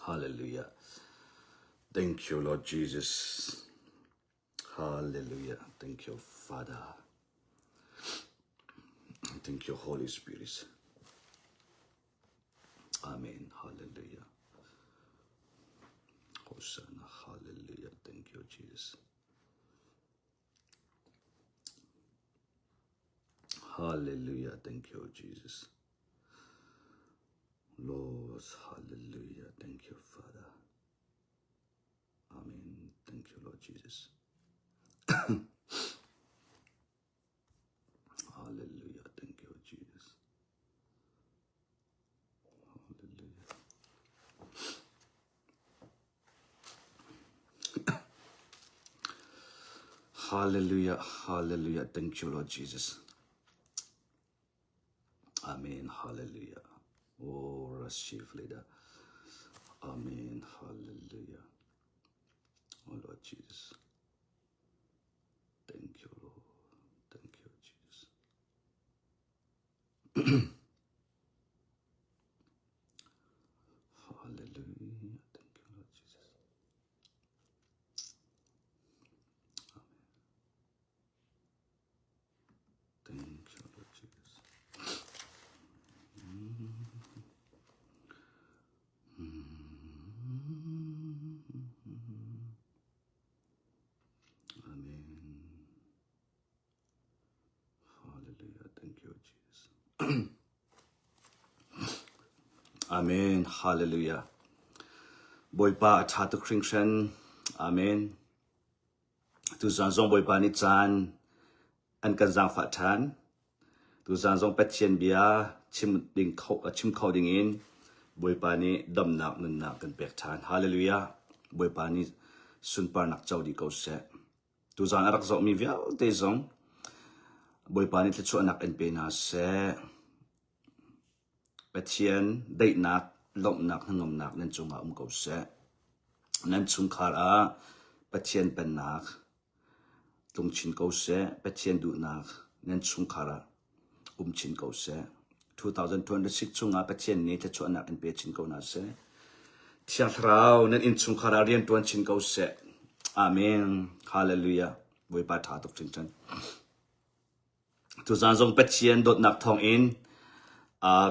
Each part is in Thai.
Hallelujah. Thank you, Lord Jesus. Hallelujah. Thank you, Father. Thank you, Holy Spirit. Amen. Hallelujah. Hosanna. Hallelujah. Thank you, Jesus. Hallelujah. Thank you, Jesus. Lord, hallelujah. Thank you, Father. Amen. Thank you, Lord Jesus. Hallelujah. Thank you, Jesus. Hallelujah. Hallelujah. Hallelujah. Thank you, Lord Jesus. Amen. Hallelujah. Oh, receive leader. Amen. Hallelujah. Oh, Lord Jesus. Thank you, Lord. Thank you, Jesus. Hallelujah. Thank you, Lord Jesus. Thank you, Lord Jesus. Amen. Hallelujah. Thank you, Jesus. Amen. Hallelujah. Boy pa at hatu kringshan. Amen. Tu zang zong boy pa ni chan. An kan zang fa chan. Tu zang zong pet chen bia. Chim khao ding in. Boy pa ni dam nak nun nak kan pek chan. Hallelujah. Boy pa ni sun par nak chau di kau se. Tu zang arak zong mi viao te zong. Boy pa ni tlechu anak en pe na se. Pet chen date nak. Lom nak ngom nak nan chunga kau se. Nan chung khar a. Pet chen pen nak. Tung chin kau se. Pet chen du nak. Nan chung khar a. Chin kau se. 2026 chunga pet chen ni tlechu anak en pe chin kau na se. Tiang thrau nan in chung khar a rian tuan chin kau se. Amen. Hallelujah. Boy pa tha tok chin chan. Tu zang zong pet chen dot nak thong in.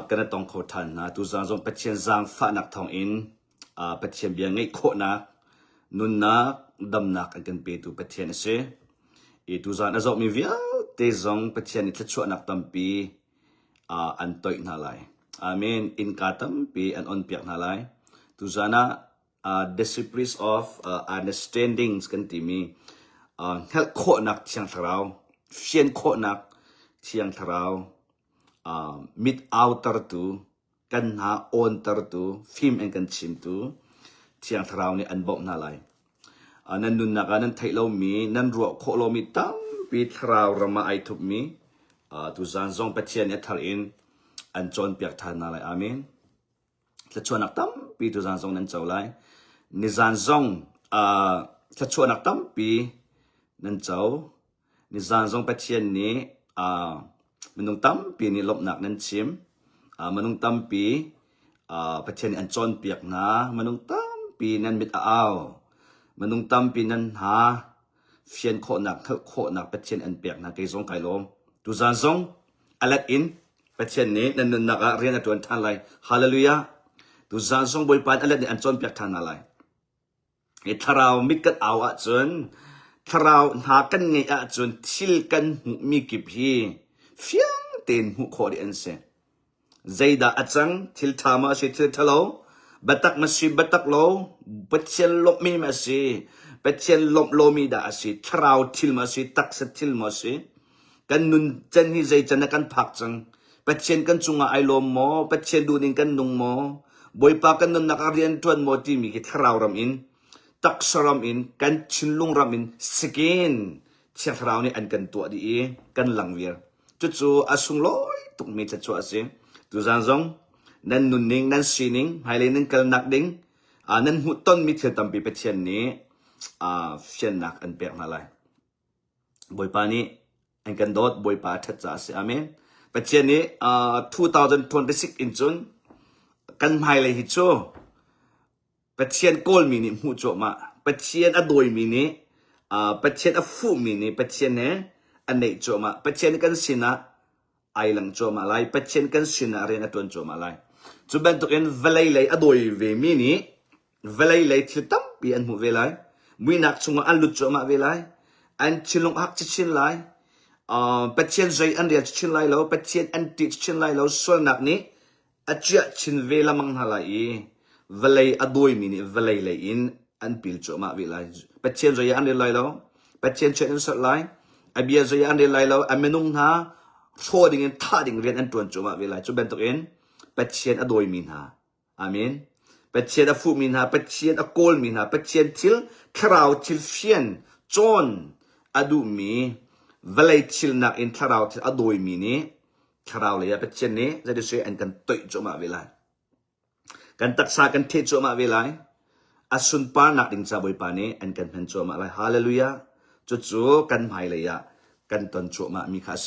Kana tong ko than na tu zang zong pet chen zang fa nak thong in. Pet chen bia ngai kho nak. Nun nak dam nak an kan pe tu pet chen se. E tu zang azok mi via te zong pet chen ni tlechu anak tampi. An toy na lai. Amen. In katam pi an on piak na lai. Tu zana the secrets of understandings kan timi. Help kho nak tiang tharau. Fien kho nak tiang tharau. Mid outer tu. Kan ha on ter tu. Film and kan chim tu. Tiang tharau ni an bok na lai. Nan nun naka nan thay lo mi. Nan ruok kho lo mi tam. Pi tharau rama ay tup mi. Tu zan zong patien et thar in. An chon piak than na lai. Amen. Tla chuan ak tam. Pi tu zan zong nan chaw lai. Ni zan zong. Tla chuan ak tam. Pi nan chaw. Ni zan zong patien ni. Menung tam. Pi ni lop nak nan chim. Menung tam. Pi. Patien ni an chon piak na. Menung tam. Pi nan mit aaw. Menung tam. Pi nan ha. Fien kho nak. Thal kho nak. Patien an piak na. Kay zong kay lom. Tu zan zong. Alat in. Patien ni. Nan nun naka. Riyan at tuan tan lai. Hallelujah. Tu zan zong boy pan. Alat ni an chon piak tan na lai. E tharaw mikat aw at zun. Tharaw hakan ngay at zun. Til kan mi kip hi. Fiang ten hu kho di an se. Zayda at zang. Til tama si til talo. Batak masi batak lo. Patien lop mi masi. Patien lop lo mi da asi. Tharaw til masi. Tak sa til masi. Kan nun chen hi zay chen na kan pak zang. Patien kan chunga ay lo mo. Patien duning kan nung mo. Boy pa kan nun nakarian tuan mo ti mi ki tharaw ram in. Tak saram in. Kan chinlung ram in. Skin. Tiang tharaw ni an kan tua di i. Kan langwir. Tutsu asung loy. Tuk mi tatsu asi. Tu zang zong. Nan nuning, nan sining. Hailay nan kalnak ding. Nan huton mi til tampi patien ni. Fian nak an pek na lai. Boy pa ni. An kan dot boy pa tatsa asi. Amen. Patien ni 2026 in June. กันไม่เลยฮิตโชปะเชียนโกลมีนี่หูโจมาปะเชียนอโดยมีนี่ปะเชียนอฟูมีนี่ปะเชียนเนี่ยอันไหนโจมาปะเชียนกันสินะไอหลังโจมาไลปะเชียนกันสินะเรียนอตัวโจมาไลจุบันตัวเองเวลัยเลยอโดยเวมีนี่เวลัยเลยที่ตั้มปีอันหูเวลัยมีนักชงอันลุดโจมาเวลัยอันชิลงอักชินไลปะเชียนใจอันเดียชินไลแล้วปะเชียนอันติชินไลแล้วส่วนนักนี้อาจจะชินเวลามังหาไลเวลัยอโดยมีนี่เวลัยเลยอินอันปิลโจมาเวลัยปะเชียนใจอันเดียไลแล้วปะเชียนเชนสุดไลอเบียใจอันเดียไลแล้วอเมนุงนาโชดิ่งท่าดิ่งเรียนอันตัวโจมาเวลัยจุบันตัวเองปะเชียนอโดยมีนาอามีนปะเชียนอฟูมีนาปะเชียนอโกลมีนาปะเชียนทิลคราวทิลเฟียนจอนอดูมีเวลัยทิลนักอินคราวทิลอโดยมีนี่คราวเลยปะเชียนนี้จะได้ช่วยอันกันตุยโจมาเวลัยกันตักษากันเทโจมาเวลัยอาสุนปานักดิ่งจะบอยปานี้อันกันเห็นโจมาเลยฮาเลลูยาจู่ๆกันไม่เลยอะกันตอนโจมามีข้าเส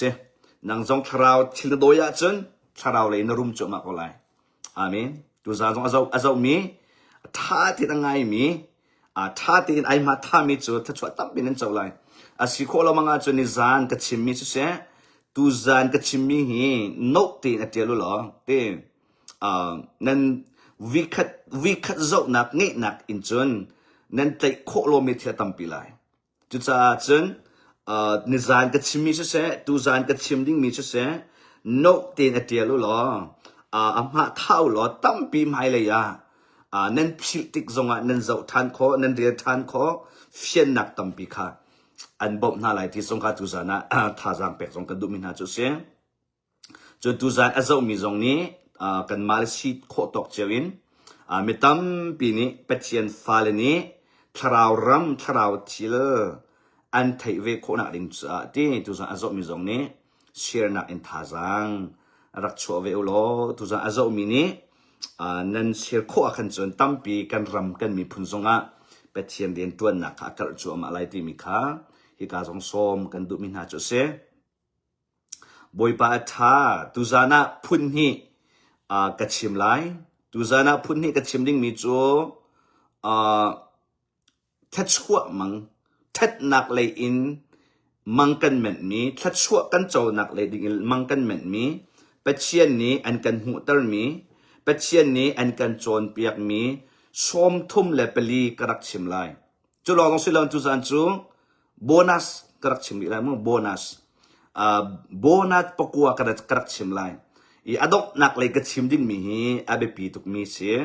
นังจงคราวทิลโดยจนคราวเลยนรุมโจมาก็เลยอาเมนดูซาจงอาเจ้ามีท่าที่ตั้งไงมีท่าที่ไอมาท่ามีจุดถ้าช่วยตั้มเป็นนั่นเจ้าเลยสิโคเรามังอาจนิจานกัชิมีสุเสตูจานกัชิมีฮีนกตีนเตียลุหรอเต้นั่นวิคัดเจ้านักเงยนักอินจนนั่นใจโคโลมีเทียตั้มปีเลยจุดจ้าจนนิจานกัชิมีสุเสตูจานกัชิมดิ้งมีสุเสนกตีนเตียลุหรออามาข้าวหรอตั้มปีไม่เลยนั่นพิลติกจงนั่นเจ้าทานขอนั่นเรียนทานขอเฟียนนักตั้มปีค่ะอันบอกน่าไหลที่สงขาตุจานะท่าจางเป็กสงกันดูมินาจุเสียจนตุจานอาเจ้ามีจงนี้กันมาเลสิโคตกเจวินไม่ตั้มปีนี้เป็ดเชียนฟ้าเลนี้ทราวรำทราวทิลอันไทยเวโคนักดิ่งจ้าที่ตุจานอาเจ้ามีจงนี้เชียร์นักอินท่าจางรักชัวเวอุโลตุจานอาเจ้ามีนี้นั่นเชียร์โคอาคันจนตั้มปีกันรำกันมีพุนจงเป็ดเชียนเรียนตัวนักอักษรชัวมาไลที่มีค่ะฮิกาจงสมกันดูมินาจุเสบอยปาท่าตุจานะพุนฮีกัดชิมไลตุจานะพุนฮีกัดชิมดิ้งมีจูทัดชั่วมังทัดนักเลยอินมังกันเหม็นมีทัดชั่วกันโจนักเลยดิ้งมังกันเหม็นมีเป็ดเชียนนี้อันกันหูตรมีเป็ดเชียนนี้อันกันโจนเปียกมีชมทุ่มเลเปลีกรักชิมไลจุลองสิลองตุจานจูโบนัสกระชิมไลมั้งโบนัสโบนัสปกัวกระชิมไลอีอดอกนักเลยกระชิมดิ้งมีฮีอาเบปีตุกมีเสีย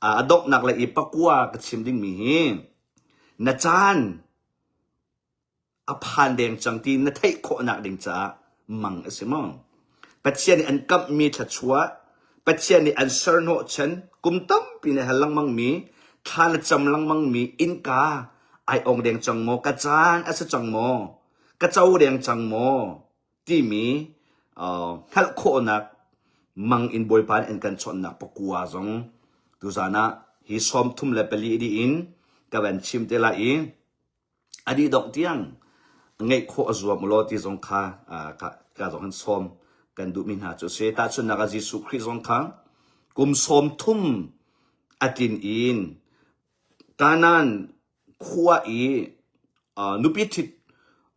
อดอกนักเลยอีปกัวกระชิมดิ้งมีฮีนาจานอภันเดงจังตีนไทยโคนักเดงจ้ามังเสมองปัจเจียนอันกับมีทัชัวปัจเจียนอันเซอร์โนชันกุมตั้มปีนหันลังมังมีทานจำลังมังมีอินกาไอองเดียงจังโมกระจานอาศจังโมกระเจ้าเดียงจังโมที่มีฮัลโคนักมังอินบอยปานอินกันชนนักปกัวจงตุจานะฮิสอมทุ่มเลเปลีดีอินกับวันชิมเตลาอินอดีดอกเตียงไงโคอจวบมุโลที่จงค่ะกาจงหันสอมกันดูมินหาจุเสตาชนนักจิสุคริจงค่ะกุมสอมทุ่มอตินอินกานันขัวนุปิทิต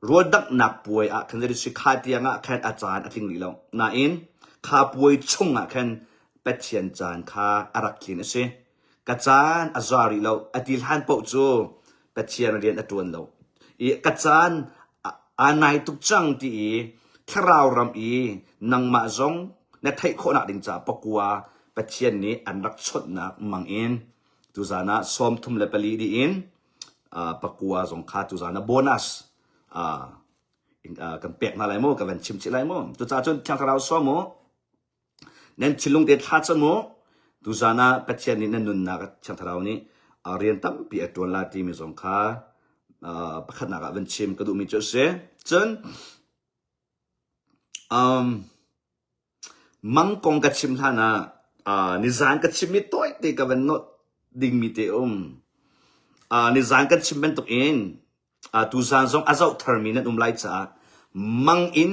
รวดักนักป่วยคันจะได้สิขาดยังแค่อาจารย์ทิ้งลีแล้วนาอินข้าป่วยชงแค่เป็ดเชียนจานข้าอารักขินสิกจานอาจารีแล้วอดีลฮันปกจูเป็ดเชียนเรียนอตวนแล้วกจานอานายตุกจังที่แค่เรารำนังมาจงในไทยโคนักดิ่งจ่าปกัวเป็ดเชียนนี้อันรักชดนักมังอินตุจานะสอมทุ่มเลเปลีดีอินปกัวจงขาตุจานะโบนัสกันเปียกมาไรโมกันเป็นชิมชิไรโมตุจาจนทางเราซ้อมโมนั่นชิลุงเด็ดทัดซ้อมโมตุจานะเป็ดเชียนนี้นั่นนุนนักทางเรานี้เรียนตั้มปีตัวลาตีมีจงขาประคัดนักเป็นชิมกระดูมีจุดเสียจนมังกงกัดชิมท่านะนิจานกัดชิมมีตัวที่กันเป็นโนดดิ่งมีเตอนิจานกัดชิมเป็นตัวเองตุจานจงอาเจ้าเทอร์มินันไลจ้ามังอิน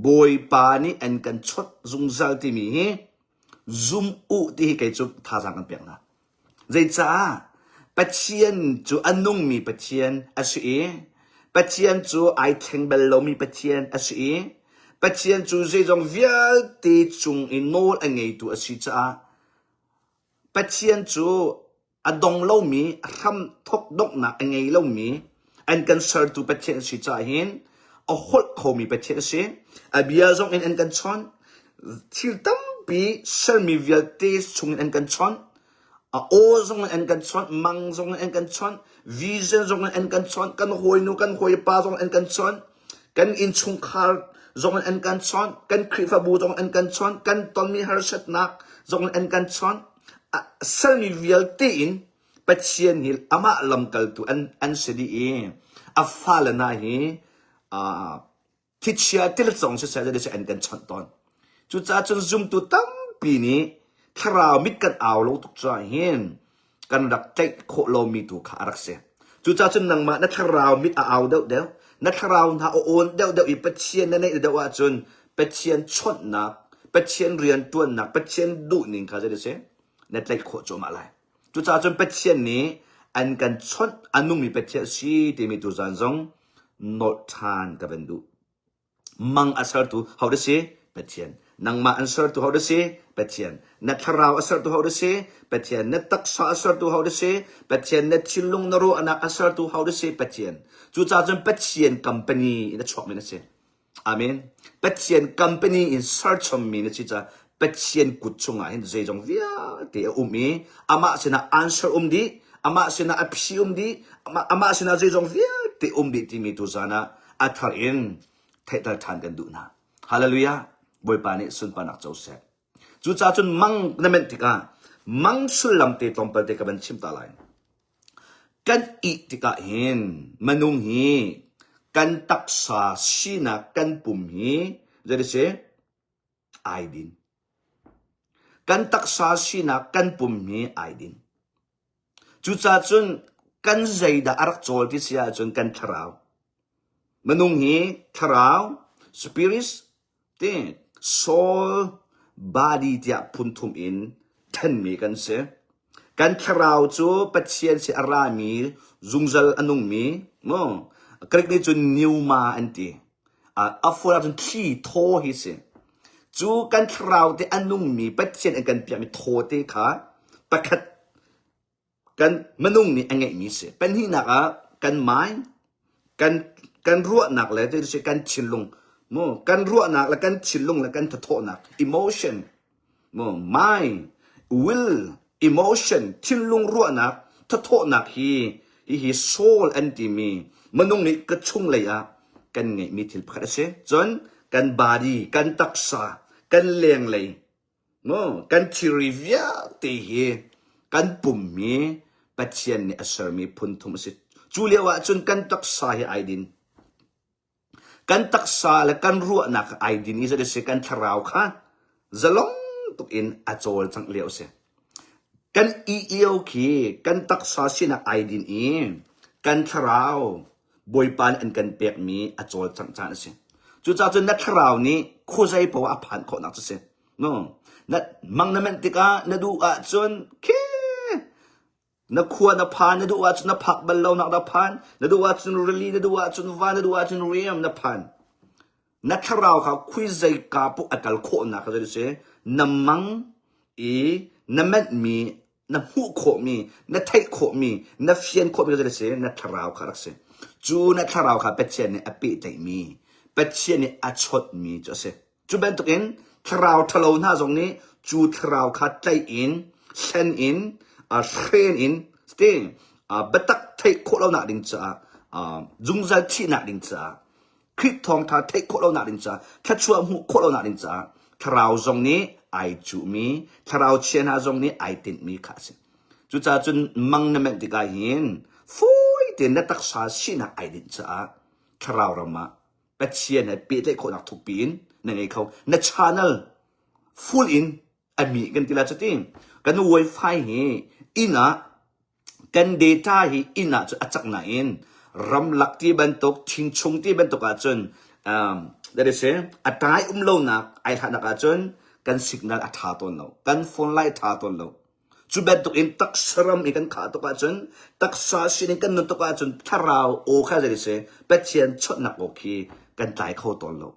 บอยปานี่อันกันชดจงจัลที่มี zoom u ti hi kai chu tha sang kan pek na zai cha pathian chu anung mi pathian asi pathian chu ai theng bel lo mi pathian asi pathian chu zai jong vial ti chung in nol angai tu asi cha pathian chu adong lo mi ram thok dok na angai lo mi an kan sar tu pathian si cha hin a hol kho mi pathian si a bia jong in an kan chon thil tam pi sar mi vial ti chung in an kan chon a o zong an kan chon mang zong an kan chon vision zong an kan chon kan hoi pa zong an kan chon kan in chung khar zong an kan chon kan krifa bu zong an kan chon kan ton mi har sat nak zong an kan chon sar mi vial ti in pathian hil ama lam kal tu an sedi e a fala na hi teacher til zong se sa de se an kan chon ton chu cha chun zoom tu tam pi ni kharao mit kan aw lo tuk cha hin kan dak tek kho lo mi tu kha rak se chu cha chun nang ma na kharao mit a aw deuh na kharao na o on deuh I pathian na nei de wa chun pathian chot na pathian rian tuan na pathian du ning kha je de se na tek kho cho ma lai chu cha chun pathian ni an kan chot anung mi pathian si ti mi tu zan zong not than ka ben du mang asar tu how to say pathian nang ma answer to how to say pathian na tharau asar to how to say pathian na taksa asar to how to say pathian na chilung naro anak asar to how to say pathian chu cha chen pathian company in the chok me na se amen pathian company in search of me na chi cha pathian kut chunga hin zai jong via te mi ama sina answer di ama sina apsi di ama sina zai jong via te di ti mi tu zana athar in thaital than kan du na hallelujah boy pani sun panak chause chu cha chun mang na men tika mang sulam te tompal te ka ban chim ta lai kan I tika hin manung hi kan taksa sina kan pum hi jadi se aidin kan taksa sina kan pum hi aidin chu cha chun kan zaida arak chol ti sia chun kan tharau manung hi tharau spirits te soul body dia puntum in ten mi kan se kan tharau chu pathian si arami zungzal anung mi no correct ni chu pneuma anti afura chun thi tho hi se chu kan tharau te anung mi pathian an kan pia mi tho te kha pakhat kan manung ni angai mi se pen hi na ka kan mai kan ruwa nak le te se kan chinlung mo kan ruwa nak la kan chilung la kan tho nak emotion mo mind will emotion chilung ruwa nak tho nak hi soul anti mi manung ni ka chung le ya kan ngai mi thil phara se chon kan body kan taksa kan leng le mo kan chirivia te hi kan pum mi pathian ni asar mi phun thum se chulewa chun kan taksa hi aidin kan taksa la kan ruwa nak aidin isa de se kan tharau kha zalong tuk in achol chang leo se kan eo ki kan taksa sina aidin in kan tharau boypan an kan pek mi achol chang chan se chu cha chun na tharau ni khuzai po a phan kho nak se no na mang na men tika na du a chun ke na khuwa na phan na du a chun na phak bal lo nak da phan na du a chun reli na du a chun van na du a chun riam na phan na tharau kha khuzai ka pu atal kho na ka se namang e na met mi na hu kho mi na thai kho mi na fian kho mi ka se na tharau kha rak se chu na tharau kha pathian ni api tai mi pathian ni achot mi cho se chu ben to in tharau thalo na jong ni chu tharau kha tai in sen in a train in stay a batak thai kho lo na ding cha zungzal chi na ding cha khit thong tha thai kho lo na ding cha thachua mu kho lo na ding cha tharau jong ni ai chu mi tharau chen ha jong ni ai tin mi kha se chu cha chun mang na men ti ka hin foi tin na tak sa sina ai din cha tharau rama pathian na pe te kho nak thuk pin na ngai khau na channel full in ami kan tila chatin kan wifi hi ina kan data hi ina chu achak na in ram lak ti ban tok thing chung ti ban tok a chun that is atai lo na ai tha na ka chun กันสิกนัลอัฐาตนเรากันฟอนไลท์ท่าตนเราจุดตุกอินตักสรมอีกันขาตุกอาจนตักซาสินกันนุตุกอาจนถ้าเราโอข้าจะได้เสียเป็ดเชียนชดหนักโอเคกันใจเข้าตนเรา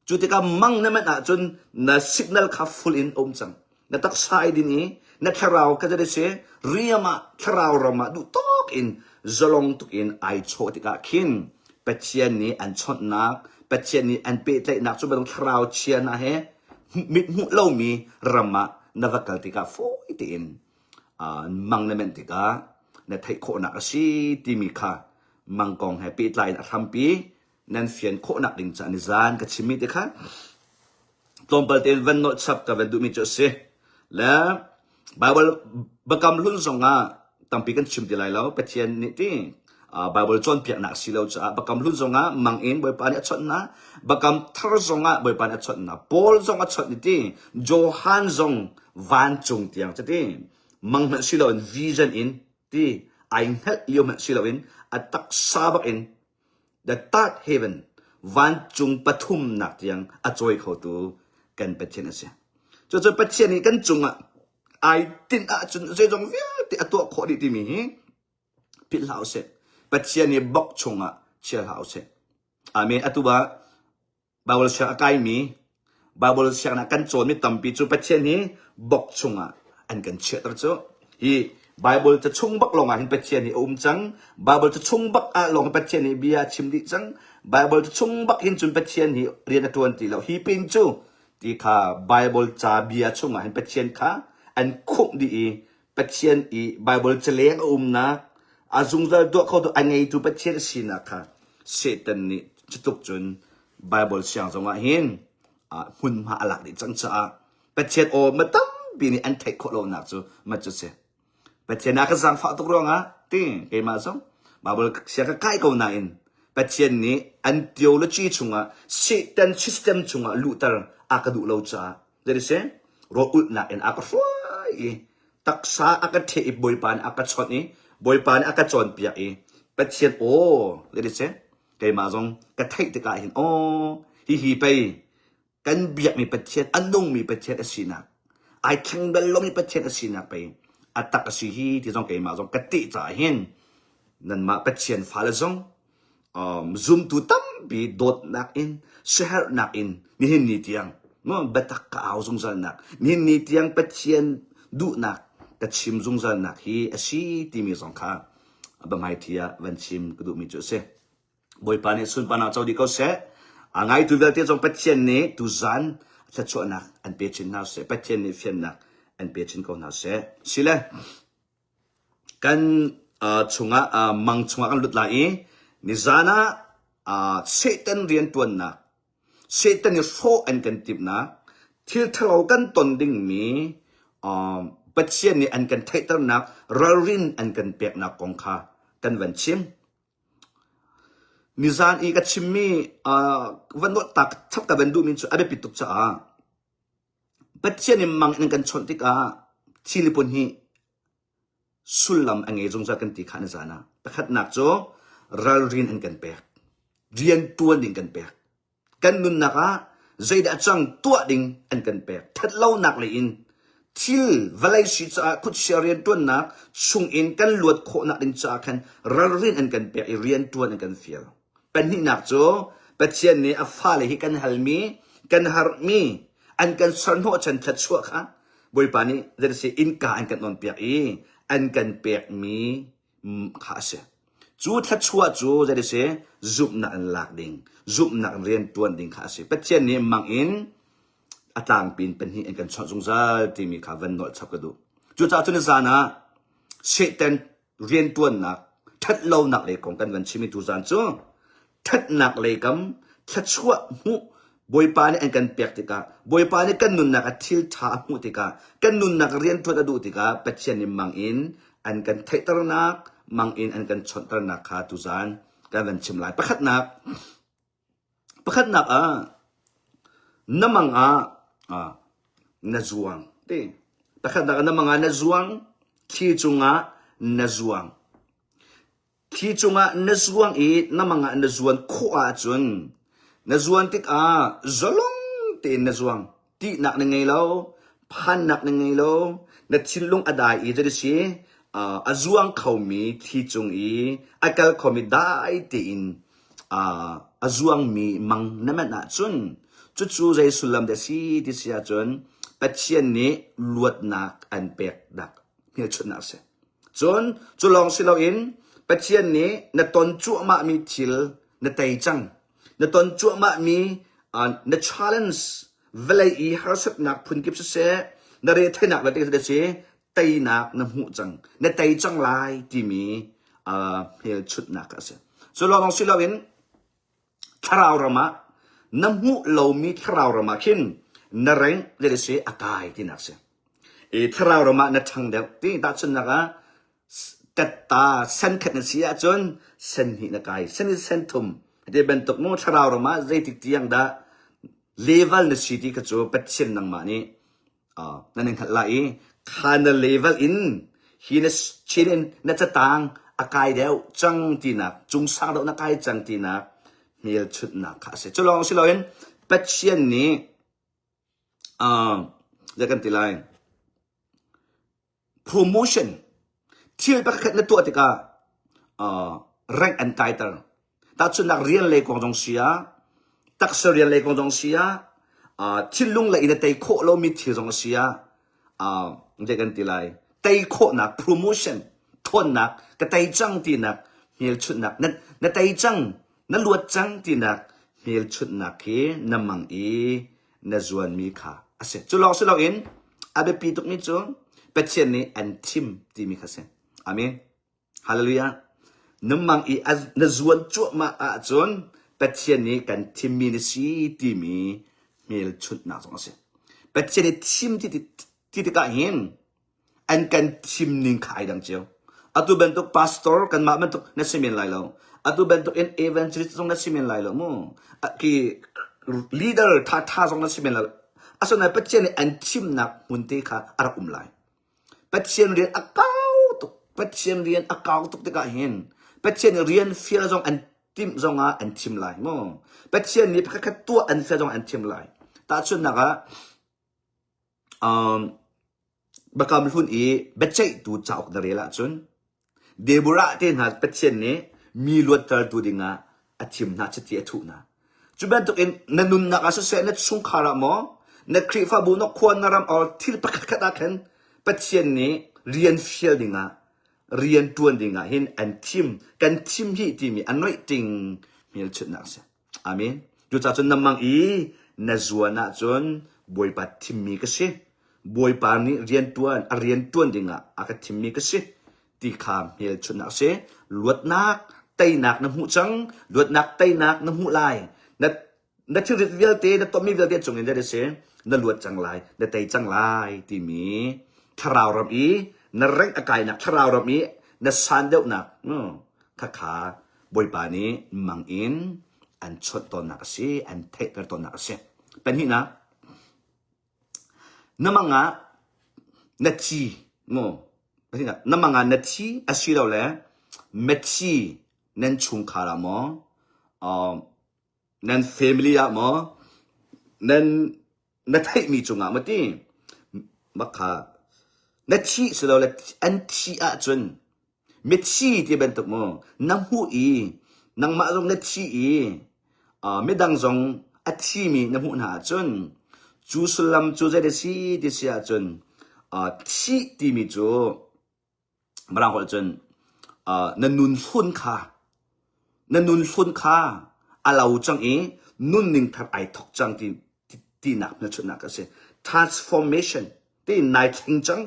จุดที่กำมังนั่นมันอาจนน่ะสิกนัลขับฟูลอินอมจังน่ะตักซาดินี้น่ะถ้าเราข้าจะได้เสียเรียมาถ้าเราเรามาดูตอกอินจลงตุกอินไอโชติกาคินเป็ดเชียนนี้อันชดหนักเป็ดเชียนนี้อันเปรี้ยหนักจุดต้องถ้าเราเชียนนะเฮมิดมุเล่ามีรามานวักติกาโฟอิตินมังเนเมนติกาในไทยโคนักสิติมิค่ะมังกองให้ปีไลน์ทำปีนั่นเฟียนโคนักดิ่งจานิจานกับชิมิติค่ะตรงประเด็นวันโนชับกับวันดูมิจุเสแล้วบาเบิลบักำลุ่นส่งอ่ะตั้งปีกันชิมติไลแล้วเป็ดเชียนนี่ที่บาเบิลจอนเปียกหนักสิแล้วจ้าบักำลุ่นส่งอ่ะมังเอ็นบอยปานอัชนะบักำทาร์ส่งอ่ะบอยปานอัชนะปอลส่งอัชนี่ที่โจฮันส่งวันจงเตียงจะที่มังมันสิลาวินวิชั่นอินที่ไอ้เฮลเลียวมันสิลาวินอัตตักซาบักอิน the third heaven วันจงปฐุมนักเตียงอจอยเขาตัวกันเป็ดเชนเสียจนเป็ดเชนนี่กันจงอ่ะไอ้ตินอ่ะจนจงวิ่งที่ตัวขอดีที่มีพิลาวเสเป็ดเชนนี่บอกชงอ่ะเชื่อเขาเสอามีอัตุบะบาบลเชื่อใครมีบาบลเชื่อนักกันโจนมีตั้มปีจูเป็ดเชนนี่บอกชงอ่ะอันกันเชื่อตัวเจ้าฮีไบเบิลจะชงบักลงอ่ะเห็นเป็ดเชียนี่จังไบเบิลจะชงบักลงเป็ดเชียนี่เบียชิมดิจังไบเบิลจะชงบักเห็นจุนเป็ดเชียนี่เรียนตัวนี้แล้วฮีเป็นจูที่ข้าไบเบิลจะเบียชงอ่ะเห็นเป็ดเชียนข้าอันคุกดีเป็ดเชียนไบเบิลจะเลี้ยงนะอาจุงจะตัวเขาตัวอันไงตัวเป็ดเชียนสินะค่ะเสตันนี่จะตุกจนไบเบิลเสียงจังว่าเห็นหุ่นมาหลักดิจังจ้าเป็ดเชียนโอมาตั้มปีนี้อันเทคโคโลนักจูมาจุดเสเป็ดเชียนนักสังฟาตุกรองอ่ะที่เกมาซงบาบลเสียงใกล้เขาหน่อยเป็ดเชียนนี้อันเดียวละจีชุงอ่ะเซตันซิสเต็มชุงอ่ะลูตร์อากาดูเลาจ้าเดี๋ยวเสรออุดนักอากาฟอยตักษาอากาเทอิบอยปานอากาชดนี้บอยปานอากาจอนเปียเป็ดเชียนโอ้เดี๋ยวเสเกมาซงกระไทติกาเห็นโอ้ฮีไปกันเบียมีเป็ดเชียนอันนุ่งมีเป็ดเชียนอสินักไอ้ขังเบลลมีเป็ดเชียนอสินักไปอัตตะกสิฮีที่จงเกมาจงกติจ่าเห็นนั่นมาเป็ดเชียนฟ้าละจงzoom ตุตั้มบีโดดนักอินเชฮร์นักอินนี่เห็นนี่เตียงมั้งเบ็ดตักเอาจงจันนักนี่นี่เตียงเป็ดเชียนดูนักกระชิมจงจันนักฮีอสิที่มีสองขาบะไม่เทียวันชิมก็ดูมีจุดเสบอยปานี่สุนปานาเจ้าดีเขาเสอังไงตัวเวลที่จงเป็ดเชียนนี่ตุจันจะชวนนักอันเป็ดเชียนน่าเสเป็ดเชียนนี่เฟียนนักอันเป็ดเชียนเขาน่าเสสิเลยกันชงมังชงกันลุดไหลนิจานะเซตันเรียนตัวนักเซตันนี่โฟอันกันติบนักที่ทะเลากันตนดิ่งมีเป็ดเชียนนี่อันกันไทตนักรรินอันกันเปียกนักกองข้ากันวันชิมนิจานอีกับชิมมีวันโนตักทับกับวันดูมินจูอะไรปิดตุกจ้าเป็ดเชียนนี่มังอันกันชนติกาชิลิปุนฮีสุลลัมอันเงยจงจากกันติขันจานะประคัดนักโจรัลรินอันกันเปียกเรียนตัวดิ่งกันเปียกกันนุนนักใจดาจังตัวดิ่งอันกันเปียกทัดเล่านักเลยอินทิลเวลาสิจ้าคุดเชียเรียนตัวนักชงอินกันลวดโคนักดิ่งจ้ากันรัลรินอันกันเปียกเรียนตัวอันกันเฟียลเป็นนี่นักโจเป็ดเชียนนี่อัฟฟ้าเลยฮิกันฮัลมีกันฮาร์มีอันกันสันโหฉันทัดชัวค่ะบอยปานี่เดี๋ยวสิอินกาอันกันนอนเปียกอันกันเปียกมีข้าเสียจูทัดชัวจูจะได้เสียจุบนักหลักดิ่งจุบนักเรียนตัวดิ่งข้าเสียเป็ดเช่นนี้มังอินอัตางปีนเป็นที่อันกันชอบสงสารที่มีข้าวันนอดชับกระดูจูจ่าทุนซานะเสตันเรียนตัวนักทัดเล่านักเลยของกันวันชิมิตุจานจูทัดนักเลยกัมทัดชัวหูบอยปานี่อันกันเปียกติกาบอยปานี่กันนุนนักทิลท่าหูติกากันนุนนักเรียนตัวกระดูติกาเป็ดเช่นนี้มังอินอันกันไทตรนักมังอินอันกันชนตรนักขาตุจานกันวันชิมลายประคัดนักน้ำมังนาจวงตีประคัดนักน้ำมังนาจวงขี้จุงนาจวงขี้จุงนาจวงน้ำมังนาจวงขวาจุนนาจวงติกจลงตีนาจวง ตีหนักยังไงแล้วพันหนักยังไงแล้วนัดชิลลงอดายอีจะได้สิอาจวงเขามีที่จงอีอากาศเขามีได้ตีอินอาจวงมีมังนั่นมันจนจู่ๆใจสุลามเดสิที่เสียจนปัจเจียนนี้ลวดหนักอันเป็กดักมีชุดนักเสียจนจุลองสิเราอินปัจเจียนนี้นัดตอนจู่มามีชิลนัดใจจังนัดตอนจู่มามีนัด challenge เวลาอีหาสักนักพุ่นกิบเสียนัดเรียนให้หนักแบบนี้จะเสียไตหนักน้ำหูจังนัดไตจังลายที่มีเฮลชุดหนักเสียจุลองสิเราอินคราวรามาน้ำหูเรามีคราวรามาขึ้นนเรงเดสิอากายที่นักเสียคราวรามานัดทางเดียวที่ตัดชนนักกัตตาเส้นขัดเสียจนเส้นหินกายเส้นเส้นทุ่มเดี๋ยวเป็นตกโน้คราวรามาใจติดเตียงดาเลเวลในสิที่กระจูเป็ดเช่นนังมานี่นั่นเองขัดไหลขันเลเวลอินหินชินนัดจะต่างอากายเดียวจังที่นักจุงสร้างเรานักกายจังที่นักมีชุดนักค่ะเสียจะลองสิเราเห็นเป็ดเช่นนี้จะกันตีไลน์ promotion ที่เป็นแค่ในตัวที่ก็rank and title แต่ชุดนักเรียนเลยกองจงเสียตักเรียนเลยกองจงเสียที่ลุงเลยในไต่โคเรามีที่จงเสียจะกันตีไลน์ไต่โคนัก promotion ทนนักก็ไต่จังที่นักมีชุดนักนั่นไต่จังนั่นลวดจังที่นักมีชุดนักที่น้ำมังอีนั่นส่วนมีค่าเสียจุลองสิเราเองอาเบปีตุกนี้จูเป็นเช่นนี้อันทิมที่มีค่าเสียอามีนฮาเลลูยาน้ำมังอีนั่นส่วนจุมาจนเป็นเช่นนี้กันทิมมีนสีที่มีชุดนักสองเสียเป็นเช่นนี้ทิมที่ก็เห็นอันกันทิมนิ่งขายดังเจ้าอาตุเป็นตุกพาสตอร์กันมาเป็นตุกนักสิเมนไลแล้วอาตุเป็นตุกเอ็นเอเวนจริตตรงนักสิเมนไลแล้วมั้งที่leader ท่าตรงนักสิเมนไลอาศัยเป็นเช่นนี้อันทิมนักมุนเตค่ะอารักไลเป็นเช่นเรียนอากาศตุกเป็นเช่นเรียนอากาศตุกที่ก็เห็นเป็นเช่นเรียนฟิลจงอันทิมจงอันทิมไลมั้งเป็นเช่นนี้เป็นแค่ตัวอันฟิลจงอันทิมไลแต่ส่วนนักบักกามหุ่นอีเบ็ดใจตูจ้าออกเดรีละจนเดบุระที่น่าเป็นเช่นนี้มีลวดตรตูดิ่งอาทิมน่าจะเที่ยถูนะจุบันตุกินนันนุนนักอาศัยนัดสุงคาราโมนักครีฟ้าบุนกควรนารำเอาที่ประกาศกันเป็นเช่นนี้เรียนฟิลดิ่งเรียนตัวดิ่งเห็นอันทิมกันทิมที่ที่มีอันน้อยจริงมีชุดนักเสียอามีนจุดจ้าจนน้ำมังอีนัจวนนัจนบวยปัดทิมมีก็เสียบวยปานี้เรียนตัวดิ่งอาการทิมมีก็เสียที่คำมีชุดนักเสียลวดนักไตนักน้ำหูจังลวดนักไตนักน้ำหูลายนัดที่เรียลเตนัดตัวมีเรียลเตจงเงินได้เสียนัดลวดจังลายนัดไตจังลายที่มีคราวรำอีนัดแรงอากายนักคราวรำอีนัดสันเดียวนักขาบวยปานี้มังอินอันชดตัวนักเสียอันเทกตัวนักเสียเป็นที่นะน้ำมังนัดชีเป็นที่นะน้ำมังนัดชีอาศัยเราเลยเม็ดชีนั่นชุงคาราโมนั่น family อะมั้งนั่นไทยมีจุงอะมั้งที่มักค่ะนั่นชีสุดแล้วอันชีอะจนเม็ดชีที่เป็นตัวมั้งน้ำหูอีนั่งมาตรงนั่นชีอีไม่ดังจงอัดชีมีน้ำหูหนาจนจูสุลัมจูใจเดชีที่เสียจนชีที่มีจูมาลังคนจนนันนุนฟุนค่าอาลาวจังนุนนิ่งทัดไอทอกจังที่นักนั่นชุดนักก็เสีย transformation ที่นายทิ้งจัง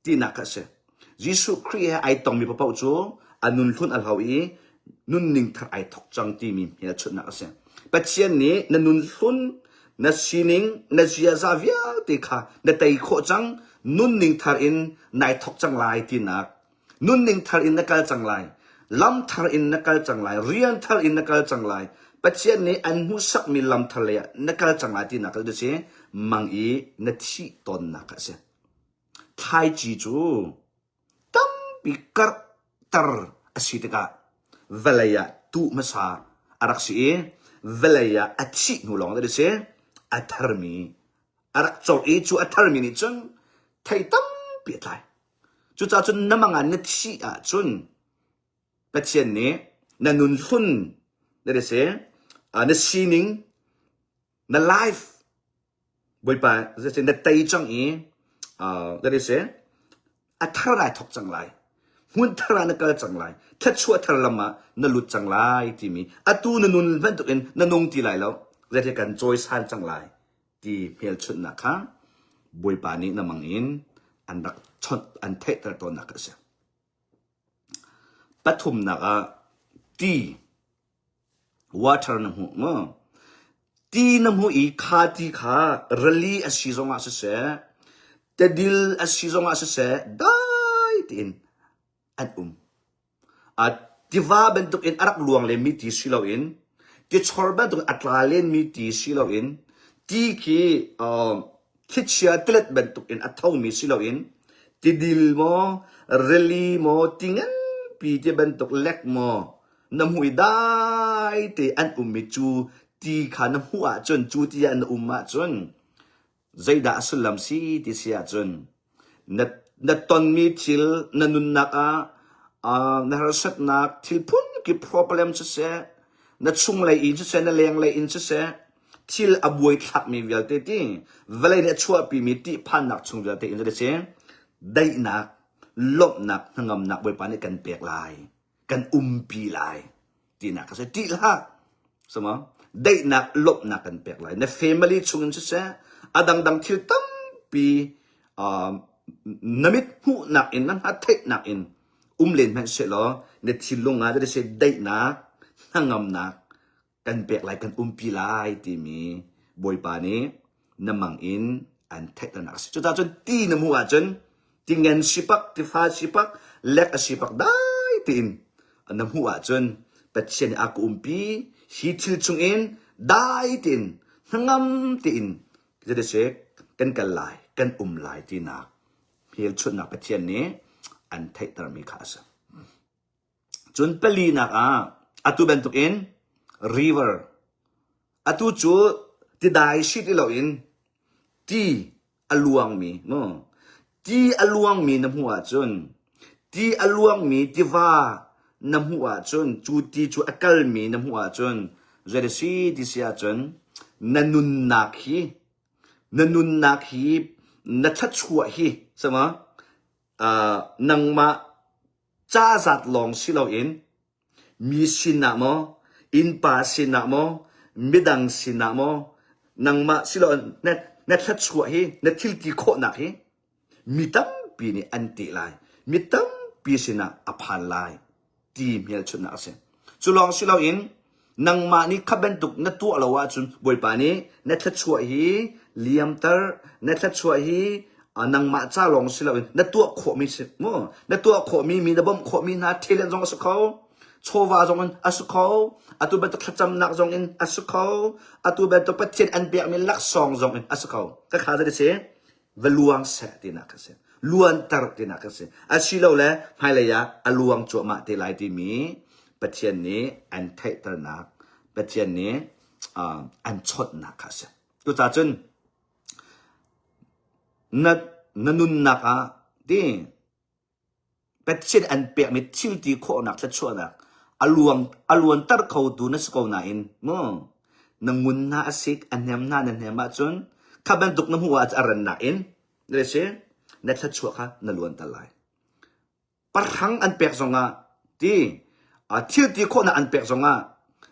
ที่นักก็เสียยิสุครีย์ไอต้องมีพระเจ้าจูนุนฟุนอาลาวนุนนิ่งทัดไอทอกจังที่มีนั่นชุดนักก็เสียปัจเจียนนี้นันนุนฟุนนัดซีนิงนัดเสียซาวิอาที่ค่ะนัดไอโคจังนุนนิ่งทัดอินนายทอกจังลายที่นักนุนนิ่งทัดอินนักการจังไรลำทัดอินนักการจังไรเรียนทัดอินนักการจังไรปัจเจียนนี้อันมุสักมีลำทัดเลยนักการจังไรที่นักดูสิมังอีนัดชีตนนักเสียไทยจีจูตั้มปีกร์ตร์อสิติกาเวลายาตุมาสาอารักษีเวลายาอัดชีนูลองดูสิอัดฮาร์มี รักจอกอีจูอัทรมินิจนไทยตั้มเปียดไลจูจ้าจนน้ำมันนทีจนปัจเจนนี้นันนุนหุ่นนั่นเสียนซีนิงนไลฟ์บ่อยไปจะเสียนไตจังอีนั่นเสียอัทรไรทกจังไรหุ่นทรานกจังไรถ้าชัวทรละมานลุดจังไรที่มีตูนันนุนเป็นตัวเองนันนงที่ไรแล้วจะเรียกกันจอยสันจังไรที่เพียรชุดนะคะบ่อยไปนี้น้ำมันอินอันรักชดอันเทตระตัวนักเสียปฐุมนักตีวาทรน้ำหูมั้งตีน้ำหูอีขาตีขาเรลีอาศิจงอาเสียแต่ดิลอาศิจงอาเสียได้ตีนอันที่ว่าเป็นตัวเองอารักลวงเลยมีตีสิเราอินที่ชอบเป็นตัวอัตราเล่นมีตีสิเราอินที่คือคิดเชื่อตเล็ดเป็นตัวเองอัตเท่ามีสิเราอินที่ดิลโมเรลีโมติงันปีที่เป็นตัวเล็กโมน้ำหูได้แต่อันมีจูที่ขาน้ำหัวจนจูที่อันมาจนใจด่าสุลัมซีที่เสียจนนัดตอนมีทิลนันนุนนักนักรัศนักทิลพุ่นกี่ problem จะเสียนัดชุ่มไหลอินจะเสียนัดเลี้ยงไหลอินจะเสียทิลอบวยทักมีเวลเตติเวลาเนี่ยชัวปีมีที่พันนักชุ่มเวลเตอินจะเสียได้นักลบนักงำนักบริปานี่กันเปียกลายกันปีลายที่นักก็เสียที่ละสมองได้นักลบนักกันเปียกลายใน family ชุ่มจะเสียดังทิลตั้มปีน้ำมิดหูนักอินนั่นฮัทเทนักอินเล่นมันเสร็จแล้วในทิลลงอาจจะเสียได้นักงำนักกันเปียกลายกันปีลายที่มีบริปานี่น้ำมังอินอันเทนักจุดจนตีน้ำหัวจนที่เงินสิปักที่ฟ้าสิปักเล็กสิปักได้ตีนน้ำหัวจนปัจเจกอากูปีฮิตชงอินได้ตีนงำตีนจะได้เช็คกันลายกันลายที่นักเพียงชุดนักปัจเจกนี้อันเทตรามีค่าสักจนเปลีนักตูเป็นตุกิน river ตูจูที่ได้ชิดเราอินที่อลวงมีมั้งที่อลวงมีน้ำหัวจนที่อลวงมีที่ว่าน้ำหัวจนจูอักลมีน้ำหัวจนเจริญสีที่เสียจนนันนุนนักฮีนัทชัวฮีใช่ไหมนังมาจ้าจัดลองสิเราเองมีสินะโมอินปาสินะโมมิดังสินะโมนังมาสิเรานัทชัวฮีนัททิลติโคนักฮีมีตั้มปีนี่อันติไลมีตั้มปีสินะอภันไลที่มีอะไรชุดนักเสียจุลองสิเราเองนังมานี่ขับเป็นตุกนัทตัวเราว่าจุนบวยปานี้นัทชัวฮีเลียมเตอร์นัทชัวฮีนังมาจ้าลองสิเราเองนัทตัวโคมีสิโมนัทตัวโคมีดับบมโคมีนาเทเลนจงสุเขาโชวาจงอัสุเขาตูเป็นตุกขจำนักจงอินอัสุเขาตูเป็นตุกปัจเจกอันเบียมีลักซองจงอินอัสุเขาก็ขาดได้เสียวลวงเสตินักเสียลวนตรตินักเสียอาชีเราแหละให้ระยะลวงจั่วมาเตลายที่มีปัจเจกนี้อันเทตระนักปัจเจกนี้อันชดนักเสียตัวจ่าจนนันนุนนักที่ปัจเจกอันเปียกมีทิลตีโคนักจะชั่วนักลวงตรเขาดูนัสกาวนาอินมั้งนังมุนนาสิกอันเนมนานันเนมจนข้าเป็นตุกน้ำหัวจะอรันนาอินเดี๋ยวสินัทชัวค่ะนลวนตะไลปะหังอันเปียกสงะที่ทิลตีโคนักอันเปียกสงะ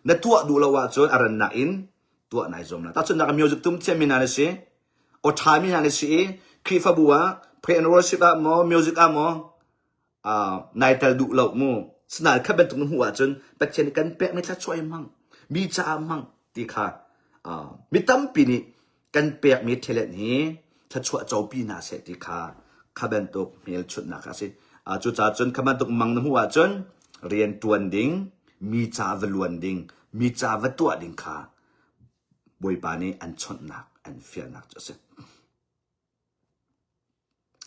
นัตัวดูละว่าจนอรันนาอินตัวนายจงนะแต่จนนักมิวสิกตุ้มเทียมินาเลสิโอทามินาเลสิคริฟบัวเพลงโรสิกอะโมมิวสิกอะโมนายเตลดูละโมสนาข้าเป็นตุกน้ำหัวจนปัจเจกกันเปียกไม่ทัดช่วยมั่งมีจ้ามั่งที่ค่ะมีตั้มปีนี้กันเปียกมีเทเลนี้ถ้าช่วยเจ้าปีนาเสติค่ะข้าเป็นตุกมีชุดนักสิจุดจ่าจนข้าเป็นตุกมังน้ำหัวจนเรียนตัวดิ่งมีจ้าวลวนดิ่งมีจ้าวตัวดิ่งค่ะบวยปานี้อันชดนักอันเฟียนักจะสิ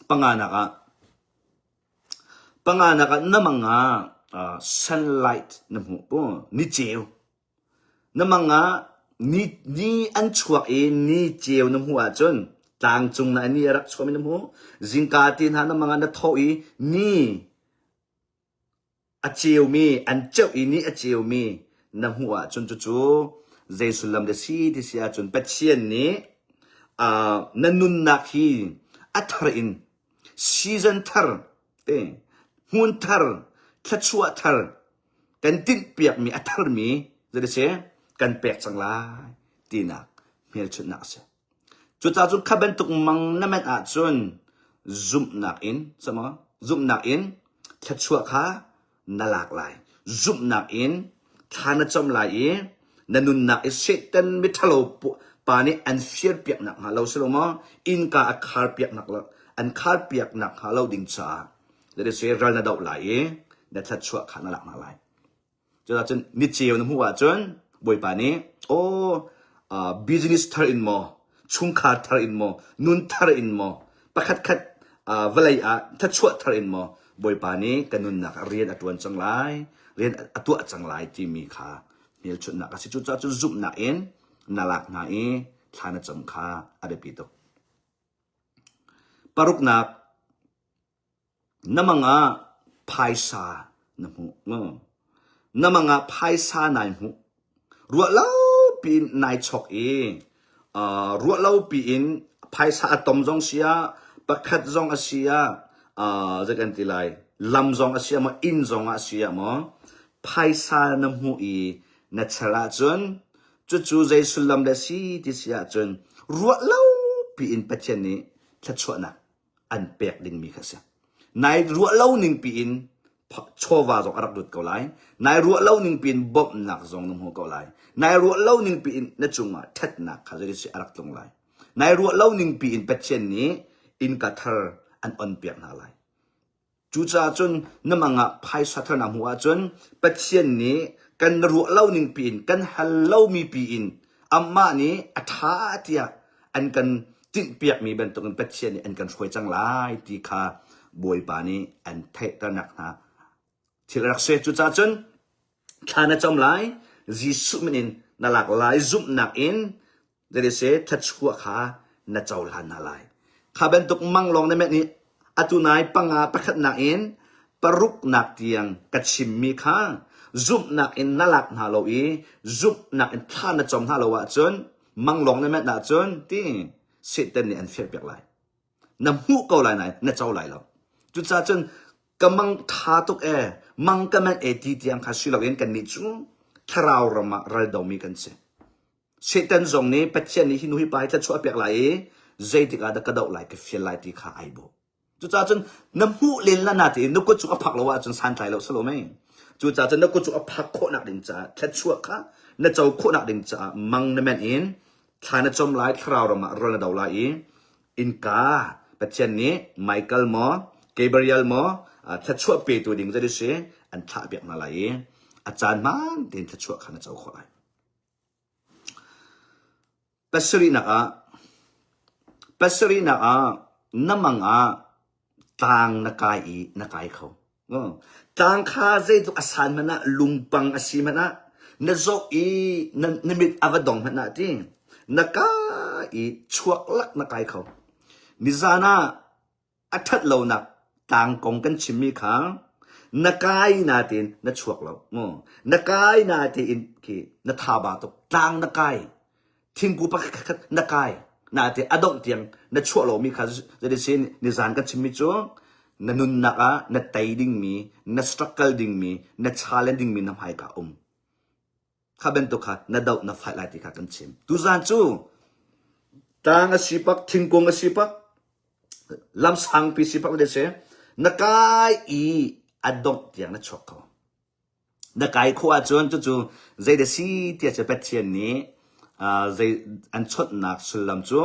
ปังงานักน้ำมังsunlight น้ำหัวปุ่นนี่เจียวน้ำมังนี่อันชัวนี่เจียวน้ำหัวจน tang chung na ni rak chomin mu jingka tin han mga na thoi ni achiu mi an cheu ini achiu mi na huwa chun chu chu jesulam de si ti sia chun patien ni nanun na khi athar in season thar te hun thar thachua thar kan tin piak mi athar mi zade se kan pek chang lai ti nak mel chut nak se chu cha chu khaben tuk mang na met a chun zum nak in sama zum nak in thachua kha na lak lai zum nak in thana chom lai e nanun nak e setan mi thalo pani an fear piak nak ha lo selo ma in ka akhar piak nak la an khar piak nak ha lo ding cha zade se ral na dau lai e na thachua kha na lak na lai cho ra chen ni chiu na huwa chun boi pa ni o business thar in mo chung kha thar in mo nun thar in mo pakhat khat valai a thachua thar in mo boi pa ni kanun nak rian atuan chang lai rian atua chang lai ti mi kha mil chut nak si chu cha chu zup na in nalak na e thana cham kha ade pi to paruk nak namanga phaisa na mu ngo namanga phaisa nai mu ruwa lau pin nai chok e ruwa lau pi in phaisa atom jong sia pakhat jong asia zakan ti lai lam jong asia ma in jong asia mo phaisa na mu e na chara chun chu chu jai sulam da si ti sia chun ruwa lau pi in pachen ni thachwa na an pek ding mi khasa nai ruwa lau ning pi in chowa jong arak dut ko lai nai ruwa lau ning pi in bob nak jong num ho ko lai nai ruwa lau ning pi in na chunga that nak kha jari si arak tong lai nai ruwa lau ning pi in pachen ni in ka thar an on pek na lai chu cha chun namanga phai sa thar na huwa chun pachen ni kan ruwa lau ning pi in kan hal lau mi pi in amma ni atha tia an kan tin piak mi ben tong pachen ni an kan khoi chang lai ti kha boi pa ni an thai ta nak na thil rak se chu cha chun khana chom lai ji su min na lak lai zum nak in there is a touch khua kha na chaw lan na lai kha ben tuk mang long na me ni atunai panga pakhat na in paruk nak tiang kachim mi kha zum nak in na lak na lo e zum nak in khana chom ha lo wa chun mang long na me na chun ti setan ni an fer pek lai na mu ko lai nai na chaw lai lo chu cha chun kamang tha tuk e mang kaman e ti tiang kha si lo in kan ni chu tharau rama ral do mi kan se setan zong ni patchen ni hinu hi pai tha chua pek lai zai ti ka da ka dau lai ka feel lai ti kha ai bo chu cha chun na mu len la na ti no ko chu a phak lo wa chun san thai lo so lo mai chu cha chun no ko chu a phak kho nak ding cha tha chua kha na chau kho nak ding cha mang na men in thana chom lai tharau rama ral na dau lai in ka patchen ni Michael mo Gabriel mo tha chua pe tu ding zai se an tha pek na laiอาจารย์มันเดินทัชวขันเจ้าขอไลปัสรีนักน้ำมังต่างนักายเขาต่างข้าเจตุอาสานมันนะลุงปังอาศีมันนะนจอกนมิดอวดองมันนะที่นักายชวกลักนักายเขานิจานะอัฐเหล่านักต่างกงกันชิมีขังnakai natin na chuak lo mo nakai natin ki na thaba to tang nakai thingku pa nakai natin adong tiang na chuak lo mi kha jadi sin ni zan ka chimi chu na nun naka na taiding mi na struggle ding mi na challenging mi na hai ka khaben to kha na dau na fight lai ti kha kan chim tu zan chu tang asipak thingkong asipak lam sang pi sipak de se nakai adong tiang na chok ko na kai kho a chon chu zai de si tia che pet chen ni zai an chot nak sulam chu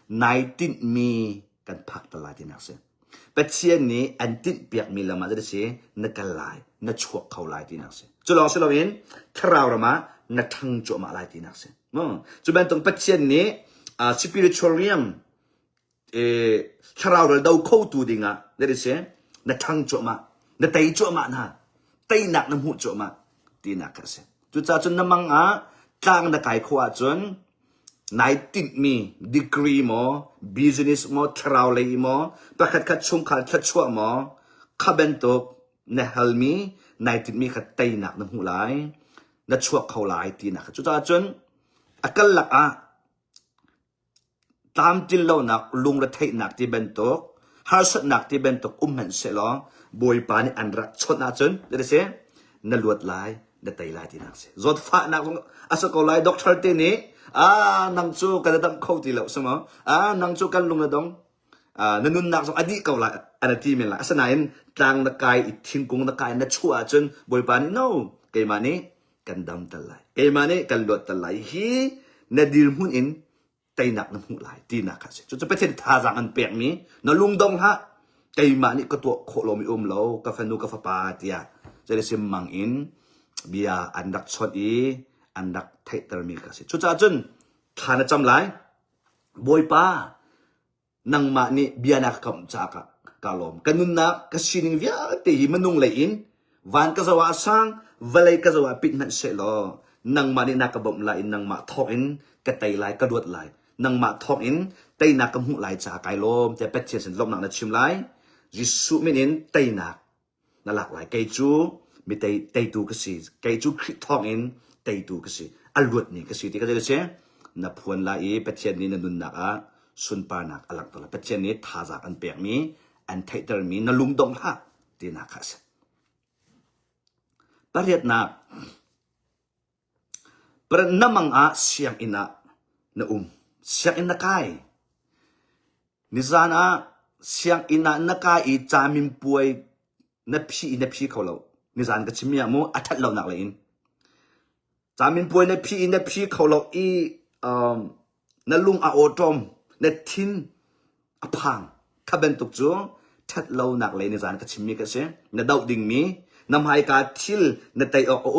19 mi kan phak ta la ti nak se pet chen ni an tin piak mi lama zai de se na kalai na chok khau lai ti nak se chu long se lo in thrau rama na thang cho ma lai ti nak se mo chu ben tong pet chen ni spiritualium thrau ro dau kho tu dinga zai de se na thang cho ma na tay cho ma na tay nak na mu cho ma ti nak ka se chu cha chun namang tang na kai khwa chun นายติดมีดีกรีมอบิสเนสมอทราวเลยมอประคัดคัดชุมขัดคัดชั่วมอขับเบนตกเนฮัลมีนายติดมีขัดเตยหนักน้ำหูไหลนัดชั่วเขาไหลตีหนักจุดจนอักลักอะตามจินเราหนักลุงระเทยหนักที่เบนตกฮาร์สหนักที่เบนตกเห็นเสลอบอยปานี่อันรักชดนะจนเดี๋ยวเสียนั่นลวดลายนั่นไตลายที่นักเสียจดฟ้านักอาสกอลายด็อกเตอร์ที่นี่นังจูกันดำเข้าที่เราสมอนังจูกันลุงระดงนั่นนุ่นนักสงอดีเขาละอันนั้นที่มันละสนายต่างนักกายทิ้งกงนักกายนั่นชั่วจนบอยปานี่ no เกมานี่กันดำตะไลเกมานี่กันลวดตะไลฮีนั่นดีหุ่นอินไตหนักน้ำหูไหลตีหนักค่ะสิจะไปเช่นท่าจางอันเปียกมีนลุงดงฮะไก่มานี่ก็ตัวโคโลมิโลกาแฟนูกาแฟปาเตียจะได้เสียมังอินเบียอันดักชดอีอันดักไทตรมีค่ะสิชุดจ้าจนทานจำไรบอยป้านังมานี่เบียนักคำจากกาลมกันนุนนักกสินิงเวียตีมันนุ่งเลยอินวันก็จะว่าสังเวลัยก็จะว่าปิดนั่นเสร็จแล้วนังมานี่นักกระบอกไหลนังมาทอกอินกระไตไหลกระดวดไหลนังมาทอกอินไตนักกำหูไหลจากไกลมแต่เป็ดเชียนสินลมหนักนัดชิมไหลยิสุมินินไตนักนั่นหลากหลายไกจูมีไตตูกสิไกจูคริทอกอินไตตูกสิอลวดนี่กสิที่ก็จะเชื่อนับพวนไหลเป็ดเชียนนี้นันนุนนักสุนปานักอลักตัวละเป็ดเชียนนี้ท่าจากอันเปียกมีอันไทเตอร์มีนลุงดงฮะตีนักค่ะสิประเทศนักประน้ำมังเสียงอินะนะเสียงอินะกายนิจานะเสียงอินะนักกายจามินป่วยนับพี่เขาเรานิจานก็ชิมีอามูอัฐเราหนักเลยจามินป่วยนับพี่เขาเรานั่นลุงโอตรมนัดทินอพังขับเป็นตุกจูทัดเราหนักเลยนิจานก็ชิมีก็เสียนัดดาวดิ่งมีนำให้การทิลนัดไตออก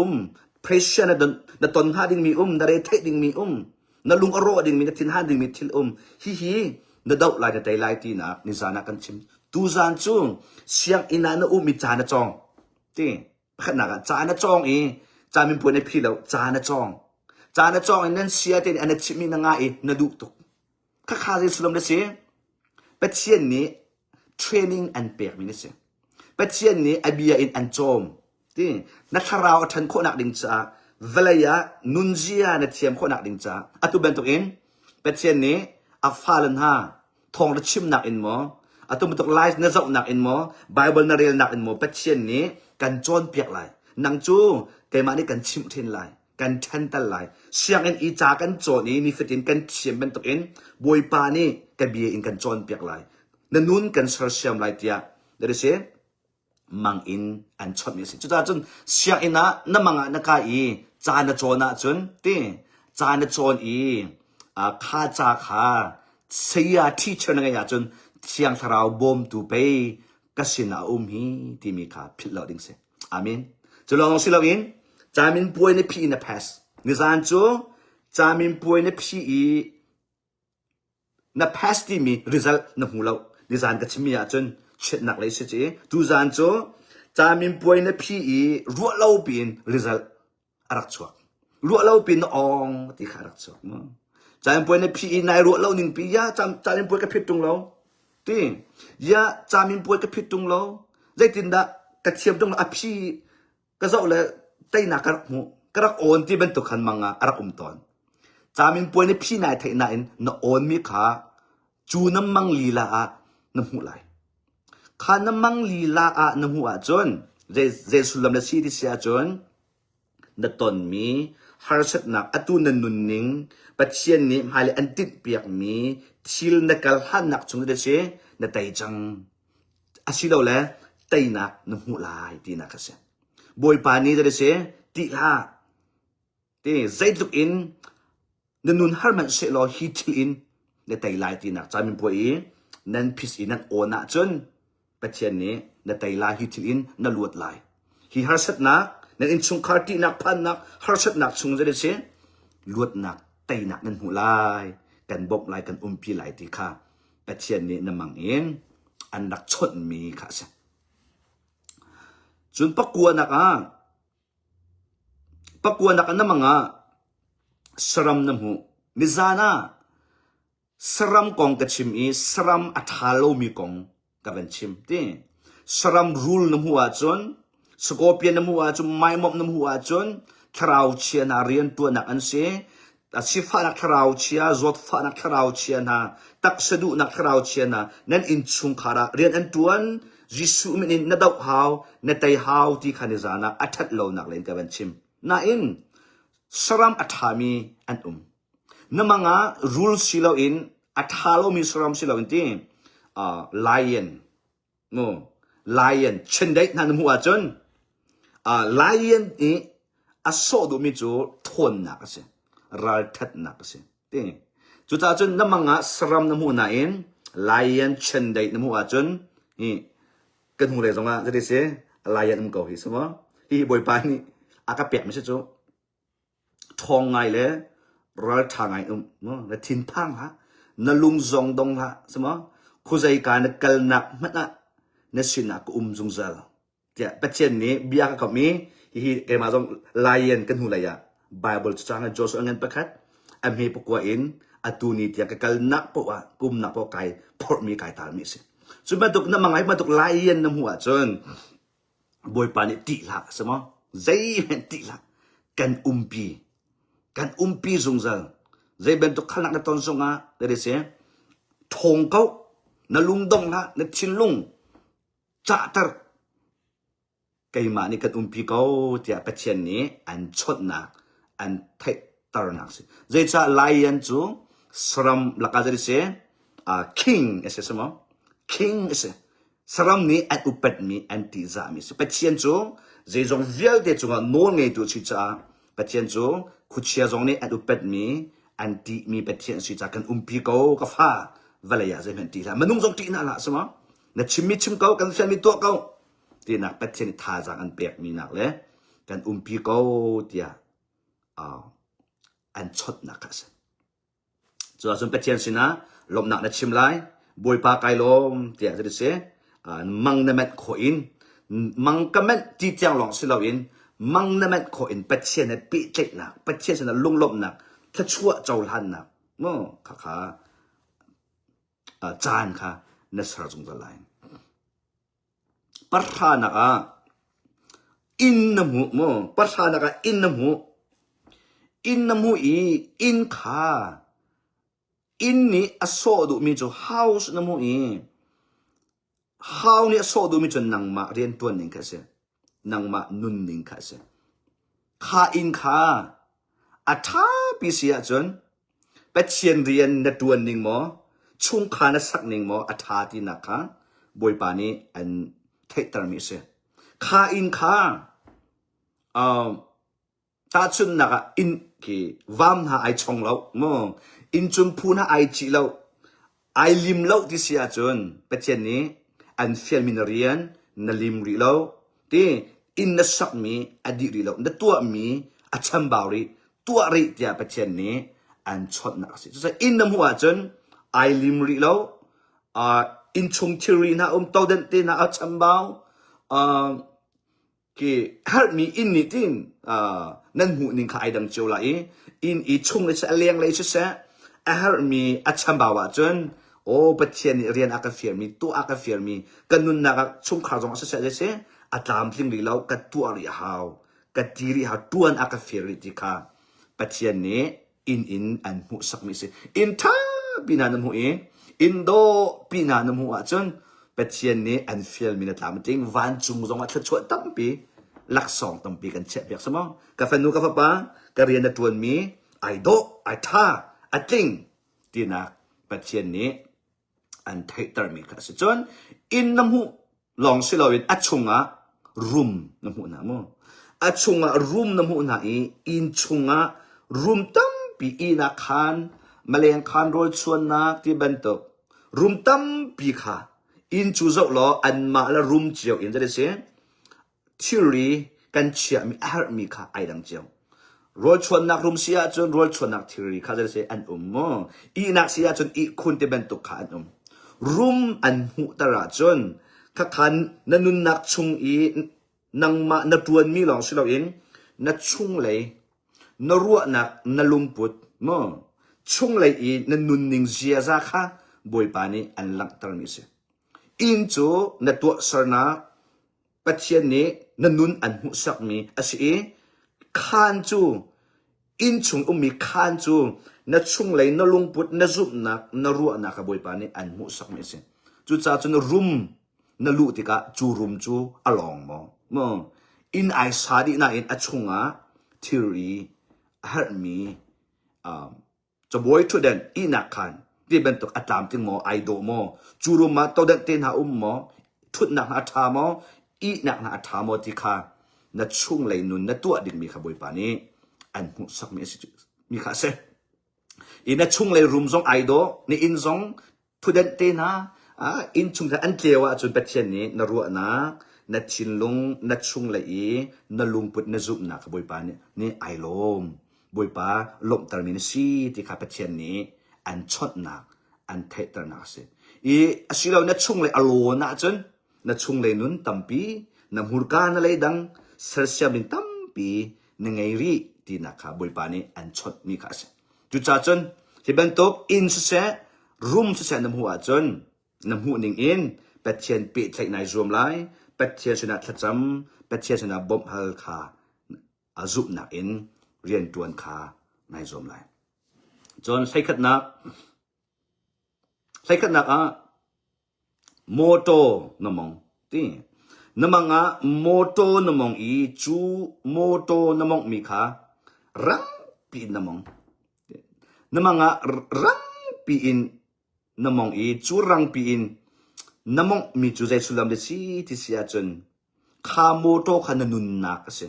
pressure na ton ha ding mi na re the ding mi na lung aro ding mi na tin ha ding mi thil hi na dau lai na tai lai ti na ni zana kan chim tu zan chu siang ina na mi cha na chong ti khana ga cha na chong cha min pu na phi lo cha na chong nan sia te an chi mi na nga na du tuk kha je sulom de se patien ni training and pair mi ne se patien ni abia in an chomที่นักข่าวทันโคนักดิ่งจ้าเวลายานุนเจียนัดเทียมโคนักดิ่งจ้าอัตุเบนตุกินเป็นเช่นนี้อัฟฟาลันฮาทองระชิมนักอินโมอัตุเบนตุไลฟ์เนซอกนักอินโมไบเบิลนาเรียลนักอินโมเป็นเช่นนี้กันโจนเปียกไหลนังจูเกมานี่กันชิมเทนไหลกันเทนตันไหลเสียงอินอีจากกันโจนี้นี่ฟิตินกันเทียมเป็นตุกินบวยปานี่กันเบียอินกันโจนเปียกไหลนันนุนกันเสียมไหลเตียเดี๋ยวเสียมังอินอันชอบมีสิจุดจนเสียงอินะน้ำมังนักอีจานโจนะจนตีจานโจนข้าจากข้าเสียที่เชนงยาจนเสียงทาราวบอมตูไปก็สินาฮีที่มีข้าพิลาดิ่งเสอามินจะลองสิลาวินจามินป่วยในพีในพาสนิจานจูจามินป่วยในพีในพาสที่มี result ในหูเรานิจานก็ชิมีจนเช็ดหนักเลยสิจีดูจานโจจามินป่วยในพี่รัวเล่าปีน result อารักชัวรัวเล่าปีนองที่ขารักชัวมั้งจามินป่วยในพี่นายรัวเล่าหนึ่งปียาจามินป่วยกับพิษตรงเราที่ยาจามินป่วยกับพิษตรงเราใจตินดากระเทียมตรงเราพี่ก็จะเลยไตหนักกระหูกระโอนที่เป็นตัวขันมังอารักตอนจามินป่วยในพี่นายไทยนายนโอนมีขาจูน้ำมังลีลาน้ำหูไหลข้าน้ำมังลีลาน้ำหัวจนเจสุลามเลสีที่เสียจนนัดตอนมีฮาร์ชัดนักอตุนันนุนนิงปัจเจียนนี้หายเลยอันติดเปียกมีทิลนักกัลหันนักจงเดชนัดไตจังอาศิลาเลยไตนักน้ำหัวลายตีนักเสียบอยปานี้เดชตีลาตีใจลุกอินนันนุนฮาร์มันเชลอฮิตอินนัดไตลายตีนักจามินป่วยนันพิสอินนันโอนักจนปัจเจียนนี้นัดไตลายฮิตอินนัลวดลายฮิฮาร์ชัดนักนั่นอินชุงคาร์ตีนักพันนักฮาร์ชัดนักชุงจะได้เสียลวดนักไตนักนั่นหูลายกันบกลายกันพีลายตีค่ะปัจเจียนนี้น้ำมังอินอันนักชดมีค่ะเสียจนปักกัวนักน้ำมังสรำน้ำหู นิจานะสรัมกองกชิมอีสรัมอัฐาโลมีกองกับเป็นชิมที่สรัมรูลน้ำหัวจนสกอเปียนน้ำหัวจนไม้มอบน้ำหัวจนคราวเชียนาเรียนตัวนักอันเสียสิฟ้านักคราวเชียจดฟ้านักคราวเชียนาตักสะดุนักคราวเชียนานั่นอินชุงขาระเรียนอันตัวนยิสุมินินนัดเอาหาวนัดไตหาวที่ขันจานะอัฐโลนักเล่นกับเป็นชิมน่าอินสรัมอัฐามีอันน้ำมังะ rules สิเราอินอัฐาโลมีสรัมสิเราอินที่lion โน่ lion เช่นได้นั่นหัวจนlion นี่อาโซดูมีจูทนนักเสียรัลทัดนักเสียที่จุดอาจนน้ำมังะสรัมน้ำหัวน่ะอิน lion เช่นได้น้ำหัวจนนี่กันหัวเลยตรงนั้นจะได้เสีย lion มันก็หิสมะที่บอยปานี่อากาเปียกไม่ใช่จูทองไงเลยรัลทางไงเนาะแล้วทิ้งพังฮะนั่นลุงจงดงฮะสมะคุยกันกัลนักมันน่ะนั่นสินักจงเซลเจ้าเป็นเช่นนี้บิอากับมีฮีเกมาจงไลเอนกันหูเลยอะไบเบิลจะงานโจสเงินประคัดอเมปกว่าอินอตูนิตยากัลนักปะกุมนักปะไก่พอมีไก่ตามิสิส่วนมาตุกน้ำมังไงมาตุกไลเอนน้ำหัวจนบอยปานิติละสมะใจมันติละกันปีกันปีจงเซลใจเป็นตุกขนักในตอนสงอ่ะเดี๋ยวเสียทงเขานั่นลุงดงละนั่นชินลุงจ่าตร์ไก่มานี่กันปีเขาที่เป็นเช่นนี้อันชดนักอันเทตร์นักสิใจจะไล่ยันจูสรัมลักอาจจะเสียking เอเสสมอ king เอเสสรัมนี้อันอุปมีอันติจามิสิเป็นเช่นจูใจจงเวียลเดจูงโน่นไงตัวชิจ้าเป็นเช่นจูคุเชียจงนี้อันอุปมีอันที่มีเป็นเช่นชิจ้ากันปีเขาก็ฟ้าเวลาอยากจะเป็นตีละมันนุ่งจงตีนั่นละสมะนั่นชิมเขากันเช่นมีตัวเขาที่นักเป็นเช่นท่าจากอันเปียกมีนักเลยกันปีเขาที่อันชดนักสิส่วนเป็นเช่นสินะลมหนักนั่นชิมไล่บวยปากไก่ลมที่จะได้เสียมังนั่นแม่ขอินมังก็แม่ที่เจ้าหลงสิเราอินมังนั่นแม่ขอินเป็นเช่นนั้นปีเจ็ดนักเป็นเช่นนั้นลุ่งลมนักถ้าชั่วเจ้าหันนักโม่ขาจานค่ะนัสราจงจะไล่ประธานักอินน้ำหูโม่ประธานักอินน้ำหูอินค่ะอินนี่อโศดูมีจู house น้ำหูhouse นี่อโศดูมีจูนังมาเรียนตัวหนึ่งค่ะเสียนังมานุนหนึ่งค่ะเสียข้าอินค่ะอัฐาพิเศษจนเป็นเชียนเรียนในตัวหนึ่งมั้งช่วงขานักสักหนึ่งมั้งอัฐาที่นักค่ะบอยปานี้อันเทตร์มิเสข้าอินค่ะตาชุนนักอินกีวามหาไอชงเรามั้งอินจุนพูน่าไอจีเราไอลิมเราที่เสียจนเป็นเช่นนี้อันเฟลมินเรียนนลิมรีเราที่อินนัสักมีอดีรีเรานตัวมีอัจฉริบารีตัวรีที่เป็นเช่นนี้อันชดนักสิจะอินน้ำหัวจนไอลิมรีเราอินชงทิรีนะตัวเด่นที่นะอัจฉริบาที่ฮาร์มีอินนิทินนั่นหูนิ่งขายดังเจ้าไหลอินอีชงเลยจะเลี้ยงเลยใช่ไหมฮาร์มีอัจฉริบาวจนโอ้ประเทศนี้เรียนอากาศเฟียมีตัวอากาศเฟียมีกันนุนนักชงขาจงอาศัยเลยใช่อัตรามทิ้งรีเรากัดตัวรีหาวกัดทีรีหาวตัวอากาศเฟียริติกาประเทศนี้อินอันหูสักมิสิอินท่าปีนันหูอินโดปีนันหูจนประเทศนี้อันเฟียมีนักลามทิ้งวันจุงจงมาชดตั้งปีลักสองตั้งปีกันเช็ดเบียกสมองกาแฟนูกาแฟป้าการเรียนในตัวมีไอโดไอท่าไอติงที่นักประเทศนี้อันเทตร์มีค่ะสิจนอินน้ำหูลองสิเราเป็นอัจฉงะรุมน้ำหูน้ำมูอัจฉงะรุมน้ำหูน้าอินฉงะรุมตั้มปีอีนักขันมาเลี้ยงขันโรยชวนนักที่เป็นตัวรุมตั้มปีค่ะอินจูจ้าล้ออันมาละรุมเจียวอินจะได้เสียที่รีกันเชียมีอาร์มีค่ะไอดังเจียวรถชนนักรุมเสียจนรถชนนักที่รีเขาจะเสียอันอีนักเสียจนอีคุณที่เป็นตัวขาอันรุมอันหูตระจนข้าขันนันุนนักชงอีนังมานัดวนมีหลองสิเราเองนัดชงเลยนรัวนักนลุมปุด chung lai i na nun ning zia za kha boi pa ni an lang tar mi se in chu na tu sarna pathian ni na nun an hu sak mi asi khan chu in chung mi khan chu na chung lai na lung put na zup na ru na ka boi pa ni an hu sak mi se chu cha chu na room na lu ti ka chu room chu along mo in ai sa di na in achunga theory har mi cho boy to den ina khan ti ben to atam ting mo ai do mo churu ma to den ten ha mo thut na ha tha mo i na na tha mo ti kha na chung lai nun na tua ding mi kha boy pa ni an hu sak mi kha se ina chung lai room zong ai do ni in zong thu den ten ha in chung ta an klewa chun pathian ni na ru na chin lung na chung lai na lung put na zup na kha boy pa ni ai lom boi pa lom termin si ti kha pathian ni an chot na an thai tar na se asilo na chung le alo na chun na chung le nun tampi na murka na le dang sarsia min tampi na ngai ri ti na kha boi pa ni an chot mi kha se tu cha chun hi ban tok in se room se na hu a chun na hu ning in pathian pe thlai nai zoom lai pathian sina thacham pathian sina bom hal kha azup na in rian tuan kha nai zom lai chon sai khat nak a moto namong ti namanga moto namong i chu moto namong mi kha rang pi namong namanga rang pi in namong i chu rang pi in namong mi chu zai sulam de si ti sia chon kha moto khana nun na ka se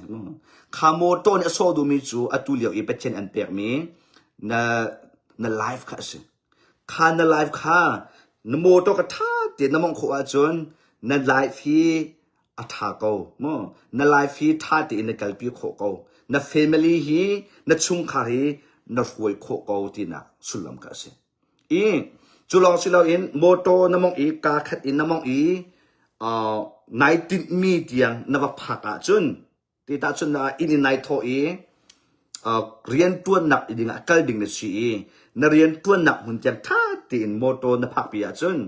kha moto ne so du mi chu atuliao i patchen an pek mi na life kha se kha na life kha na moto ka tha ti namong kho a chon na life hi a tha ko mo na life hi tha ti in kalpi kho ko na family hi na chung kha hi na huai kho ko ti na sulam ka se chulong silo in moto namong i ka khat in namong i 19 mi tiang na va phaka chun ti ta chun na in nai tho i rian tuan nak ding kal ding na si na rian tuan nak hun tiang tha tin moto na phak pi a chun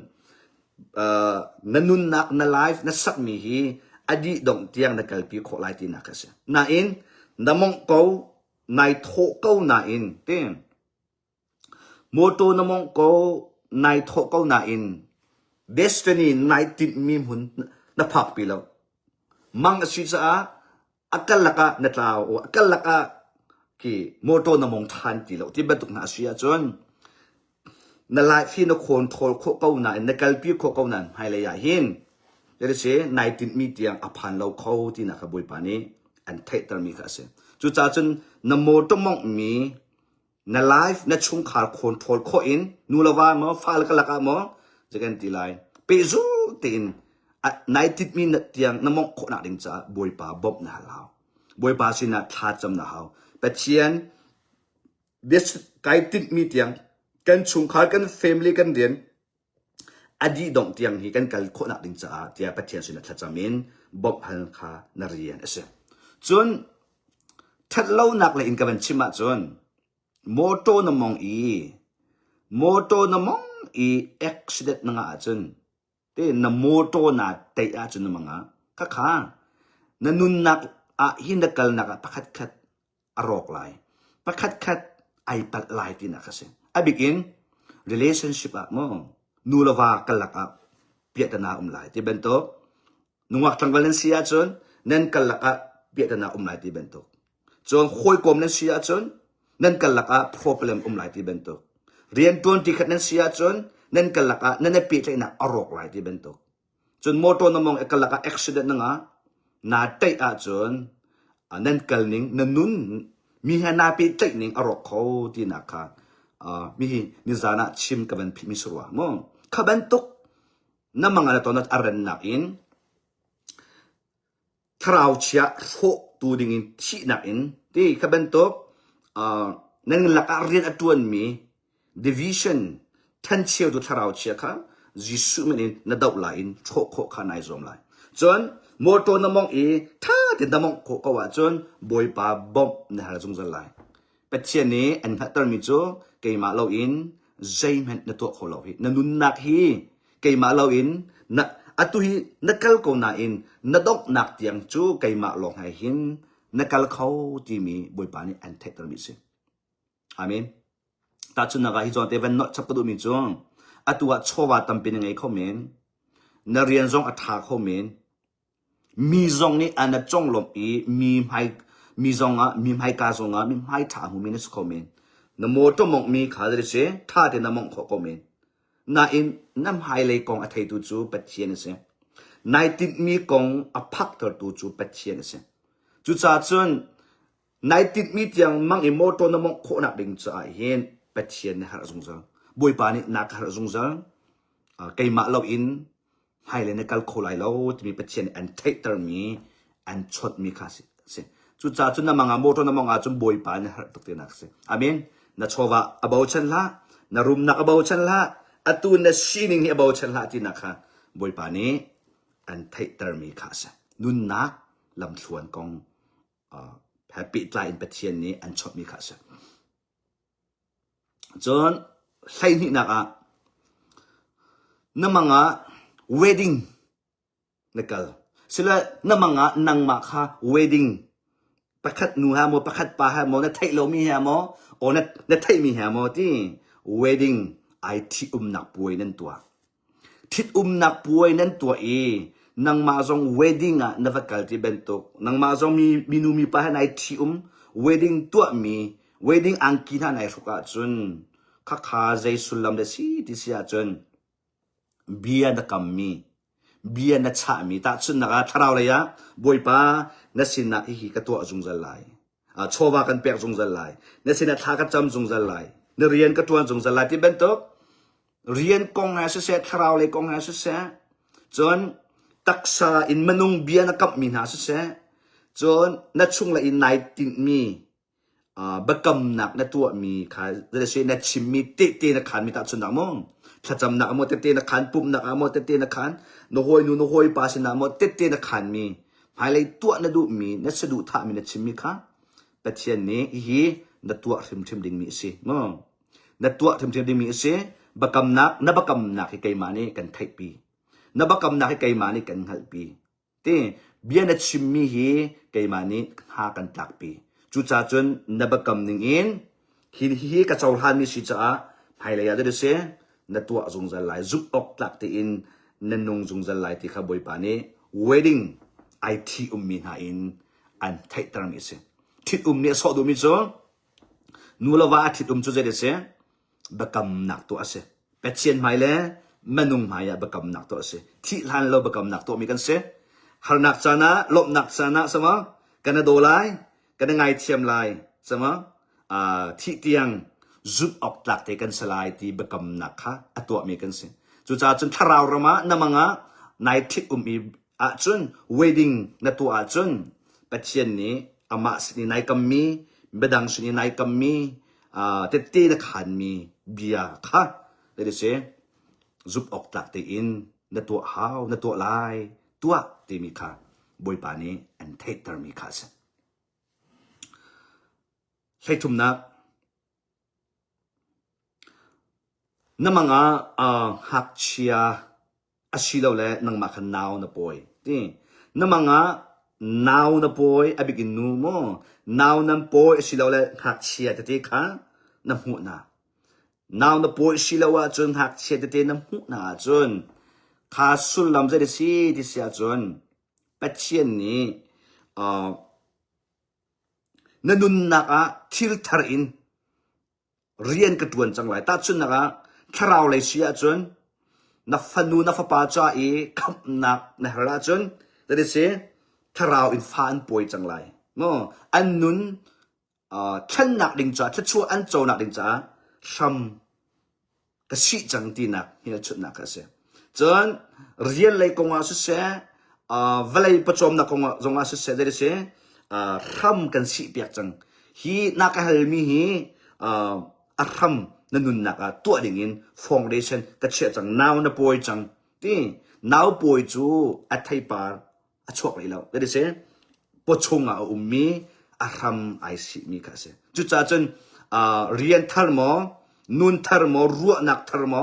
na nun nak na life na sak mi hi adi dong tiang na kal pi kho lai ti na ka se na in namong ko nai tho ko na in tin moto namong ko nai tho ko na in destiny 19 mi hun na phak pi lo mang asi sa akal laka na tao o akal laka ki moto na mong than ti lo ti batuk na asia chon na life hi no control kho ko na na kalpi kho ko nan hai le ya hin there se 19 mi tiang aphan lo kho ti na kha boi pa ni an thai tar mi kha se chu cha chon na moto mong mi na life na chung khar control kho in nu lawa mo fal ka laka mo jagan ti lai pe zu tin 90 minute tiang namong kho na ding cha boi pa bob na lao boi pa sina tha cham na hao pathian this kaitit mi tiang kan chung khar kan family kan den adi dong tiang hi kan kal kho na ding cha tia pathian sina tha chamin bob hal kha na rian ase chun that lo nak le in kaban chima chun moto namong i accident na nga chun te na moto na tay a chun mga kha na nun nak a hindakal na pakhat khat arok lai pakhat khat ai pat lai ti na kasi abigin relationship a mo nulawa kalaka pietana lai ti bento nungwak tang valencia chun nen kalaka pietana lai ti bento chon khoi kom nen sia chun nen kalaka problem lai ti bento rian ton ti khat nen sia chun nen kalaka nen pi tlai na arok lai ti bento chun moto namong ekalaka accident nga na tai a chun nen kalning nanun mi hana pi tlai ning arok kho ti na kha mi ni zana chim kaban phi mi surwa mo khaban tok namanga na to na aran na in thrau chia tho tu ding in thi na in ti khaban tok nen laka rian atuan mi division tan chiu du thrau chia kha jisu menin na dau la in tho kho kha nai zom lai chon moto namong tha ti namong kho ka wa chon boi pa bom na har jung zal lai ปัจเจียนนี้อันฮัตตร์มิจูเกยมาเราอินใจมันนตัวของเราฮีนันุนนักฮีเกยมาเราอินนะอัตุฮีนักลคนน่าอินนัดกนักเตียงจูเกยมาลงให้หินนักลเขาที่มีบุยปานีอันเทตร์มิจูอามินตาจุนนักฮิจอนเทวันนอชับกระดูมิจูอัตัวชัวตัมเป็นยังไงเขาเมนนเรียนจงอัฐาเขาเมนมีจงนี้อันนั้นจงลมอีมีจงมีไม่กาจงมีไม่ถาหูมีนิสเขาเมนนโมตมงมีขาดเลยเสท่าเดนมงเขาเมนน่าอินน้ำไฮเลยกองอัฐตูจูปัจเจียนเสนายติดมีกองอภักตัวตูจูปัจเจียนเสจุดจ้าจนนายติดมีเตียงมังอิโมโตนมงโคนักดึงจ้าเห็นปัจเจียนหาจงจังบุยปานี่นักหาจงจังไกมาเราอินให้เลยในการโคไลเราจะมีปัจเจียนอันเทตร์มีอันชดมีค่าสิจุดจ้าจนน้ำมังโมโตนมงอาจจะบุยปานี่หาตุกเตนักสิอามินนัชวะอบ่าวฉันละนรุมนักอบ่าวฉันละอตูนชีนิงอบ่าวฉันละที่นักค่ะบุยปานี่อันเทตร์มีค่าสินุนนักลำส่วนของแฮปปี้ไลน์ปัจเจียนนี้อันชดมีค่าสิจนใช่นี่นักน้ำมังwedding นักละสิละน้ำมังนังมาค่ะ wedding ประคัดนูฮะโมประคัดป้าฮะโมนั่นไทยเรามีฮะโมโอ้นั่นไทยมีฮะโมที่ wedding ไอที่นักป่วยนั่นตัวที่นักป่วยนั่นตัวนังมาจง weddingนับกัลที่เป็นตุกนังมาจงมีนูมีป้าฮะในที่wedding ตัวมี wedding อังกินฮะในสุขจนข้าข้าใจสุลลัมเดสิที่เสียจนเบียนักมีเบียนักชามีแต่จนนักทาราวเลยบอยป้านัสินนักฮีกตัวจงจัลไลชอบกันเปียกจงจัลไลนัสินนักทากัจจำจงจัลไลนเรียนกตัวจงจัลไลที่เป็นตุกเรียนกงหาสุเสทาราวเลยกงหาสุเสจนตักษาอินมนุงเบียนักมีหาสุเสจนนัดช่วงละอินไนตินมีบักกำนักนัดตัวมีค่ะจะเช่นนัดชิมมีเตะนักขันมีตัดสุนัขมงถ้าจำนักโมเตะนักขันปุ่มนักโมเตะนักขันโนโฮยโนโฮยปาสินะโมเตะนักขันมีภายในตัวนัดดูมีนัดสะดุท่ามีนัดชิมมีค่ะแต่เช่นนี้ฮีนัดตัวทิมดิ่งมีสิมงนัดตัวทิมดิ่งมีสิบักกำนักนับบักกำนักให้ไกมานี่กันไทยปีนับบักกำนักให้ไกมานี่กันหัลปีที่เบียนัดชิมมีฮีไกมานี่หากันตักปีจุดจ้าจนนับบักกำหนึ่งอินฮีกระเจ้าหันมีสิจ้าภายในยาเดเสนัดตัวจงจัลไลจุกออกตักที่อินนันนงจงจัลไลที่ข้าบอยปานี่ wedding ไอที่มีหาอินอันไทยตรังมิเสที่เนี่ยสอดูมิโซนูละว่าที่จุเจเดเสบักกำนักตัวเสเป็ดเชียนไม่เลยมนุงไม่บักกำนักตัวเสที่หันเราบักกำนักตัวมีกันเสหานักจานะลบนักจานะสมะกันโดไลกันไงเทียมไลสมะที่เตียงจุดออกหลักที่กันสลายที่บักกำนักค่ะตัวมีกันเสจุดจ้าจนทาราวรมาน้ำมังในที่มีจน wedding นัตัวจนเป็ดเชียนนี้อามาสินายกัมมีเบดังสินายกัมมีเตตีนักขันมีเบียค่ะเลยเดชจุดออกหลักที่อินนัตัวหาวนัตัวลายตัวที่มีค่ะบอยปานี้อันเทตร์มีค่ะเสใช่ทุ่มนักน้ำมังหักเชียอาชีเราเลยนังมาขันนาวนะปอยที่น้ำมังนาวนะปอยอบิกินนูโมนาวน้ำปอยอาชีเราเลยหักเชียแต่ที่ค่ะน้ำหูนานาวนะปอยอาชีเราว่าจนหักเชียแต่ที่น้ำหูนาจนข้าสุลลำใจดิสิที่เสียจนปัจเจียนนี้นันนุนนักทิลทารินเรียนกระตวนจังไรตัดจนนักทาราวเลยเสียจนนับฟันนูนับฟ้าจ้าคำนักนะฮะจนแต่เดี๋ยวทาราวอินฟ้าอันป่วยจังไรโน่อันนุนฉันนักดิ่งจ้าฉันชัวอันโจนักดิ่งจ้าซ้ำก็สิจังตีนักเฮียชุดนักก็เสียจนเรียนเลยกงอาสุเสียเวลาประชุมนักกงจงอาสุเสียเดี๋ยวซ้ำกันสิเปียกจังฮีนักฮัลมีฮีซ้ำนั่นนุนนักตัวดิ่งfoundation ก็เชื่อจังนาวน่ะป่วยจังที่นาวป่วยจูอัดไทยปาร์ชกเลยแล้วเดี๋ยวปชงมีซ้ำไอซีมีกันเสีย จุดจ้าจนเรียนทาร์โมนุนทาร์โมรัวนักทาร์โม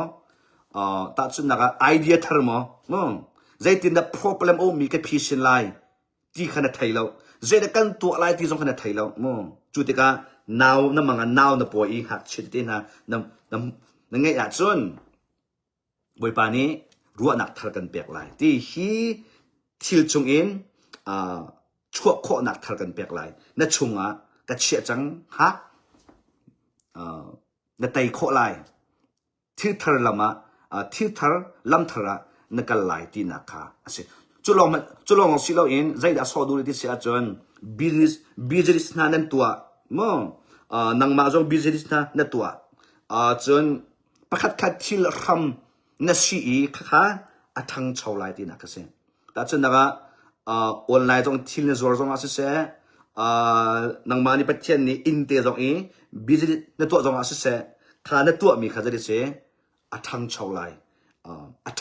ตาจุดนักไอเดียทาร์โมใจตินดับ problem โอมีแค่พิชินไลที่ขนาดไทยแล้วใจเด็กกันตัวไลที่สองขนาดไทยแล้วจุดที่ก็นาวน้ำมันนาวน้ำปอยหักชิดที่นะน้ำไงอาจจนบอยปานี้รัวนักทาร์กันเปียกไลที่ฮีทิลจงอินชั่วโคนักทาร์กันเปียกไลนั่นชงก็เชี่ยจังฮักนั่นไตโคไลที่ทาร์ลำที่ทาร์ลำทาร์นักไลที่นักค่ะจุลองสิเราเองใจดัชดูที่เสียจนbusinessนั่นตัวนังมาจง businessนั่นตัวจนประคัดคัดที่รำนั่นสิค่ะทั้งชาวไลที่นักเสียแต่จนนักออนไลน์จงที่นั่นจงอาศัยเสียนังมานี่ประเทศนี้อินเตอร์จงbusinessนั่นตัวจงอาศัยเสียค่ะนั่นตัวมีค่ะจะได้เสียทั้งชาวไล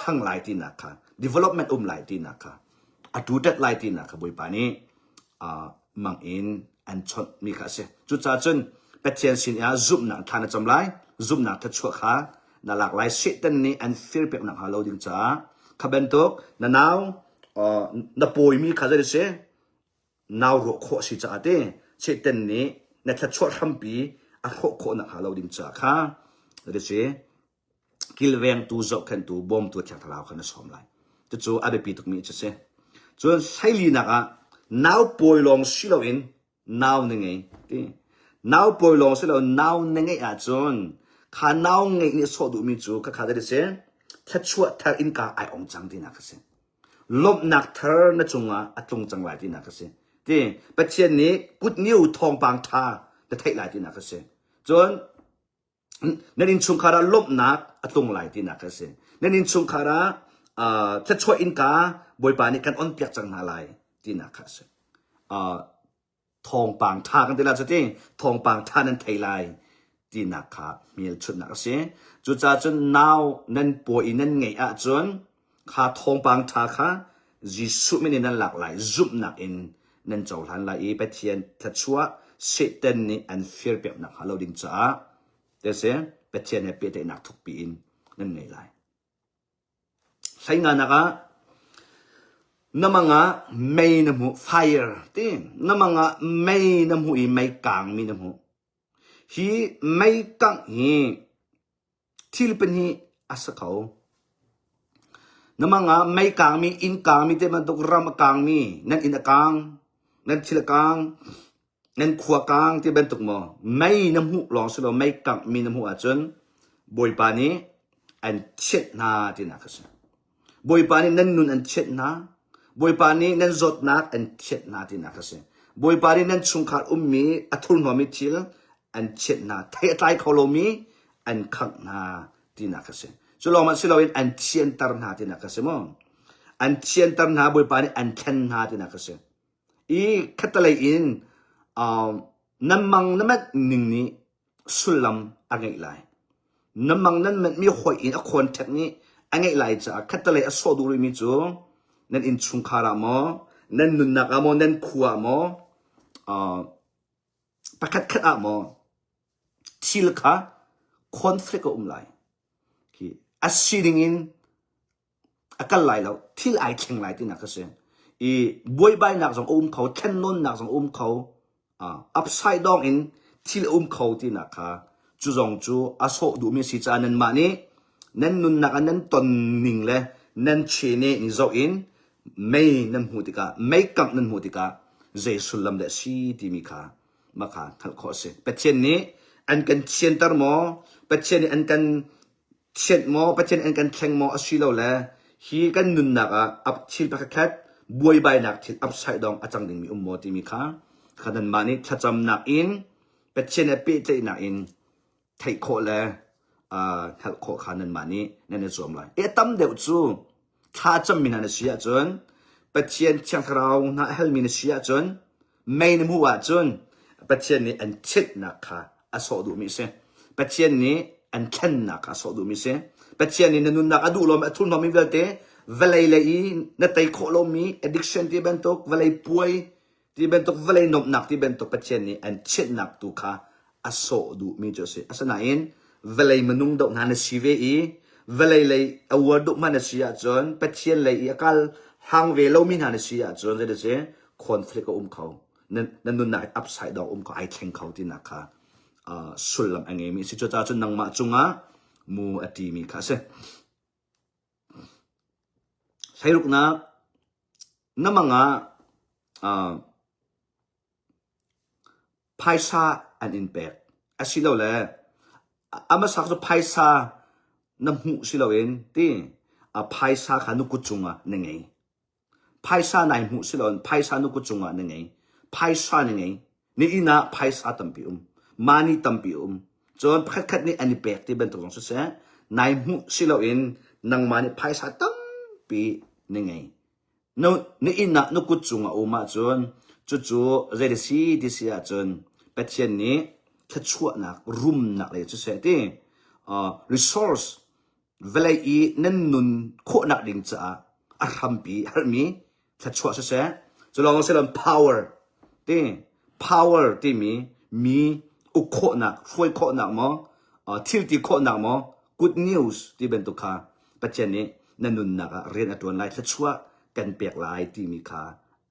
ทั้งไลที่นักค่ะ development ไลที่นักค่ะดูดัดไลที่นักค่ะบุยปานี้มังอินอันชดมีค่ะเสียจุดจ้าจนเป็นเทียนสินยาซุ่มหนักทานจำไรซุ่มหนักทัดชั่วค่ะน่าหลากหลายสิตันนี้อันฟิลเปียกหนักฮาโลดิงจ้าขบันตุกน่านาวน่าป่วยมีค่ะจะได้เสียนาวโรคโคสิจ้าเต้สิตันนี้น่าทัดชั่วทำปีอันโคหนักฮาโลดิงจ้าค่ะจะได้เสียกิลเวงตูจบขันตูบอมตัวเทียงทลาวขันสอมไลจะจูอาเบปีตุกมีจะเสียจนใช้ลีนักนาวป่วยลงสิเราเองนาวนึงไงที่นาวป่วยลงสิเรานาวนึงไงจนข้านาวไงนี่สอดูมีจูข้าได้เสียถ้าชัวถ้าอินกาไอองจังที่นักเสียลบนักเธอนั่นจงจงจังไรที่นักเสียที่ประเทศนี้กุดนิ้วทองบางทาแต่ไทยไรที่นักเสียจนนั่นอินชุงคาราลบนักตรงไรที่นักเสียนั่นอินชุงคาราถ้าช่วยอินกาบอยปานี่กันอ่อนเปียกจังนาไรที่นักเสียทองปางทากันที่เราจะที่ทองปางทานั้นไทยไรที่นักขามีชุดนักเสียจุดจ้าจนนาวนั่นป่วยนั่นไงจนขาทองปางทาขาจิสุไม่นั่นหลากหลายจุบนักอินนั่นเจ้าหลานละไปเทียนถ้าชัวเสด็จนี่อันฟิลเปียกนักฮาโลดิงจ้าเดี๋ยวเสียไปเทียนให้เปียกนักทุกปีอินนั่นไงไรใช้งานนะคะน้ำมันไม่น้ำหู fire ที่น้ำมันไม่น้ำหูอีไม่กลางมีน้ำหูฮีไม่กลางฮีที่เป็นฮีอาศัยเขาน้ำมันไม่กลางมีอินกลางมีแต่มันตุกรำกลางมีนั่นอินกลางนั่นชิลกลางนั่นขวากลางที่เป็นตุกหมอไม่น้ำหูลองสิเราไม่กลางมีน้ำหูอาจนบอยปานี้อันเช็ดหน้าที่นักเสียบอยปานี้นั่นนุ่นอันเช็ดหน้าบอยปานี้นั่นจดนักอันเช็ดหน้าที่นักเสียบอยปานี้นั่นชุงขาดมีอัทุนหัวมีทิลอันเช็ดหน้าไทยไทยเขาโลมีอันขังหน้าที่นักเสียจะลองมาสิเราเห็นอันเชียนตร์หน้าที่นักเสียมั้งอันเชียนตร์หน้าบอยปานี้อันเข็นหน้าที่นักเสียอีขัดเลยอินน้ำมันน้ำมันหนึ่งนี้สุลลัมอะไรไรน้ำมันนั้นมันมีหัวอินอคนเทคนี้อะไรไรจ้ะขัดเลยอสอดูริมิจูนั่นอินชุงคารามอนั่นนุนนักามอนั่นขัวมอประคัดขัดามอทิลค่ะคอนฟ lict ไลที่อัศดิงินอักไลแล้วทิลไอเข่งไลที่นักเสียอีบวยใบนักสองเขาแค่นนนักสองเขาupside down in ทิลเขาที่นักค่ะจูจงจูอสอดูมีสิจานันมานี่นั่นนุนนักนั่นตนนิ่งเลยนั่นเชเนนิจอินไม่นั่นหูติกาไม่กังนั่นหูติกาเจสุลัมเดชีที่มีค่ะมาค่ะทัลโคเซเป็นเช่นนี้อันกันเชียนตร์มอเป็นเช่นนี้อันกันเชียนมอเป็นเช่นอันกันแข่งมออสิโลเลยฮีกันนุนนักอับชิลปะแคทบวยใบนักทิลอัพไซด์ดองอาจังดิ่งมีมอที่มีค่ะขนาดมานี่ถ้าจำนักอินเป็นเช่นนี้ปีเตนักอินไทยโคเลยทัลโคขนาดมานี่นั่นในส่วนไรตั้มเดียวจูถ้าจำมีนันเสียจนปัจเจียนเชียงเราหน้าเฮลมีนเสียจนไม่นหัวจนปัจเจียนนี้อันเช็ดนักค่ะอสอดูมิเสปัจเจียนนี้อันเข็นนักอสอดูมิเสปัจเจียนนี้นุนนักอดูลมทุนลมมีเวลเตเวลัยเลยนัตไอโคลมี addiction ที่เป็นตกเวลัยป่วยที่เป็นตกเวลัยนบหนักที่เป็นตกปัจเจียนนี้อันเช็ดนักตุค่ะ aso du mi jose asanain velai manung dok na sive i velai lei award dok man sia chon pathian lei akal hang ve lo min han sia chon de se conflict ko khau nan nun na upside down ko ai thleng khau ti na kha sulam ange mi si cha chon nang ma chunga mu ati mi kha se sairuk na namanga paisa and impact asilo le ama sakso paisa namhu siloin ti paisa khanu kuchunga nengai paisa nai mu silon paisa nu kuchunga nengai paisa nengai ni ina paisa tampi mani tampi chon khat khat ni ani pek ti ben to so se nai mu siloin nang mani paisa tampi nengai no ni ina nu kuchunga uma chon chu redisi disia chon pathian ni thachua nak room nak le chu se ti resource velai I nan nun kho nak ding cha a rampi harmi thachua se se cholong selon power ti power ti mi u kho nak foi kho nak mo thil ti kho nak mo good news ti ben to kha pathian ni nan nun nak ren atwan lai thachua kan pek lai ti mi kha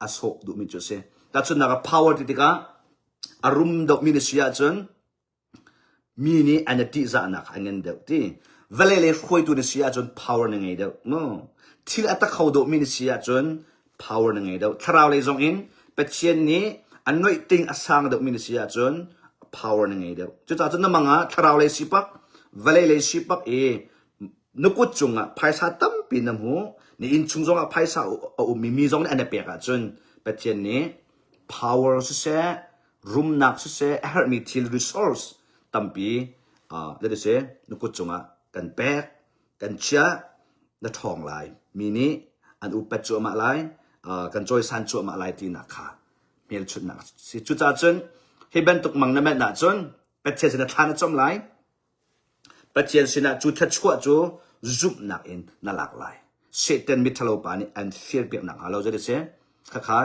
asok du mi chu se ta chun nak power ti ka arum dok mi ni sia chon mi ni anati za nak angen de ti vale le khoi tu ni sia chon power na ngai de no thil ata khau do mi ni sia chon power na ngai de tharau le zong in pathian ni anoi ting asang do mi ni sia chon power na ngai de chu cha chon na manga tharau le sipak vale le sipak e nukut chunga phaisa tam pi nam hu ni in chung zonga phaisa o mi zong an pe ka chun pathian ni power se room nak se her mi thil resource tampi let us say nukut chunga kan pek kan chia na thong lai mi ni an upet chu ma lai kan joy san chu ma lai ti na kha mel chut na si chu cha chun he ben tuk mang na me na chun pathian se na than chom lai pathian se na chu tha chua chu zup na in na lak lai Satan mithalo pa ni and fear pe na halo je se kha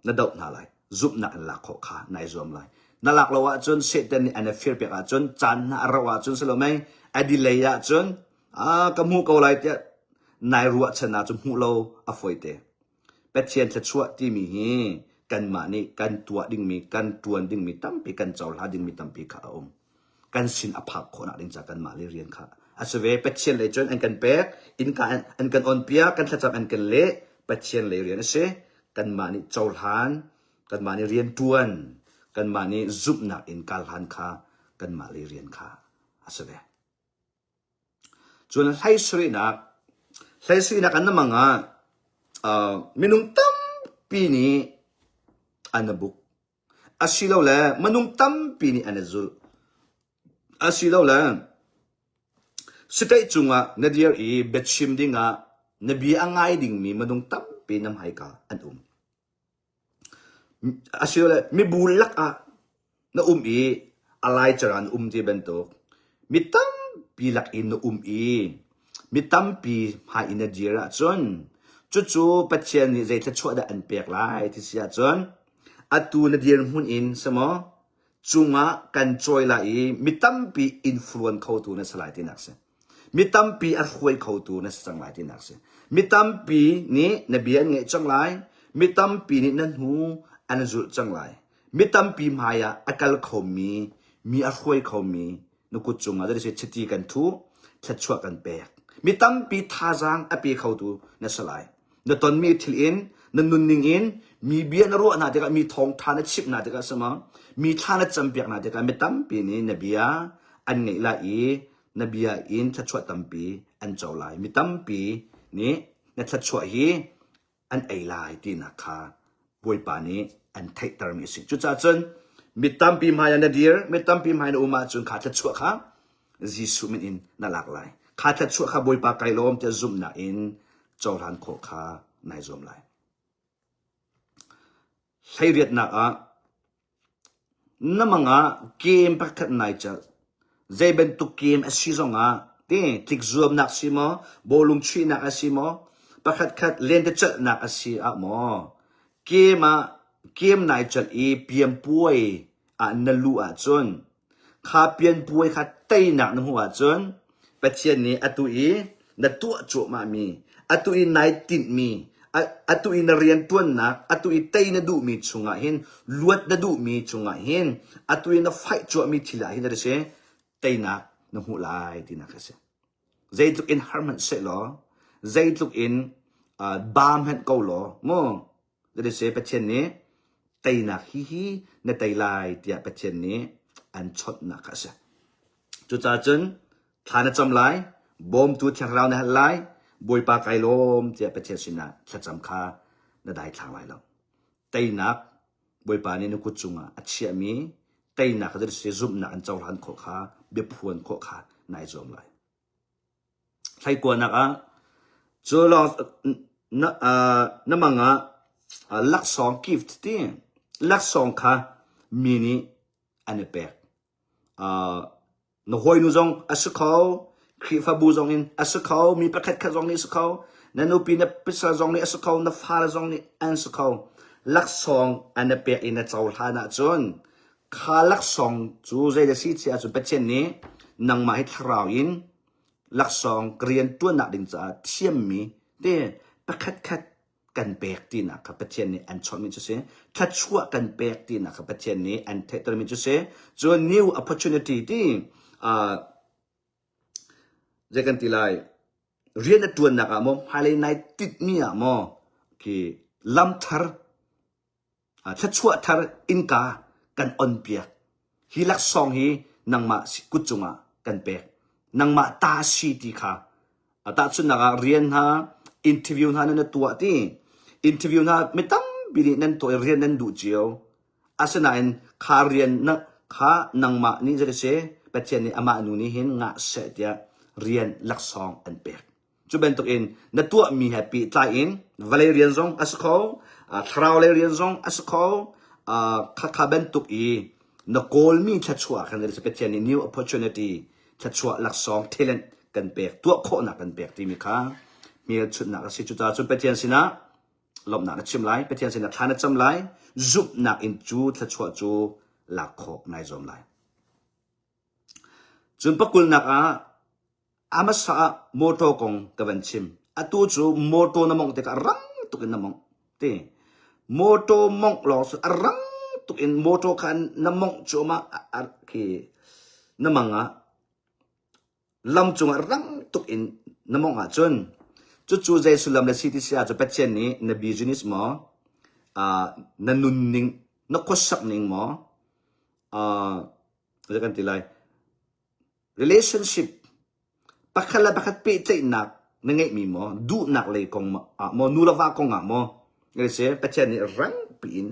na dau na lai zup na la kho kha nai zom lai na lak lawa chun Satan ni and fear pe ka chun chan na rawa chun se lo mai adileya chun kamu ko lai te nai ruwa chana chun hu lo a foite pathian tha chua ti mi hi kan ma ni kan tua ding mi kan tuan ding mi tam pi kan chawl ha ding mi tam pi kha kan sin aphak khona ding cha kan ma le rian kha aswe pathian le chon an kan pek in ka an kan on pia kan thachap an kan le pathian le rian se kan ma ni chawl han kan ma ni rian tuan kan ma ni zup na in kal han kha kan ma le rian kha aswe chun hai sri na kan na manga minung tam pi ni anabuk asilo le manung tam pi ni anazul asilo la sitai chunga nadir I betchim dinga nabi angai ding mi manung tam pi nam hai ka an asilo la mi bulak na I alai charan ti bento mi tam pi lak in no I mi tam pi ha in nadira chon chu pathian ni zai tha chwa da an pek lai ti sia chon atu nadir hun in samo chunga kan choi la I mitampi influence khau tu na salai ti nakse mitampi a khoi khau tu na sang lai ti nakse mitampi ni nabian nge chang lai mitampi ni nan hu anazul chang lai mitampi maya akal khomi mi a khoi khomi nu ku chunga da se chiti kan thu thachwa kan pek mitampi thajang api khau tu na salai na ton mi thil in na nun ning in mi bian ro na de ka mi thong thana chip na de ka sama mi thana champiak na de ka metam pi ni nabia an ngei la I nabia in thachwa tampi an chawlai mi tampi ni na thachwa hi an ei lai ti na kha boi pa ni an thai tar mi si chu cha chun mi tampi ma ya na dir mi tampi ma na uma chun kha thachwa kha jisu min in na lak lai kha thachwa kha boi pa kai lom te zum na in chawran kho kha nai zom lai hay riat na namanga game pakhat nai cha zeben tu game asizonga te tik zoom nak simo bolung chi nak asimo pakhat khat len te chat nak asi mo game เกมไหนจัดเปลี่ยนป่วยนั่นรู้จนข้าเปลี่ยนป่วยข้าเตยหนักน้ำหัวจนประเทศนี้ตัวนั่นตัวโจมามีตัวไหนติดมีตัวนั่นเรียนตัวหนักตัวเตยนั่นดูมีชงเห็นลวดนั่นดูมีชงเห็นตัวนั่นไฟโจมีทีละเห็นได้เสียเตยหนักน้ำหัวไหลที่นักเสียใจตุกอินฮาร์มันเสร็จหรอใจตุกอินบามเห็นกูหรอมั้งได้เสียประเทศนี้เตยหนักฮีในเตยไหลที่ประเทศนี้อันชดนักเสียจุดจ้าจนฐานจำไรบอมตัวเทียงเราในหันไลบอยปากไก่ลมที่ประเทศสินะชัดจำค่าในได้ทางไรแล้วเตยหนักบอยปานี่นุกุจุงอัจฉริยมีเตยหนักจะได้เสียซุ่มหนักอันเจ้าหันโคขาเบียบพวนโคขาในจอมไรใครกวนนักจูลองน้ำมังลักสองกิฟต์ที่ลักสองค่ะมินิอันนี้แปลกนหอยนูจงอาศัยเขาครีฟาบูจงอินอาศัยเขามีประคัดขจงนี่อาศัยเขานั่นนูปีนับพิษจงนี่อาศัยเขานับฟาจงนี่อาศัยเขาลักสองอันนี้แปลกอินเจ้าฐานะจนข้าลักสองจูใจจะสิที่อาจจะเป็นเช่นนี้นังมาให้ทราวอินลักสองเรียนตัวหนักดิ่งจะเทียมมีเด้ประคัดกันแปลกที่นะครับประเทศนี้อันชอบมิจุเสถ้าชั่วกันแปลกที่นะครับประเทศนี้อันเทตรมิจุเสจน new opportunity ที่จะกันที่ไรเรียนตัวหนักมั้งภายในติดมีมั้งคือลำทาร์ถ้าชั่วทาร์อินกากันอ่อนเปียกฮิลักสองฮีนังมากุจุงกันแปลกนังมาตาสีที่ค่ะตาชุนนักเรียนฮะอินเทอร์วิวฮะนั่นตัวที่อินเทอร์วิวฮะไม่ต้องบินนั่นตัวเรียนนั่นดูเจียวอาศัยนั่นข้าเรียนนักข้านังมานี่จะได้เสียประเทศนี้อามานุนี่เห็นงาเสียเรียนลักษณะอันเปกจุเป็นตัวเองนั่นตัวมีแฮปปี้ตายอินวาเลเรียนซงอาศัยเขาทราวเลเรียนซงอาศัยเขาข้าเป็นตัวเองนักโกลมีชัดชัวกันเลยประเทศนี้ new opportunity ชัดชัวลักษณะ talent กันเปกตัวโคนักกันเปกที่มีค่ามีชุดหนักสิจุดจุดประเทศสินะลมหนักชิมไหลประเทศสินะทานจำไหลจุบหนักอินจูชัดชัวจูหลักโคในจอมไหลจนปกุลนักอามาสะโมโตกงกับวันชิมตูจูโมโตน้ำมงเด็กรังตุกินน้ำมงเตโมโตมงหลอสรังตุกินโมโตคันน้ำมงจูมาคือน้ำมังลำจูรังตุกินน้ำมงจนจู่ๆใจสุลามเลสิที่เสียจะเป็นเช่นนี้ในบิสเนสหมอนันนุนนิงนักโคสักนิงหมอจะกันที่ไร relationship ปักขลาปักขัดเปิดใจหนักนั่งไงมีหมอดูหนักเลยกงหมอนูรวากงหมอเลยเสียเป็นเช่นนี้รังปีน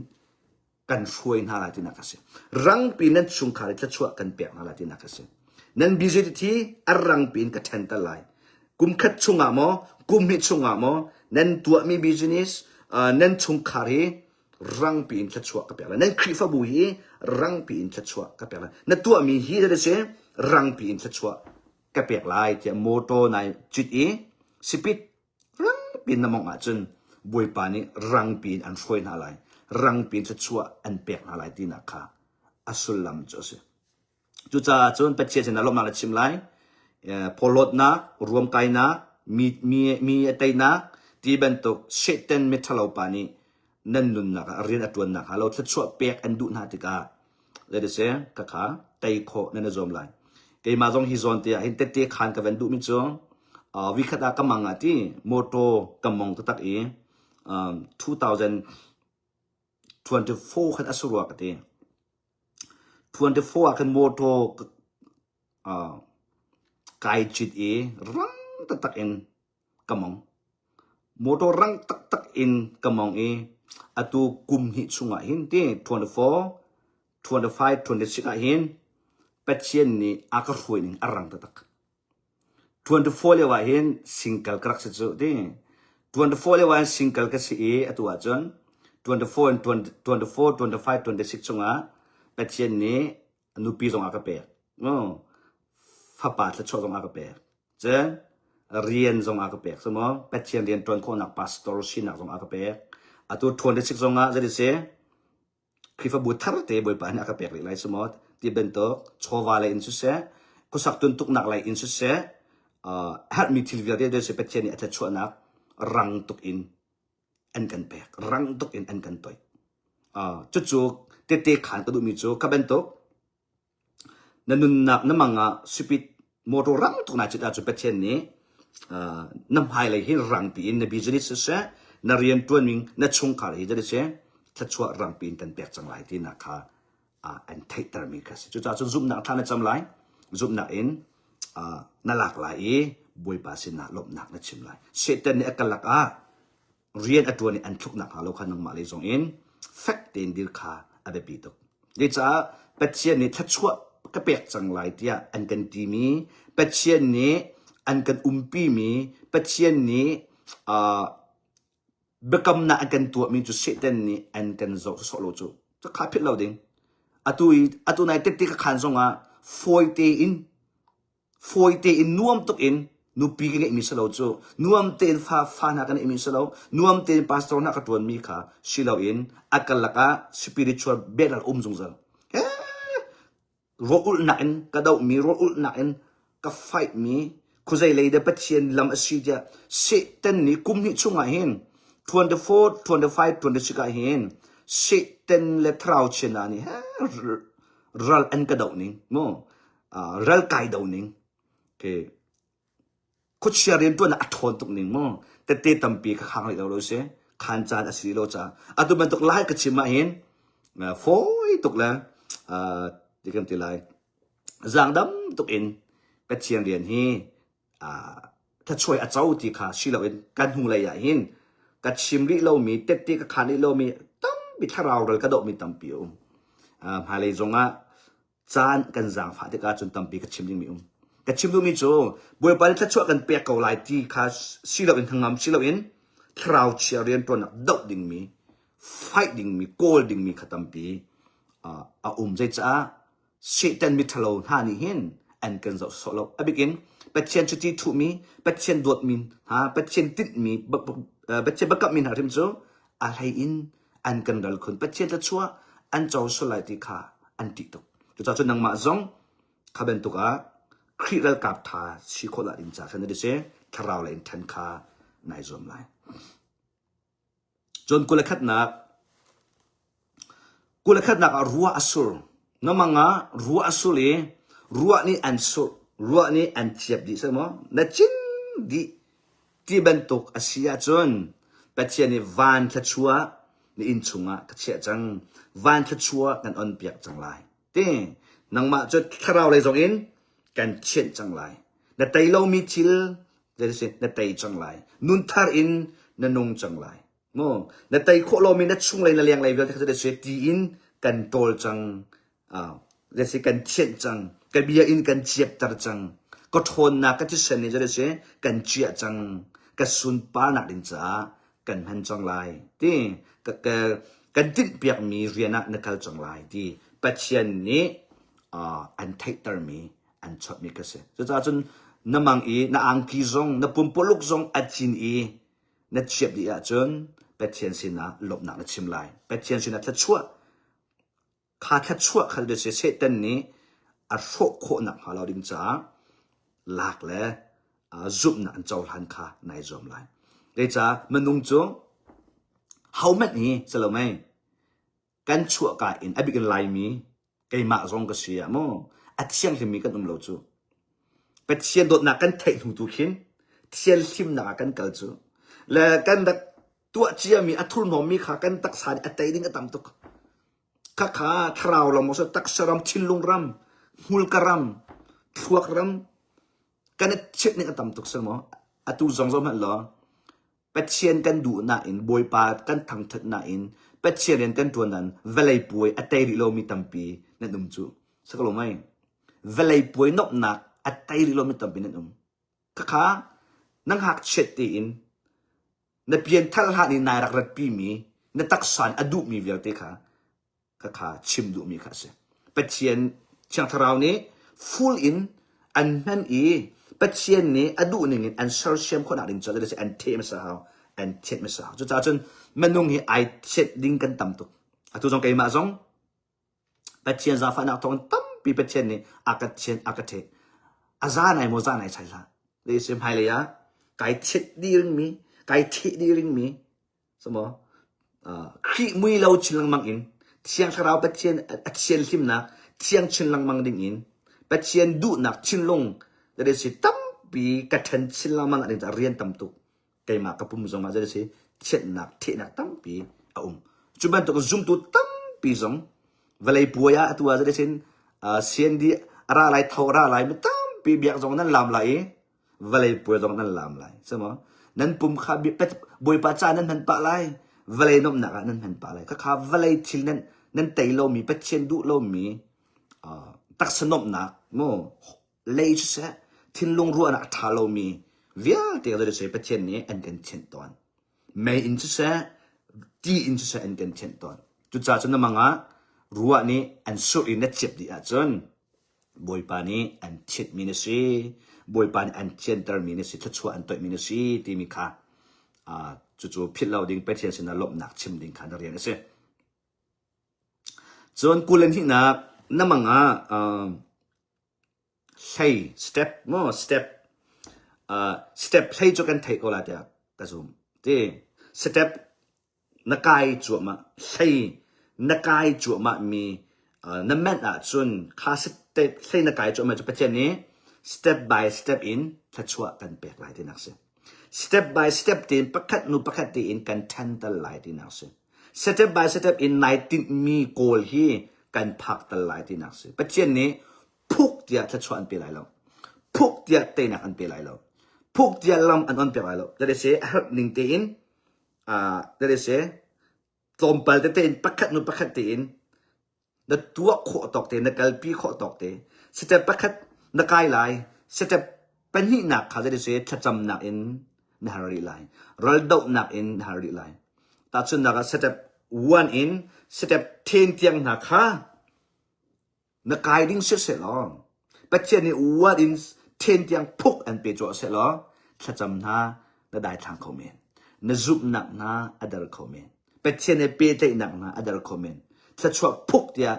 กันช่วยหาอะไรที่นักเสียรังปีนนั้นชุงขายจะช่วยกันเปียกหาอะไรที่นักเสียนั้นบิสเนสที่รังปีนก็แทนตะไลกุมขัดชุงหมอกุมหิดชุงหมอนั่นตัวมีบิสเนสนั่นชุงขายรังปีนจะช่วยกับเปียกนั่นคริฟบุยรังปีนจะช่วยกับเปียกนั่นตัวมีฮีจะเสียรังปีนจะช่วยกับเปียกลายที่โมโตในจุดสิปิดรังปีนน้ำมองจนบุยปานี้รังปีนอันช่วยอะไรรังปีนจะช่วยอันเปียกอะไรที่นักข่าอสุลลัมจะเสียจุดจ้าจนเป็นเชื่อในลมมาชิมไลพอลดนักรวมกันนักมีอะไรนักที่เป็นตัวเชตันเมทัลเอาปานี้นั่นนุ่นนักเรียนอัตวันนักเราจะช่วยเปียกอันดุนาติกาเลยเสียกะขาไตโคนั่นจะจมไลเกี่ยมาจงฮิซอนเตียเห็นเตะขันกับวันดุมิจงวิคดากำมังที่โมโตกำมังตัก2024ขันอสุรวกที่24ขันโมโตกายจิตรังตักเองกำมังโมโตรังตักเองกำมังอตูกุมหิสุงหินที่24 25 26หินเป็ดเชียนนี่อากาศหุ่นรังตัก24เลวะหินซิงเกิลครักส์จุดที่24เลวะซิงเกิลก็สิอตัวจน24 25 26สุงเป็ดเชียนนี่นุปีจงอากาศเปียฟ้าป่าจะชอบจงอากาศเปียเจนเรียนจงอากาศเปียสมอเป็ดเชียนเรียนตอนคนนักพาสตอร์ชินักจงอากาศเปียตัว26จงจะได้เสีย คริฟบุตรเตบอยปานากาเปกเลยสมอที่เป็นตัวโชวาเลยอินสุเสกุสักตุนตุกนักเลยอินสุเสฮัดมีทิลวิลเดอร์เสเปเชนี่อัตชวนักรังตุกอินอันกันเปกรังตุกอินอันกันตัวจุกเตะขันกระดูมีจุกกับเป็นตัวนั่นนักน้ำมังสปิดโมโตรังตุกนักจิตอาจุเปเชนี่น้ำหายเลยให้รังปีนในบิสเนสเสนเรียนตัวนึงนชงขาเลยจะได้เสถ้าชัวรังปีนกันเปกจังไรที่นักอันไทยตร์มีกันจุดจุดซุ่มนักท่านจำไรซุ่มนักอินน่าหลากหลายบวยภาษินาลบนักนักชิมไรเสด็จเนี่ยกันหลักเรียนอัตัวนี้อันทุกนักหาเราขันนังมาเลยจงอินแฟกต์เต็นดิลคาอันเป็นปีตุกเดี๋ยวจะปัจเจียนนี้ถ้าชัวก็เปกจังไรที่อันกันทีมีปัจเจียนนี้อันกันปีมีปัจเจียนนี้เบกำนักอันกันตัวมีจุดเสด็จนี้อันกันโจสโลจูจะขาพิษเราดิ่งอัตัวนายเต็กขันทรงฟอยเตอินนุ่มตุกอินนูปีกันเอมิสโลจูนุ่มเตนฟ้านักกันเอมิสโลนุ่มเตนพาสตอร์นักตัวมีค่ะสิโลอินอักลักสปิริตชัวเบลล์จงจัลโรอุลนักอินกระดามีโรอุลนักอินกับไฟมีคุยเลยเดปัจเจียนลำอสิเดียเซตันนี่กุมหิช่วงไหนเห็น24 25 26เห็นเซตันเลทราวเชนานี่รัลอันกระดานี่โมรัลไกดาวนี่โอเคคุชเรียนตัวน่ะอัดทนตุกนิ่งมั้งแต่เตะตั้มปีก็ข้างเลยเราเสียขันจานอสิโลจ้าอัตุมันตุกไล่ก็ชิมมาเห็นฟอยตุกแล้วที่กันที่ไล่จางดำตุกอินเป็ดเชียงเรียนฮีถ้าช่วยอาเจ้าที่ข้าชิเราเองกันหูเลยเห็นกัดชิมริเรามีเตะก็ขันริเรามีตั้มบิดทาราวเลยกระโดดมีตั้มปีหาเลยจงจานกันจางฝาที่การจนตั้มปีกัดชิมริมีกัดชิมดูมีโจบวยปานถ้าช่วยกันเปียกเกาไหลที่ข้าสิเราเองทางงามสิเราเองทราวเชียเรียนตัวนักดอกดิ่งมีไฟดิ่งมีโกลดิ่งมีขัดตั้มปีใจจ้าเชตันมิทะโลหานี่เห็นอันกันจะสโลอบิกินเป็ดเชียนชุดที่ถูกมีเป็ดเชียนดวดมีเป็ดเชียนติดมีเป็ดเชียนบักกับมีหาทิมโจอะไรอินอันกันดัลคนเป็ดเชียนจะชัวอันเจ้าสลายที่ข้าอันติดตุกจะจนนังมาจงข้าเป็นตุกครีรัลกับท่าชิโคลาอินจากฉันได้เสียทาราวเลยอินทันข้านายจอมไลจนกุลขัดนักรัวอสุรน้ำมังรัวอสุรรัวนี่อันสุรรัวนี่อันเจ็บดิใช่ไหมนั่นจริงดิที่เป็นตุกอาเซียจนเป็ดเชียนี่วันทัชัวนี่อินชุงกระเชียจังวันทัชัวกันอ่อนเปียกจังไรเต้นังมาจนทาราวเลยจงอินกันเช่นจังไรนั่นไตเรามีทิลเดี๋ยวสินั่นไตจังไรนุนทาร์อินนั่นนงจังไรโม่นั่นไตโคโลมีนั่นช่วงไรนั่นเลี้ยงไรเวลที่เขาจะเสียตีอินกันโตจังเดี๋ยวสิกันเช่นจังกันเบียอินกันเจ็บตาจังก็ทนนักก็ที่เสนจะได้เสียกันเจียจังกันสุนปานักดินจ้ากันหันจังไรที่กันติดเปียกมีเรียนนักจังไรที่ปัจเจียนนี้อันไทยตร์มีอันชอบมีกระเสจะจนน้ำมังน้าอังกีซงน้าปุ่มปลุกซงอัดจินน้าเจ็บดีจนเป็ดเชียนสินะหลบหนักน้าชิมไลเป็ดเชียนสินะทัดชั่วข้าทัดชั่วข้าเดือดเสียเต้นนี้โรคโคหนักหาเราดิงจ้าหลากและจุบหนักเจ้าหันข้านายจอมไลเดี๋ยวจ้ามันนุ่งจงเฮาแม่นี้จะเล่าไหมกันชั่วกายอินอบิกันไลมีไก่มาซงก็เสียมั้งอัดเชียงที่มีกันตรงเราจูเป็ดเชียนโดดหนักกันเทหูตุขินเชียนทิมหนักกันเกลจูและกันดักตัวเชียมีอัทุลนอมีขากันตักสารอัตย์ดิ้งอัตามตุกข้าทราวเราโมสตักสรามชิลลุงรำหุลกรำทวกรำกันเช็ดนี่อัตามตุกสมออัตุจงมันหรอเป็ดเชียนกันดูน่าอินบอยปากันทางทัดน่าอินเป็ดเชียนกันตัวนั้นเวลัยป่วยอัตย์ริโลมีตัมปีนั่นนุ่มจูสักลงไหมเวลัยป่วยนกหนักอัตย์ริโลมีตัมปีนั่นนุ่มข้านังหักเช็ดตีอินนับเพียนทัลหานี่นายรักรัดปีมีนัตักสานอดุมีเวียเตข้าชิมดูมีข้าเสเป็ดเชียนเชียงทราวนี้ฟูลอินอันนั้นเป็ดเชียนนี้อดุหนึ่งอันเซอร์เชียมคนอ่านจะได้อันเทมสาวอันเช็ดไม่สาวจนมันนุ่งให้ไอเช็ดดิ้งกันต่ำตุกตัวจงไก่มาจง เชียนซาฟานักทองตั้มปีปะเชียนนี่อากาเชียนอากาเทอาซาไหนโมซาไหนใช่ละเลยเสียมไฮเลยะไก่เช็ดดีริงมีไก่เทดีริงมีสมอครีมุยเราชิลังมังอินเชียงคราวปะเชียนเชียนลิมนักเชียงชิลังมังดิงอินปะเชียนดูนักชินลงเลยสิตั้มปีกระทันชิลังมังอันนี้จะเรียนตั้มตุกไก่มากกับปุ่มจงมาเลยสิเช็ดนักเทนักตั้มปีจุบันตุกซุ่มตุตั้มปีจงเวลาปัวยาตัวจะได้เช่นเสียนดีอะไรอะไรเท่าอะไรไม่ตั้มปีเบียกจงนั้นลำไหลเวลาปัวจงนั้นลำไหลใช่ไหมนั้นปุ่มขาบิเป็ดบวยปัจจานั้นมันปะไหลเวลานมหนักนั้นมันปะไหลก็ขาเวลาทิลนั้นเตยเรามีเป็ดเชียนดูเรามีตักสนมหนักโม่เลยจะเสียทินลงรัวนักทาเรามีเวียเดี๋ยวจะเสียเป็ดเชียนนี้อันกันเชียนตอนไม่อินจะเสียดีอินจะเสียอันกันเชียนตอนจุดจ้าจนมังอ่ะรัวนี้อันสุดอินนัดเจ็บดีอาจนบอยปานี้อันเช็ดมินสีบอยปานี้อันเชนเตอร์มินสีทัชวอันตัวมินสีที่มีค่าจู่ๆพิษเราดิ่งไปเทียนสินะลบหนักชิมดิ่งขันเรียนสิจนกูเล่นที่นักนั่นมังอ่ะใช่สเต็ปโม่สเต็ปสเต็ปใช่จุกันไทยก็แล้วแต่กระสุนที่สเต็ปนักไก่จั่วมาใช่นักไก่จั่วมามีนั่นแม่นจนค่าสเต็ปใช่นักไก่จั่วมาจะเป็นเช่นนี้ step by step in ทัชวกันเปียกหลายที่นักเสีย step by step in ประคัดนูประคัดที่ in กันทันตหลายที่นักเสีย step by step in ในที่มีโกลที่กันพักตหลายที่นักเสียเป็นเช่นนี้พุกเดียทัชวอันเปียกหลายแล้วพุกเดียเตนักอันเปียกหลายแล้วพุกเดียลำอันเปียกหลายแล้วจะได้เสียหนึ่งที่ in จะได้เสียตอมไปแต่in ประคัดนูประคัดที่ in นัดตัวโคตอกเตนักกลปีโคตอกเตสเต็ปประคัดนักไก่ไหลสเต็ปเป็นหินักเขาจะได้เสียทัดจำนักอินนาฮาริไหลรัลดนักอินนาฮาริไหลตัดส่วนนักสเต็ปone in สเต็ป10เตียงนักค่ะนักไก่ดิ้งเสียหรอปัจจัยนี้one in 10เตียงพุกอันเปิดจ่อเสียหรอทัดจำนาได้ทางคอมเมนต์นจุบนักนาอัดร์คอมเมนต์ปัจจัยนี้เปิดใจนักนาอัดร์คอมเมนต์ทัดชัวพุกเดีย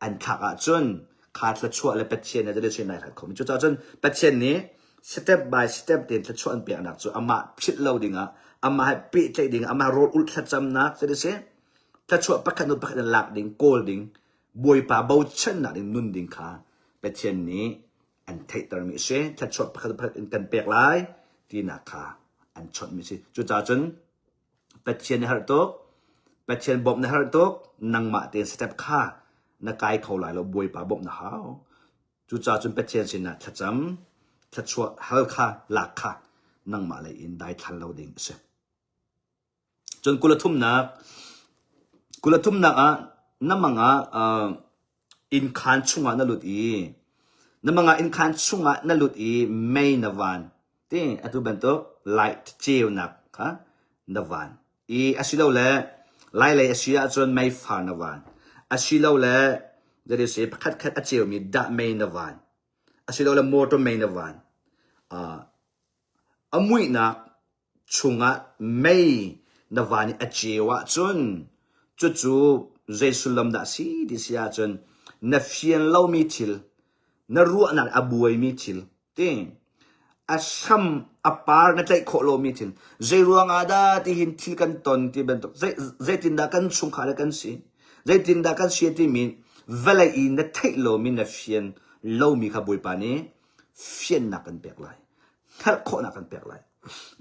อันทักจนขาดละชั่วและเป็ดเชียนจะได้ช่วยในทางคอมจุดจนเป็ดเชียนนี้ step by step เดินละชั่วอันเปียกหนักจู่อามาพิดเราดิ่งอามาให้ปีใจดิ่งอามาโรดอุลทัดจำนักจะได้เสียละชั่วประคันนุประคันหลักดิ่งโกลดิ่งบวยป่าเบาเช่นนักดิ่งนุ่นดิ่งขาเป็ดเชียนนี้อันเทตร์มิเช่ละชั่วประคันกันเปียกหลายที่นักขาอันชดมิเช่จุดจนเป็ดเชียนในฮาร์ตุกเป็ดเชียนบอมในฮาร์ตุกนั่งมาเตียน step ขานักไก่เขาหลายเราบวยป่าบ่มนะฮาวจู่ๆจนเป็นเชียนสินะทัดจำทัดชัวฮัลค่ะหลักค่ะนั่งมาเลยอินได้ทันเราดิ่งเสียจนกุลทุ่มนักนั่นมังอินคันชุ่งนั่นหลุดนั่นมังอินคันชุ่งนั่นหลุดไม่นวันที่อัตุบันโตไลท์เจียวนักค่ะนวันอาศิลาเล่ไล่เลยอาศิลาจนไม่ฟานวันอาศิลาเล่จะได้เสียคัดอาเจียวมีดะไม่นวันอาศิลาเล่มอตัวไม่นวันมวยนักชุ่งไม่นวันอาเจียวจนจู่ๆเจสุลัมดาสีดิเสียจนนับเฟียนเล่ามีทิลนรัวนักอบวยมีทิลที่อาชัมอปาร์นักใจโคโลมีทิลเจรัวงอาดาที่หินทิลกันตอนที่เป็นตัวเจตินดากันชุ่งขากันสิเจตินดากันเสียที่มีเวลาอินนักไทโลมีนับเฟียนเล่ามีขบวยปานี้เฟียนนักกันเปียกไหลฮัลโคนักกันเปียกไหล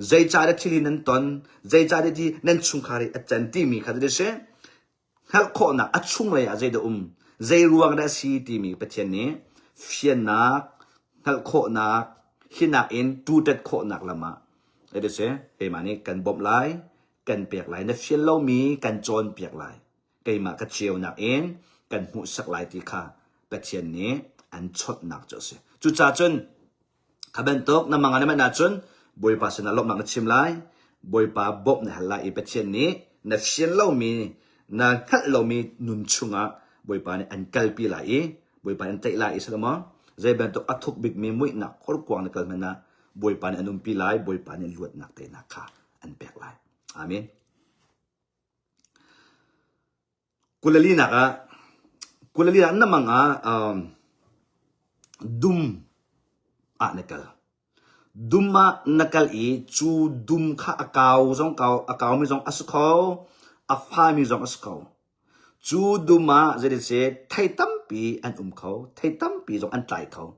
เจจ่าได้ทิลินันตอนเจจ่าได้ที่นั่นชุ่งขาอาจารย์ที่มีขนาดเช่ฮัลโคนักอัดชุ่งเลยอาเจดเจรัวงได้สีที่มีประเทศนี้เฟียนนักฮัลโคนักหินักอินตูเด็ดโคนักละมาเอเดเช่เฮ้ยมานี่กันบ่มไหลกันเปียกไหลนับเฟียนเล่ามีกันโจรเปียกไหลเกยมากัดเชียวนักอินกันหูสักหลายที่ข้าประเทศนี้อันชดนักเจ้าเสียจุดจ้าจนขบันตกน้ำมันอันนั้นน่าจนบอยปาสนาลบนักชิมไลบอยปาบบในหลายประเทศนี้นับเฟียนเล่ามีนักฮัลเรามีนุนชุงบอยปานี่อันกัลปีไหลบอยปาอันเตะไหลสละมั้งใจบันตกอัทุกบิกมีมุ้ยนักขรกวางนักมันนะบอยปานี่อันนุ่มปีไหลบอยปานี่ลวดนักเตะนักข้าอันแปลกไหลอามินกุลลีนัก กุลลีนั้นน่ะมังดุมnakal dumma nakal chu dum kha akau mi jong asukau afa mi jong asukau chu duma zede se thai tampi an khau thai tampi jong an tlai khau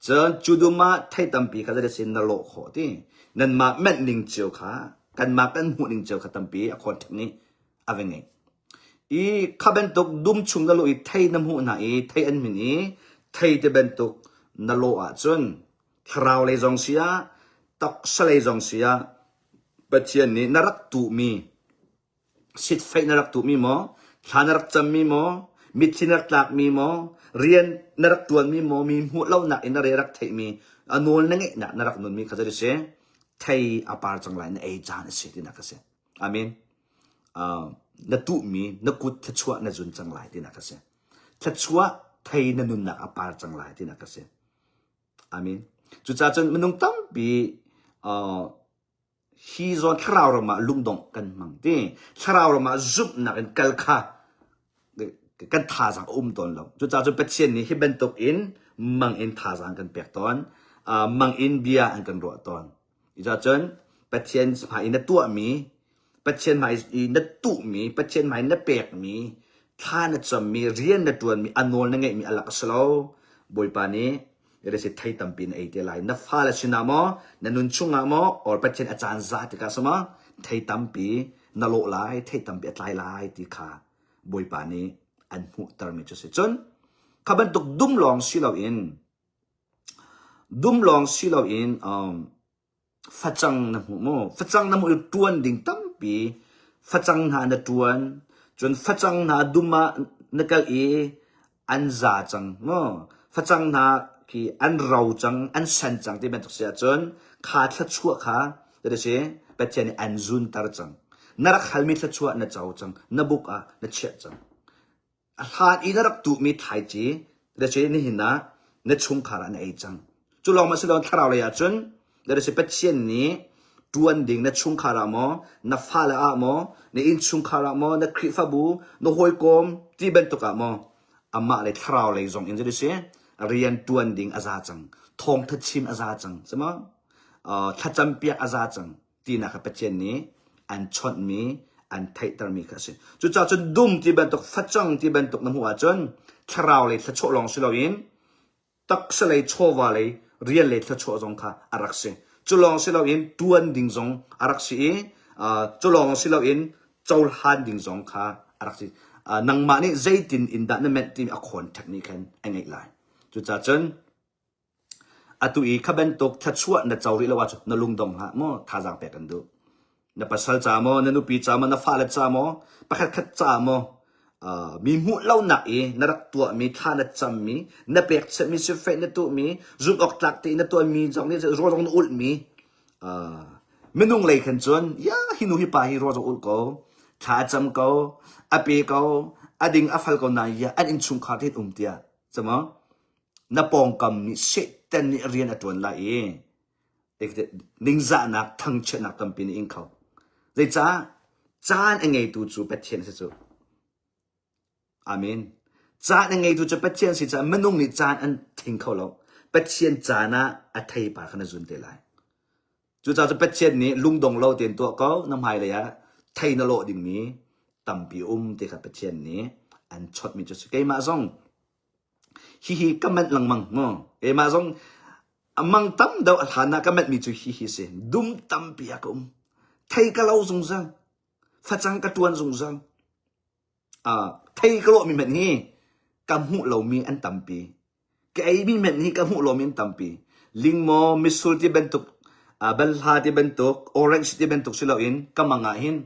chen chu duma thai tampi kha zede se na lo kho ti nan ma met ning chiu kha kan ma kan hu ning chiu kha tampi a khon thni avenge I khaben tok dum chung lo I thai nam hu na thai an min thai te ben tok na lo a chun thrau le jong sia tok sale jong sia pathian ni narak tu mi sit fai narak tu mi mo thanarak cham mi mo mithinak tlak mi mo rian narak tuan mi mo mi hu lo na in re rak thai mi anol na nge na narak nun mi khazari se thai apar chang lai na ei chan se ti na ka se amen na tu mi na kut thachua na jun chang lai ti na ka se thachua thai na nun na apar chang lai ti na ka se amen chu cha chen menung tam bi hi zon thrau ra ma lung dong kan mang ti thrau ra ma zup na kan kal kha kan tha jang ton lo chu cha chen pathian ni hi ben tok in mang in tha jang kan pek ton mang in bia an kan ro ton I cha chen pathian pa in na tu mi pathian mai in na tu mi pathian mai na pek mi tha na cham mi rian na tuan mi anol na nge mi alak slo boy pa ni Ere si thai tampin ay te lai na fala sinamo na nunchunga mo or patchen achan za ti ka sama thai tampi na lo lai thai tampi at lai ti kha boy pa ni an hu tar mi chu se chon khaban tok dum long silo in fachang na mo tuan ding tampi fachang na na tuan chon fachang na duma nakal an za chang mo fachang na ki an rau chang an san chang ti ben tok sia chon kha thla chua kha de se pathian an zun tar chang narak halmi thla chua na chau chang na buk a na che chang a hat I narak tu mi thai chi de se ni hina na chung khara na ei chang chu long ma silon tharau le ya chon de se pathian ni tuan ding na chung khara mo na fa la a mo na in chung khara mo na khri fa bu no hoi kom ti ben tok a mo amma le tharau le zong in de se rian tuan ding aza chang thong thachim aza chang sama thacham pia aza chang tina kha pathian ni an chot mi an thai tar mi kha se chu cha chun dum ti ban tok phachang ti ban tok na huwa chon thrau le thacho long silo in tak salai chowa le rian le thacho jong kha arak se chu long silo in tuan ding jong arak si chu long silo in chaul han ding jong kha arak si nang ma ni zaitin in da na met tim a khon thakni khan angai lai chu cha chen atui khaben tok thachua na chauri lawa chu na lungdong ha mo tha jang pe kan du na pasal cha mo na nu pi cha mo na fa la cha mo pakhat khat cha mo mi mu lau na narak tua mi tha na cham mi na pek che mi se fe na tu mi zum ok tlak ti na tu mi jong ni ro jong ul mi menung lei khan chon ya hinu hi pa hi ro jong ul ko tha cham ko ape ko ading afal ko na ya an in chung kha thi tia chama na pong kam ni se ten ni rian atun la ning za nak thang che nak tam pin in khau zai cha chan angai tu chu pathian se chu amen chan angai tu chu pathian si cha manung ni chan an thing khau lo pathian cha na a thai pa khana zun te lai chu cha chu pathian ni lungdong lo ten to ko nam hai le ya thai na lo ding mi tam pi te kha pathian ni an chot mi chu ke ma zong hi kamat lang mang mo e ma zong amang tam daw alhana kamat mi chu hi se dum tam pi akum thai ka lo zung zang phachang ka tuan zung zang thai ka lo mi met hi kam hu lo mi an tam pi ke ai mi met hi kam hu lo mi an tam pi ling mo misul ti bentuk bal ha ti bentuk orange ti bentuk silo in kamanga hin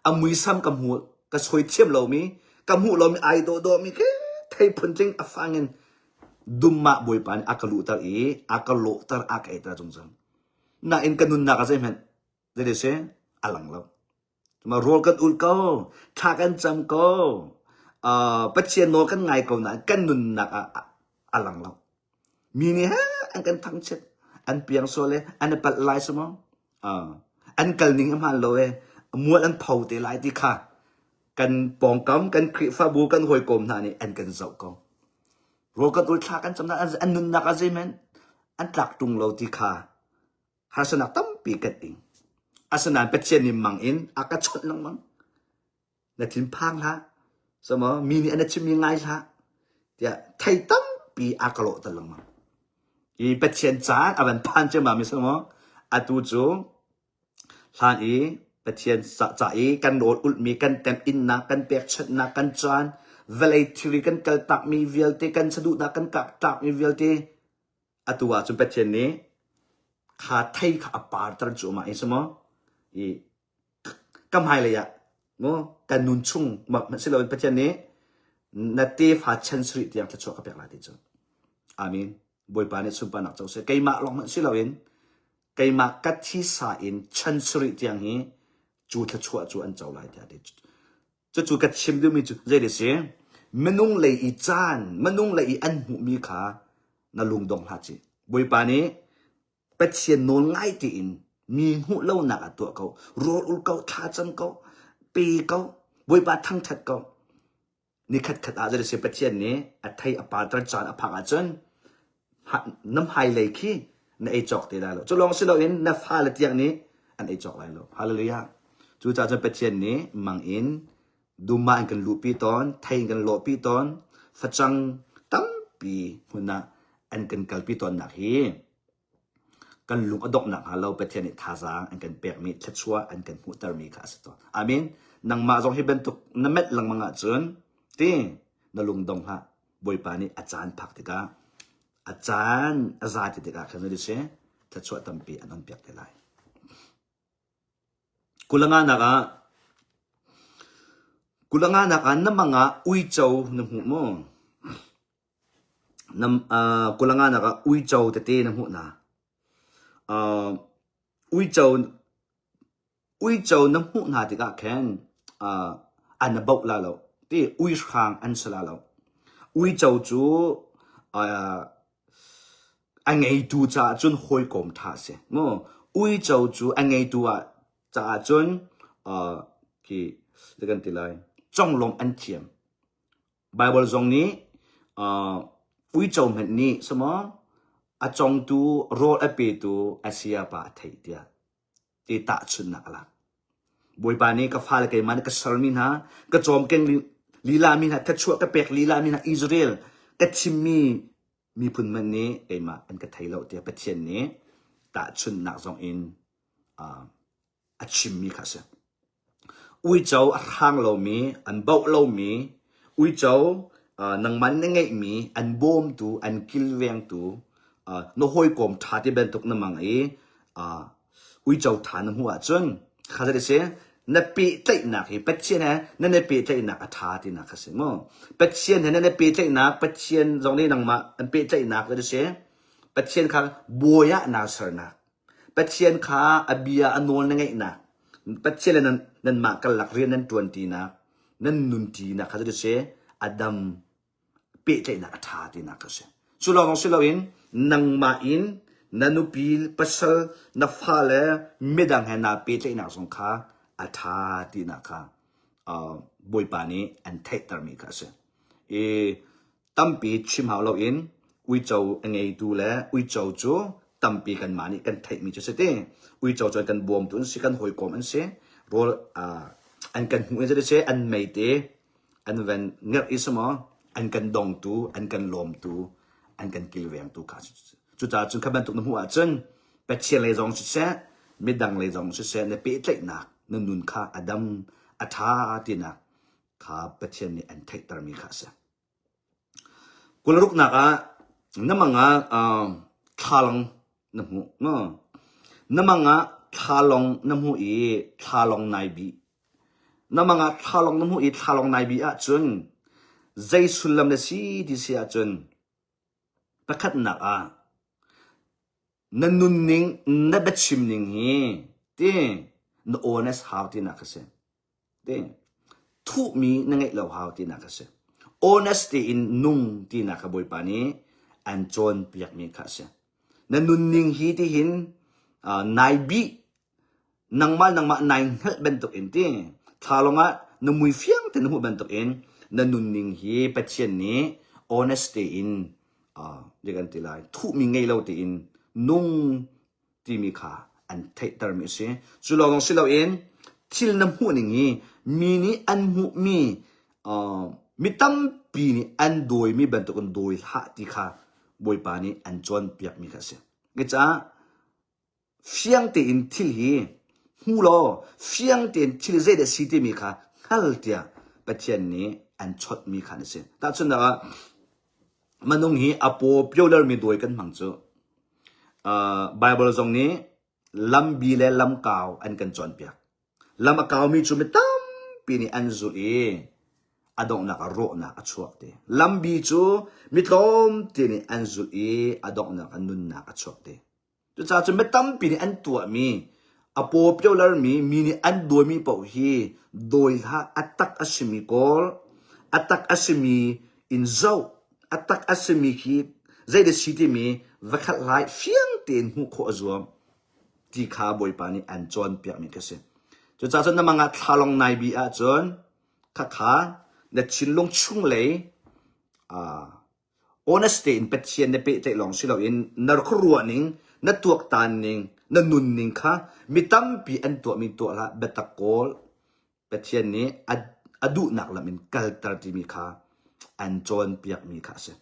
amui sam kam hu ka soi thiam lo mi kam hu lo mi ai do mi ke thai phun ting afangin dumma boy pan akalu tar akalu tar akai ta jong jang na in kanun na ka sai men de se alang lo ma rol kan ul ko tha kan cham ko pathian no kan ngai ko na kanun na alang lo mi ni ha an kan thang chet an piang so le an pat lai samo an kal ning am han lo muat an phau te lai ti kha กันปองกำกันคริฟาบูกันหอยกลมท่านี่อันกันเจ้าก็โรกันอุลชากันจำได้อันนุนนักอะไรมันอันหลักตุงเราที่ขาหาสนักตั้มปีกันเองอาสนานเป็นเช่นนิมังอินอากาศชนลังมังนาทินพังละสมอมีนี่อันนั้นชิมีไงละเดี๋ยวไทยตั้มปีอากาโลตลังมังอีเป็นเช่นจานอาวันพันจะมามีสมออาตูจูลานอีเป็นเช่นสัจจะอีกันโดดอุลมีกันเต็มอินนักกันเปียกชัดนักกันจานเวลาที่ริกันกัลตักมีเวลตีกันสะดุดนักกันกักตักมีเวลตีอาตัวจุดเป็นเช่นนี้ขาไทยขาปาร์ตรจูมาอีสมออีกำไฮเลยอะโง่กันนุนชุ่งมันสิเราเป็นประเด็นนี้นาทีฟ้าชันสุริที่ยังจะช่วยกับเปล่าที่จะอามินบอยปานิสุปานักเจ้าเสกไก่มาลองมันสิเราเองไก่มากัดที่สาอินชันสุริที่ยังนี้จูจะช่วยจูอันเจ้าไรที่อาทิตย์จะจูกัดชิมดูมีจูเจดิเสียมันนุ่งเลยอีจานมันนุ่งเลยอีอันหูมีขานาลุงดงฮัจิบอยปานี้เป็นเชียนโนนง่ายตีอินมีหูเล่าหนักตัวเขาโรดอุลเขาท่าจังเขาปีเขาบวยบาทั้งทัดเขานี่ขัดอาจจะเสียประเทศนี้อัฐิอปาตรจานอภังอาจารย์น้ำไฮเลยขี้ในไอจอกตีได้แล้วจะลองสิเราเห็นนับฮาเลตีอย่างนี้อันไอจอกไรแล้วฮาเลลูยาจู่ๆจะประเทศนี้มังอินดูมาอันกันลูปีตอนไทยกันโลปีตอนฟัจังตั้มปีหุ่นนะอันกันกัลปีตอนหนักฮีกันลุงอดอกหนักฮะเราไปเทียนท่าจางอันกันเปียกมีชัดชัวอันกันหูตรมีข้าศึกตัวอามินนังมาจงให้เป็นตุกน้ำเม็ดลังมังอาจารย์ที่นลุงดงฮะบอยปานี่อาจารย์พักติกาอาจารย์ติกาขันดิเช่ชัดชัวตั้มปีอันนั้นเปียกได้ไรกุลังนักน้ำมังอุยเจ้าน้ำหูมั้งน้ำกุลังนักอุยเจ้าเตะน้ำหูน่ะอุยเจ้าน้ำหูนาติกาแข่งอันนบอกลาเราที่อุยข้างอันสลาเราอุยเจ้าจูอันไงดูจ้าจนหอยกลมท่าเสียมั้งอุยเจ้าจูอันไงดูจ้าจนที่เรื่องที่ไรจงลมอันเทียมไบเบิลตรงนี้อุยเจ้าเหมือนนี้สมออาจงตูโรลอเปตูอาเซียปาไทยเดียที่ตัดชุนนักละบวยปานี้ก็ฟ้าเลยมันก็สลมินฮะก็จอมเก่งลีลามินฮะถ้าช่วยก็เปกลีลามินฮะอิสราเอลก็ชิมีพุ่นมันนี้ไอ้มาอันก็ไทยเราเดียประเทศนี้ตัดชุนนักจงอินอาชิมมีค่ะเสียอุยเจ้าห่างเรามีอันเบาเรามีอุยเจ้านังมันนั่งไงมีอันบ่มตูอันกิลเวียงตูโน้อยกลมท่าที่เป็นตุกน้ำมังอุยเจ้าฐานหัวจนข้าจะได้เสียนับปีเตยนักเป็ดเชียนนั่นนับปีเตยนักท่าที่นักเสียมั้งเป็ดเชียนนั่นนับปีเตยนักเป็ดเชียนตรงนี้นังมาอันปีเตยนักก็จะเสียเป็ดเชียนข้าบัวยะนาสนักเป็ดเชียนข้าอบียอันโนนนั่งไงนักเป็ดเชียนนั่นมากันหลักเรียนนั่น20นักนั่นนุนทีนักข้าจะได้เสียอดัมปีเตยนักท่าที่นักเสียสุลองสุลาวินนังมาอินนันุปีปัสลนัฟาเลไม่ดังให้นาปีเตยนักสงขาอาท่าที่นักบอยปานี้อันเทตร์มีค่ะเสียตั้มปีชิมหาเราอินอุยเจ้าไงดูแลอุยเจ้าจูตั้มปีกันมานี่กันเทมีจะเสด็จอุยเจ้าจนกันบวมตุนสิกันหอยกอมอันเสียโรอันกันหัวจะได้เสียอันไม่เตอันเวนเงียบอิสมออันกันดงตูอันกันลมตูอันกันกิลเวียงตูค่ะจุดจ่าจุดขับบันทุกน้ำหัวจนเป็ดเชียร์เลยจงเสียไม่ดังเลยจงเสียในปีเตยนักนั่นนุนข้าอดัมอาท่าที่นักข้าเป็ดเชียร์นี่อันเทตร์มีค่ะเสียกุลรุกนักน้ำมังทาลงน้ำหูน้ำมังทาลงน้ำหูทาลงนายบีน้ำมังทาลงน้ำหูทาลงนายบีจนใจสุลมเนสีที่เสียจนประคัดนักนั่นนุนนิ่งนั่นบัดชิมนิ่งฮีที่นั่นโอเนสฮาวที่นักเสียที่ทุกมีนั่งไอ้เราฮาวที่นักเสียhonesty in nung ti nakaboy pa ni an John piak mi kasi na nunning hiti hin naibi nang ma nang ma nang hel bentuk inti thalonga นมุยเฟียงแต่นหัวบันตกเองนันนุนนิงฮีปัจเจนนี้ honesty in เดียกันตีลายทุมีไงเราตีอินนุ่งตีมีขาอันไทตร์มิเสจุลองสิเราเองทิลน้ำหัวนี้มีนี่อันหูมีตั้มปีนี่อันโดยมีบันตกันโดยหาติขาบอยปานี่อันจวนเปียกมีค่ะเสียก็จะเฟียงตีอินทิลฮีหูโลเฟียงตีอินทิลเจเดสิติมีค่ะฮัลเตียปัจเจนนี้อันชดมีค่ะนี่เสียแต่ส่วนนั้นมันตรงนี้อโปเปียวเลอร์มีโดยกันมั่งจ้ะBible ตรงนี้ลำบีและลำกาวอันกันจวนเปียกลำกาวมีจุดไม่ตั้มปีนี้อันจุเออดองนักโรนักชัวเตลำบีจูมีต้มทีนี้อันจุเออดองนักนุนนักชัวเตจุดจ้าจุดไม่ตั้มปีนี้อันตัวมีอโปเปียวเลอร์มีนี่อันโดยมีเป่าฮีโดยฮะอัตตักอัศมีกอลอัตตักอัศมีอินเจ้าอัตตักอัศมีฮีใจเดสิติมีวัคลายเฟียงเตียนหูโคจวมที่ขาบอยปานี่อันจวนเปียกมีกษัตริย์จุดจ้าจนน้ำมันทาลงในบีอาจนขาเด็ดชินลงชุ่งเลยhonesty in เป็ดเชียนในเป็ดใจลองสิเราเองนรกรัวนิงนตัวตานนิงนนุนนิงค่ะมีตั้มปีอันตัวมีตัวละเบตากอลเป็ดเชียนนี้อดูหนักละมันกัลตร์ที่มีค่ะอันจวนเปียกมีค่ะเสีย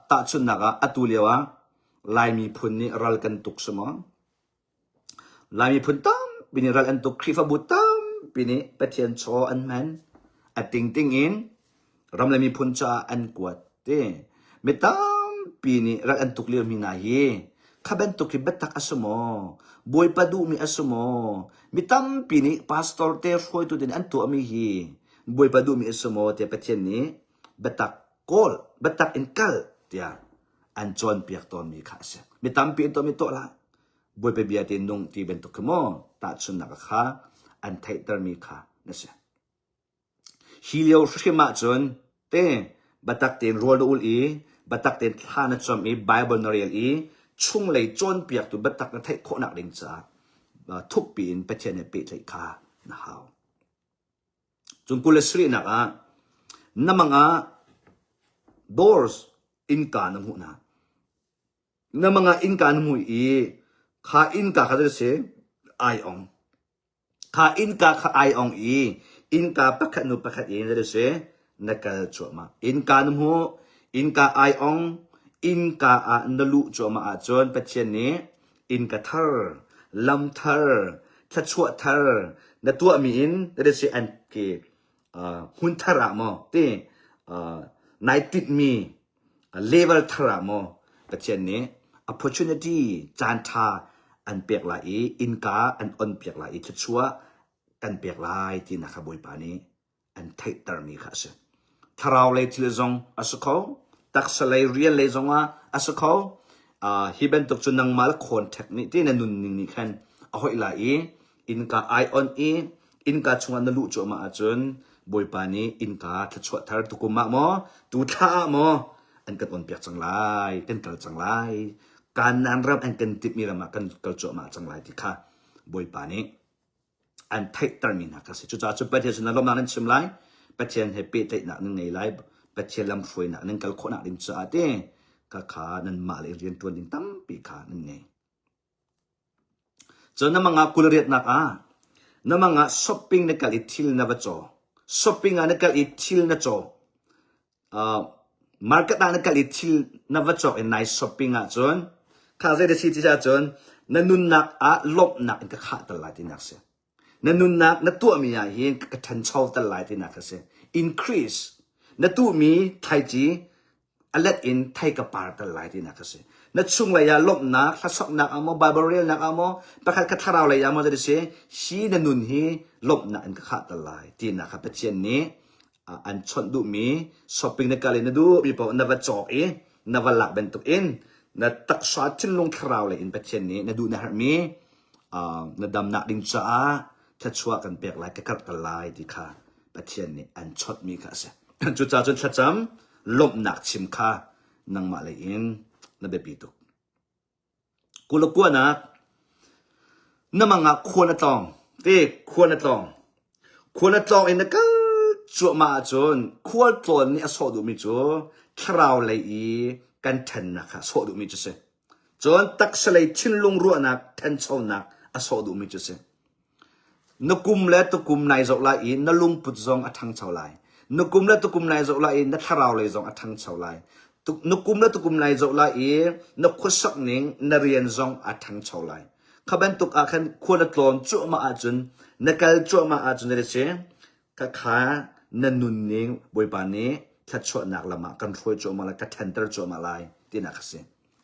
ตาชุนนักอตุเลียวลายมีพุนนี่รัลกันตุกสมองลายมีพุนตั้มปีนี้รัลกันตุกคริฟบุตตั้มปีนี้เป็ดเชียนโชอันแมนติงติงอินรำลายมีพุนจ้าอันกวดเต้ไม่ตั้มปีนี้รัลกันตุกเลียวมีนายข้าเป็นตุกที่เบ็ดตักอสมอบอยปดูมีอสมอมีตั้มปีนี้พาสตอร์เตอร์ช่วยตัวเด่นอันตัวมีฮีบอยปดูมีอสมอเตเป็ดเชียนนี้เบ็ดตักKol betak in kal dia anjon piak ton mi khase mi tampi to mi to la boy pe bia tin nong ti ben to kemo ta chun na kha an thai ter mi kha na se hilio shima chon te betak tin rol ul i betak tin thana chom i bible norial i chung lei chon piak tu betak na thai kho nak ding cha thuk pi in pe chen ne pe thai kha na haw chung kulesri na ka namanga doors inka na muna na mga inka na mo kha inka ka se ayong kha inka kha ayong inka pakhat no pakhat na se nakal choma inka na mo inka ayong inka a nalu choma a chon patchen ni inka thar lam thar thachwa thar na tu mi in na se an ke hun thara mo teนายติดมีเลเวลทรามอปัจเจนนี้ opportunity จานทาอันเปียกไหลอินกาอันอ่อนเปียกไหลชัวกันเปียกไหลที่นักบอยปานี้อันไทยตร์มีค่ะเสทาราวเลยที่เลซงอาสเขาตักสไลเรียนเลยซงว่าอาสเขาฮิบันตกจุนังมาลคอนแทคนิคที่นันนุนนิคันเอาไว้ไหลอินกาไอออนอินกาชงอันลุจมาอาจนบอยปานี้อินกาทัชวทาร์ตุกุมะมอตูท่ามออันกันวันเปียกจังไรกันกัลจังไรการนานรับอันกันติดมีระมากันกัลจมาจังไรที่ค่ะบอยปานี้อันไทยตร์มินะก็สิจุดจุดประเทศนั้นลมนั้นชิมไรประเทศให้เปิดไทยนักนึงไงไรประเทศลำฟวยนักนึงกัลคนนักดินจ้าเต้ก็ขานั้นมาเลยเรียนตัวดินตั้มปีขานั่นไงจนน้ำมังกุลเรียดนักน้ำมังช้อปปิ้งในกัลอิทิลนับจอshopping ana kal itil na cho market ana kal itil na va cho en nice shopping a chon kha ze de si ti cha chon nanun nak a lop nak ka kha ta la ti nak se nanun nak na tu mi ya hin ka than chau ta la ti nak se increase na tu mi thai ji alet in thai ka par ta la ti nak se na chung la ya lop nak kha sok nak amo bible nak amo pakhat ka tharau la ya mo de se si nanun hiลบนะอันก็ขาดตลายที่นะครับเป็นเช่นนี้อันชนดูมีช้อปปิ้งในการเล่นดูมีพอนวัดจอกนวัดหลักเป็นตัวเองนตักสาชินลงคราวเลยอินเป็นเช่นนี้นดูนะฮะมีนดำหนักดิ่งจ้าถ้าชัวกันเปียกลายก็กัดตลายที่ค่ะเป็นเช่นนี้อันชดมีค่ะเสียจุดจ้าจนชัดจำลบหนักชิมค่ะนังมาเลยอินนเบปีตุกุลกัวนะน้ำมังควรตองเด็กควรตองค ควรตองเองนะก็จัวมาจนควรตอนนี้สอดูมิจูคราวเลยอีกันทันนะคะสอดูมิจูเสจนตักสเลยชินลงรัวนักทันโซนักสอดูมิจูเสนกุมและตกุมนายจกลายนลุงปุจจงทังชาวลายนกุมและตกุมนายจกลายนทราวเลยจงทังชาวลายนกุมและตกุมนายจกลายนคุสักนิงนเรียนจงทังชาวลายขบันตุกอาคันควรตอนจัวมาอาจุนนักจัวมาอาจุนเรเชกะขานนุนนิงบวยปานี้ถ้าชวนักละมากันช่วยจัวมาละกันทันเตอร์จัวมาลายที่นักเสีย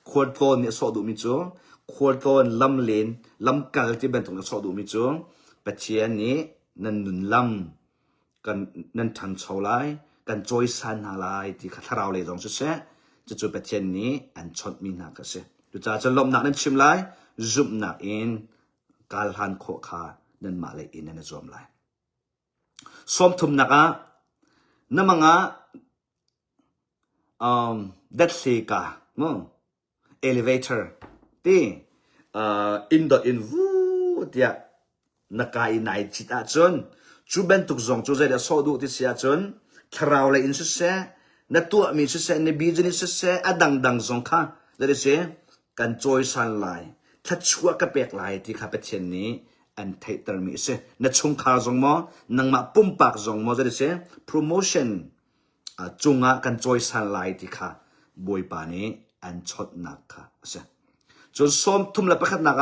ควรตอนเนี่ยสอดูมิจูควรตอนลำเลนลำกัลที่เป็นตรงสอดูมิจูปัจเจียนนี้นันนุนลำกันนันทันชาวไลกันจอยสันหาไลที่ข้าเราเลยตรงเสียจะจูปัจเจียนนี้อันชดมีนักเสียดูจ่าจะลมหนักนั้นชิมไลจุบหนักอินกาลหันโคขานันมาเลยอินนั่นจอมไลสมทุมนักนั่นมังดัดซีกาelevator ที่inวูเดียนักอินไหนจิตอาจนจูเบนตุกซงจูเจเดสอดูที่เสียจนคราวเลยอินสุดเสียนัตัวมีสุดเสียในบิจนิสสุดเสียดังซงค่ะจะได้เสียกันจอยสันไลถ้าชัวกับเปียกไลที่ข้าพเจ้านี้อันเทตร์มีเสียนัชงคาซงมอนังมาปุ่มปากซงมอจะได้เสีย promotion จุงกันจอยสันไลที่ข้าบวยปานี้อันชดนักค่ะเสียจนส้มทุ่มละประคัดนัก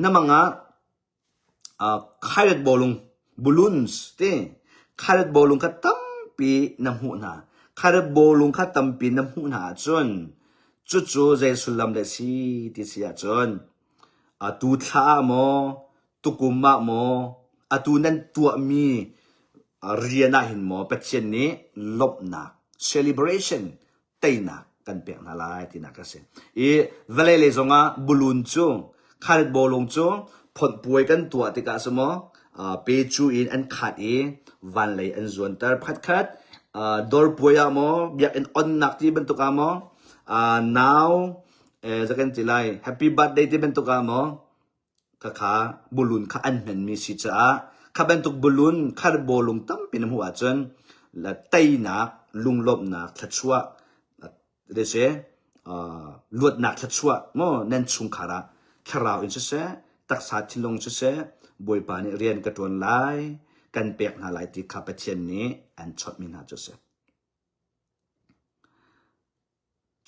นั่นมังคาร์ดบอลลูนส์ที่คาร์ดบอลก็ตั้มปีน้ำหูนาคาร์ดบอลก็ตั้มปีน้ำหูนาจนจู่ๆใจสุลามเลสีที่เสียจนตูท่าโมตุกุมะโมตูนั่นตัวมีเรียนหินโมเป็นเช่นนี้ลบนัก celebration เตยนักกันเปียกนาลายที่นักเสียเวลาเลยจงบอลลูนจูคาร์ดบอลจูผลป่วยกันตัวที่กาสมอเปจูอินอันขาดวันเลยอันส่วนแต่พัดดอร์ป่วยมออยากอันอ่อนนักที่เป็นตัวกามอnow จะกันที่ไร Happy Birthday ที่เป็นตัวกามอข้าบอลลูนข้าอันเหม็นมีสิจ้าข้าเป็นตัวบอลลูนข้าบอลลูนตั้มเป็นหัวจนและเตยนักลุงลบนักทัดชัวเดี๋ยวเสียลวดนักทัดชัวโม่นั่นชุงขาระคราวอินเสียตักษาที่ลงเสียบวยปานี่เรียนกระตวนไลกันเปียกนาไลที่ข้าพเจ้านี้อันชดมีนาจุเสีย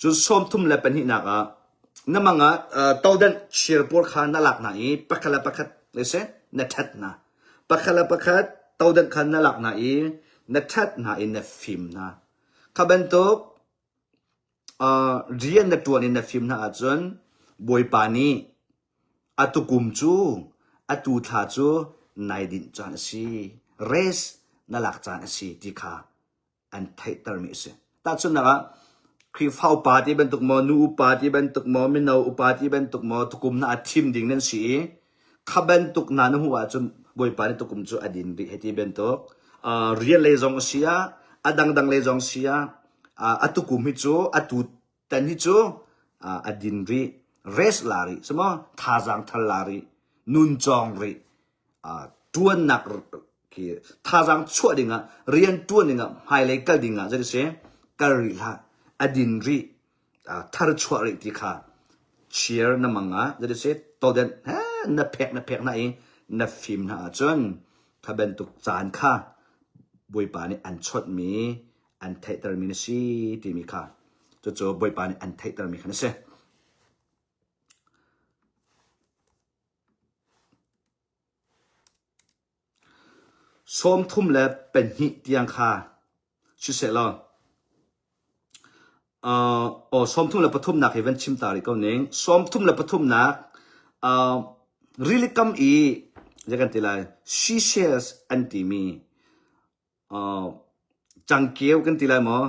จุดส้มทุ่มเล็บเป็นหินักนั่นมังตัวเด่นเชียร์ปวดขาหน้าหลักไหนปักขลับปักขัดเลยเสียนัดทัดนะปักขลับปักขัดตัวเด่นขาหน้าหลักไหนนัดทัดนะอินเนฟิมนะข้าเป็นตัวเรียนนัดตัวอินเนฟิมนะอาจารย์บวยปานี่ตุกุมจูตุท่าจูนายดินจานสีเรสนั่นหลักจานสีที่ข้าอันไทเตอร์มิเสแต่ส่วนนั้นครีฟ้าปาร์ตี้เป็นตุกมอนูปาร์ตี้เป็นตุกมอมินาอุปาร์ตี้เป็นตุกมอตุกุมน่าทีมดิ่งนั่นสิข้าเป็นตุกนานุหัวจนบวยปาร์ตี้ตุกุมจูอดินริเหตุเป็นตุกเรียนเลยจงเสียดังเลยจงเสียตุกุมฮิจูตุตันฮิจูอดินริเรสลารีสมอท่าจังทัลลารีนุนจองรีตัวนักคือท่าจังชั่วดิ่งเรียนตัวดิ่งไฮไลท์กัลดิ่งจะได้เสียกัลรีละอดินรีทาร์ชัวริที่ข้าเชียร์น้ำมังจะได้เสียตัวเด่นนับเพกนับนับฟิล์มนะจนข้าเป็นตุกจานข้าบวยปานี่อันชดมีอันเทตร์มินซีที่มีข้าจู่ๆบวยปานี่อันเทตร์มีข้านะเสียส้มทุ่มแล้วเป็นหิเตียงคาชื่อเสร็จแล้วส้มทุ่มแล้วปฐุมนักเห็นชิมตาลิก็เน่งส้มทุ่มแล้วปฐุมนักreally คำอีจะกันทีไร she shares อันที่มีจังเกียวกันทีไรมั้ง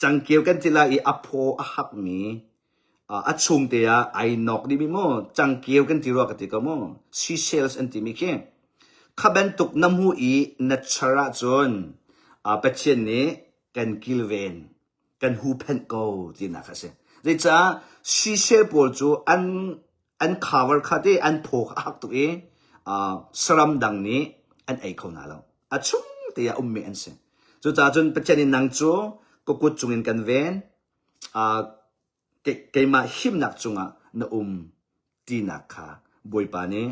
จังเกียวกันทีไรอีอโปหักมีชุงเตียไอนอกดิมีมั้งจังเกียวกันทีรัวกันทีก็มั้ง she shares อันที่มีแค่ข้าเป็นตุกน้ำหูอีนัชระจนปัจเจกนี้กันกิลเวนกันหูเพนโกที่นักเสียเดี๋ยวจะชีเชปอลจูอันข้าวร์คาเดอันโพกหักตัวสลัมดังนี้อันไอเขาหน้าเรา a chung te ya me an se chu cha chun pathian in nang chu ko kut chung in kan ven ke ma him nak chunga na ti nak kha boi pa ni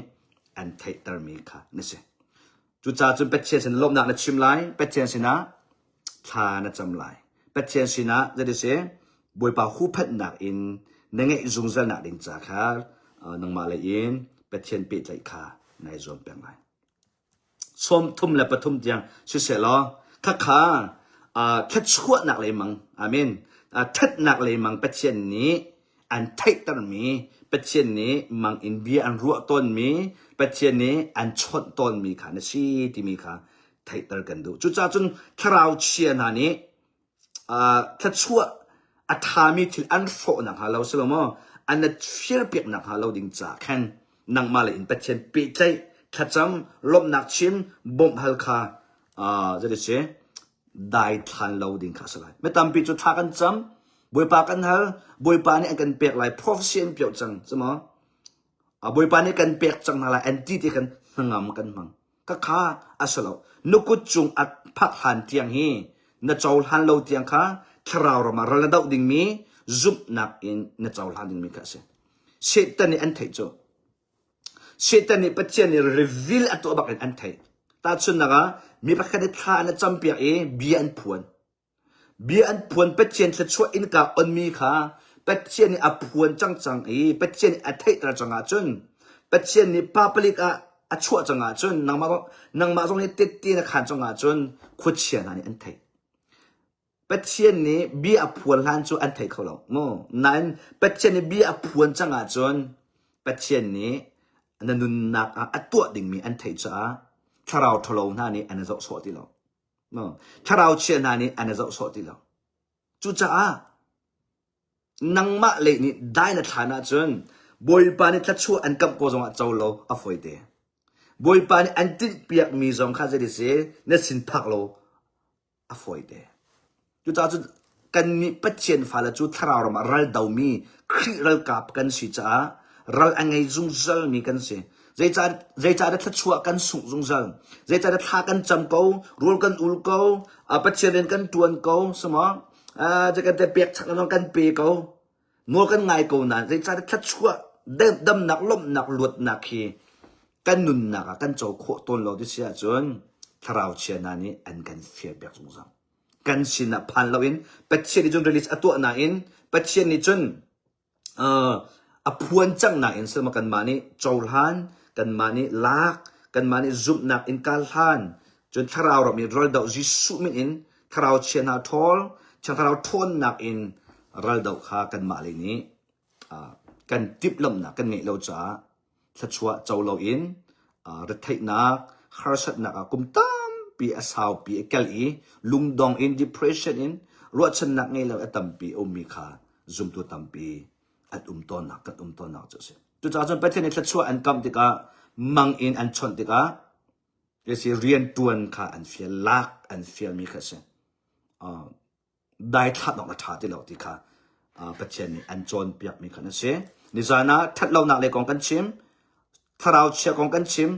an thai tar mi kha na se chu cha chun pathian sin lom nak na chim lai pathian sina tha na cham lai pathian sina that is say boi pa hu phat nak in na ngai zung zal nak ding cha kha nang ma la in pathian pe chai kha nai zom peng lai som thum la pathum tiang su se lo kha kha khat chua nak le mang amen that nak le mang pathian ni an thai tar mi pathian ni mang in bia an ruwa ton mi pathian ni an chot ton mi kha na si ti mi kha thai tar kan du chu cha chun tharau chia na ni khat chua a tha mi thil an fo na ha lo seloma an na fear pek na ha lo ding cha khan nang ma le in pathian pe chai khacham lom nak chim bom hal kha jadi se dai than lo ding kha salai me tam pi chu tha kan cham boi pa kan hal boi pa ni an kan pek lai prophecy an pyo chang chama boi pa ni kan pek chang na la entity kan ngam kan mang ka kha asalo nukut chung at phak han tiang hi na chawl han lo tiang kha thrau ra ma ra dau ding mi zup nak in na chawl han ding mi ka se setan ni an thai cho setan ni pathian ni reveal at to bak an thai ta chun naga mi pakhat tha na champia e bi an phuan pathian thla chua in ka on mi kha pathian ni a phuan chang e pathian a thai tra changa chun pathian ni public a chua changa chun nang ma jong ni te na khan changa chun khut chian ani an thai pathian ni bi a phuan lan chu an thai kholo mo nan pathian ni bi a phuan changa chun pathian ni nanun nak a tua ding mi an thai cha tharau tholo na ni an zo so ti lo no tharau chian na ni an zo so ti lo chu cha nang ma le ni dai na thana chun boi pa ni thla chu an kam ko zong a chaw lo a foi te boi pa ni an tin piak mi zong kha je se na sin phak lo a foi te chu cha chu kan mi pathian fa la chu tharau ram ral dau mi khri ral kap kan si cha ral angai zung zal mi kan se zai cha da thla chua kan sung zung zal zai cha da tha kan cham ko rul kan ul ko pathian kan tuan ko samaจะกันแต่เปียกฉันน้องกันปีเขาโง่กันไงกูนั่นจะจะทัดชั่วดำหนักล้มหนักหลุดหนักขี้กันนุนหนักกันโจโคต้นเราที่เสียจนถ้าเราเชื่อนานี้อันกันเฟียเบียกสงสารกันสินะพันเราอินปัจเจกจนรีลิสตัวนาอินปัจเจกจนพวนจังนาอินสมักันมานี่โจลฮันกันมานี่ลักกันมานี่ซุบหนักอินกาลฮันจนถ้าเรามีรอยดาวจิสุมินอินถ้าเราเชื่อนาทอลฉันถ้าเราทนหนักอินรัลดาวขากันมาเลยนี้กันติบลมหนักกันเงยเราจ้าสัชวะเจ้าเราอินรัฐหนักฮาร์สัตหนักกุมตามปีอาสาวปีเกลีลุงดองอิน depression อินรัวฉันหนักเงยเราตั้มปีอมีขาซุ่มตัวตั้มปีอัดต้นหนักกันต้นหนักจ้าเสียจุดจ้าจนไปที่นี่สัชวะอันกำติกามังอินอันชนติกาเรียนเรียนตัวนขาอันเฟียลักอันเฟียมีขาเสียได้ทัดออกมาทัดที่เราที่ค่ะปัจเจนี่อันโจนเปียกมีขนาดเสียนิจานะทัดเราหนักเลยกองกันชิมถ้าเราเชื่อกองกันชิม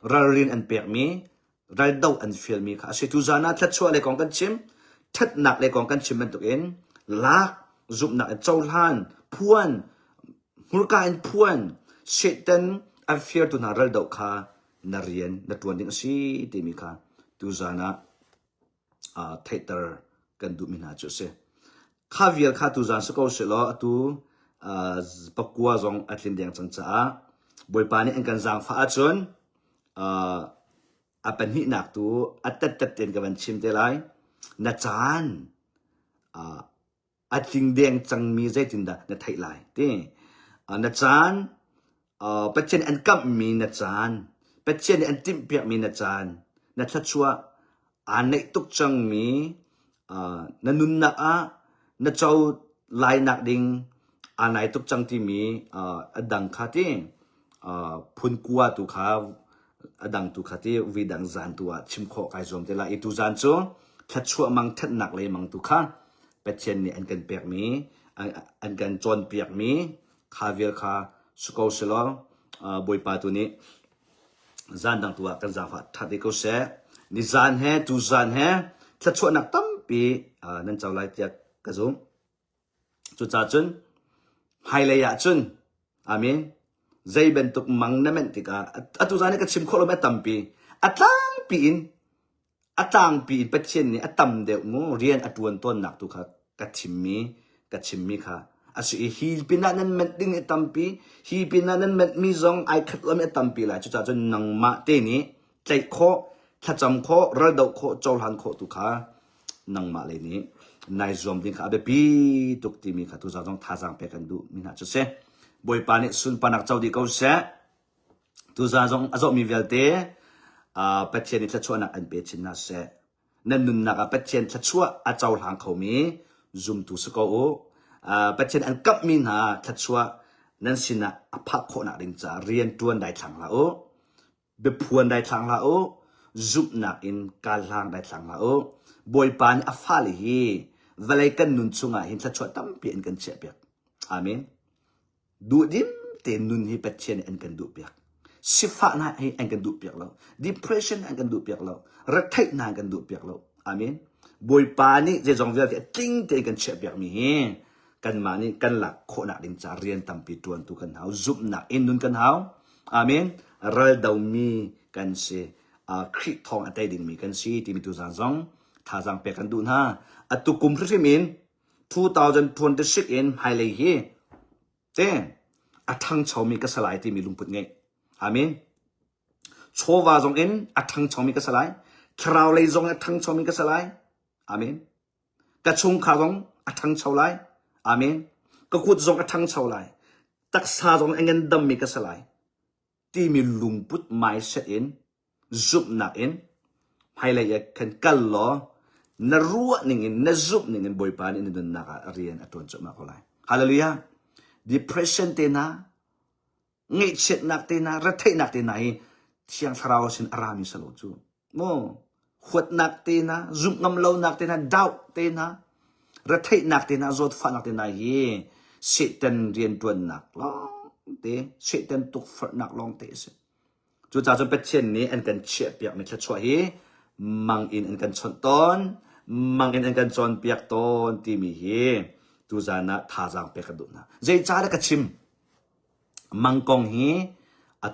เราเรียนอันเปียกมีเราเดาอันเฟียลมีค่ะเสียทุจานะทัดชัวเลยกองกันชิมทัดหนักเลยกองกันชิมมันตัวเองลักจุบหนักเจ้าล้านพวนหุ่นกายพวนเสตันอันเฟียลตัวน่าเราเดาค่ะนาเรียนนัตัวนี้สิที่มีค่ะทุจานะเทเตอร์กันดูมินาจุเสข้าเวียร์ข้าตุจานสกอเสลอตูปักกัวจงอัดลินเดียงจังจ้าบอยปานี่อันกันจางฟ้าจนเป็นหินักตูอัดตัดเตียนกับวันชิมเตลัยนัดจานอัดลินเดียงจังมีใจตินดานัดไทยไลที่นัดจานปัจเจนอันกับมีนัดจานปัจเจนอันติมเปียมีนัดจานนัดทัดชัวอันในตุกจังมีนันนุนนักนัดเจ้าลายนักดิ่งอันไหนตุกจังที่มีดังขาที่พุนกัวตุขาดังตุขาที่วิดังจานตัวชิมโคกไอจอมเตล่าอีตุจานโจทัดชัวมังทัดหนักเลยมังตุขาเป็ดเชนนี่อันกันเปียกมีอันกันจนเปียกมีคาเวียขาสกอเซลบอยปาตุนี้จานดังตัวกันจางฟ้าทัดที่เขาเส นิจานเฮตูจานเฮถ้าชวนนักตั้มปีนั่นเจ้าไล่เตียกระซุมจุดจ้าจุนไฮเลยยาจุนอามีนใจเป็นตุกมังนั่นเป็นติกาตูจานนี่ก็ชิมโคลไม่ตั้มปีตั้งปีนตั้งปีนเป็นเช่นนี้ตั้มเดียวงูเรียนตัวต้นนักตุกกัดชิมมีค่ะอาศัยฮีปีนั้นนั่นเป็นดิ้งตั้มปีฮีปีนั้นนั่นเป็นมีซองไอคัดแล้วไม่ตั้มปีละจุดจ้าจุนนังมาเตนี้ใจโคถ้าจำโคระดับโคโจลหันโคตุขานังมาเลยนี้นายจอมดิ้งค่ะเบปีตุกตีมีค่ะตุจาจงท่าจังเปกันดูมีน่าจะเสบอยปานิสุนปานักเจ้าดีเขาเสตุจาจงอาจมีเวลเตเป็ดเชนิทัชวนักอันเป็ดชินน่าเสนั่นนุนนักเป็ดเชนทัชวอาเจ้าหางเขามีซุมตุสกโอเป็ดเชนอันกับมีนาทัชวนั่นสินะอภักโคนักดินจาเรียนตัวได้ทางละโอเบพวนได้ทางละโอซุปนักอินการลางได้ทางละโอบอยปานอฟาลีฮีเวลากันนุนสุงาหินทัชวตั้มเปลี่ยนกันเชียบยักอาเมนดูดิมเตนุนฮีเป็ดเชนอันกันดูเปียกสิฟ้าหน้าให้อันกันดูเปียกเรา depression อันกันดูเปียกเรารักไทยน่ากันดูเปียกเราอาเมนบอยปานี่จะจงเวลาติ้งเตกันเชียบยักมีกันมานี่กันหลักโคนักดินจาเรียนตั้มปีตวนตุกันหาวซุปนักอินนุนกันหาวอาเมนรัลดาวมีกันเสคริทองอัตยดินมีกันสีที่มีตัวจังจงท่าจังเปียกันดูนะอัตุกุมพฤษมิน2026 in ไฮเลยฮีเต้อัทังชาวมีกสลายที่มีลุงปุดไงอาเมนโชวาจงอินอัทังชาวมีกสลายคราวเลยจงอัทังชาวมีกสลายอาเมนกระชงขาจงอัทังชาวไลอาเมนก็ขุดจงอัทังชาวไลตักษาจงเงินดำมีกสลายที่มีลุงปุดไม่เสร็จอินจุบหนักอินไฮเลยกันกันล้อนรัวนิ่งนจุบนิ่งบอยปานอินดุนนักเรียนอัตวนจุมาคนไรฮาเลลูยา depression เตนะเงี้ยเช็ดนักเตนะรัฐไทยนักเตนะฮีเชียงสระวสินอารามิสโลจูโมขวดนักเตนะจุบงำเลานักเตนะดาวเตนะรัฐไทยนักเตนะจดฟันนักเตนะฮีเสตันเรียนตัวนักลองเตเสตันตุกฝันนักลองเตเสจุดจ้าจนเป็นเช่นนี้อันกันเชี่ยเปียกไม่ชัดช่วยมังอินอันกันชนต้นมังอินอันกันชนเปียกต้นที่มีตุจานะท่าจังเปียกดูนะใจจ้าได้กระชิมมังกง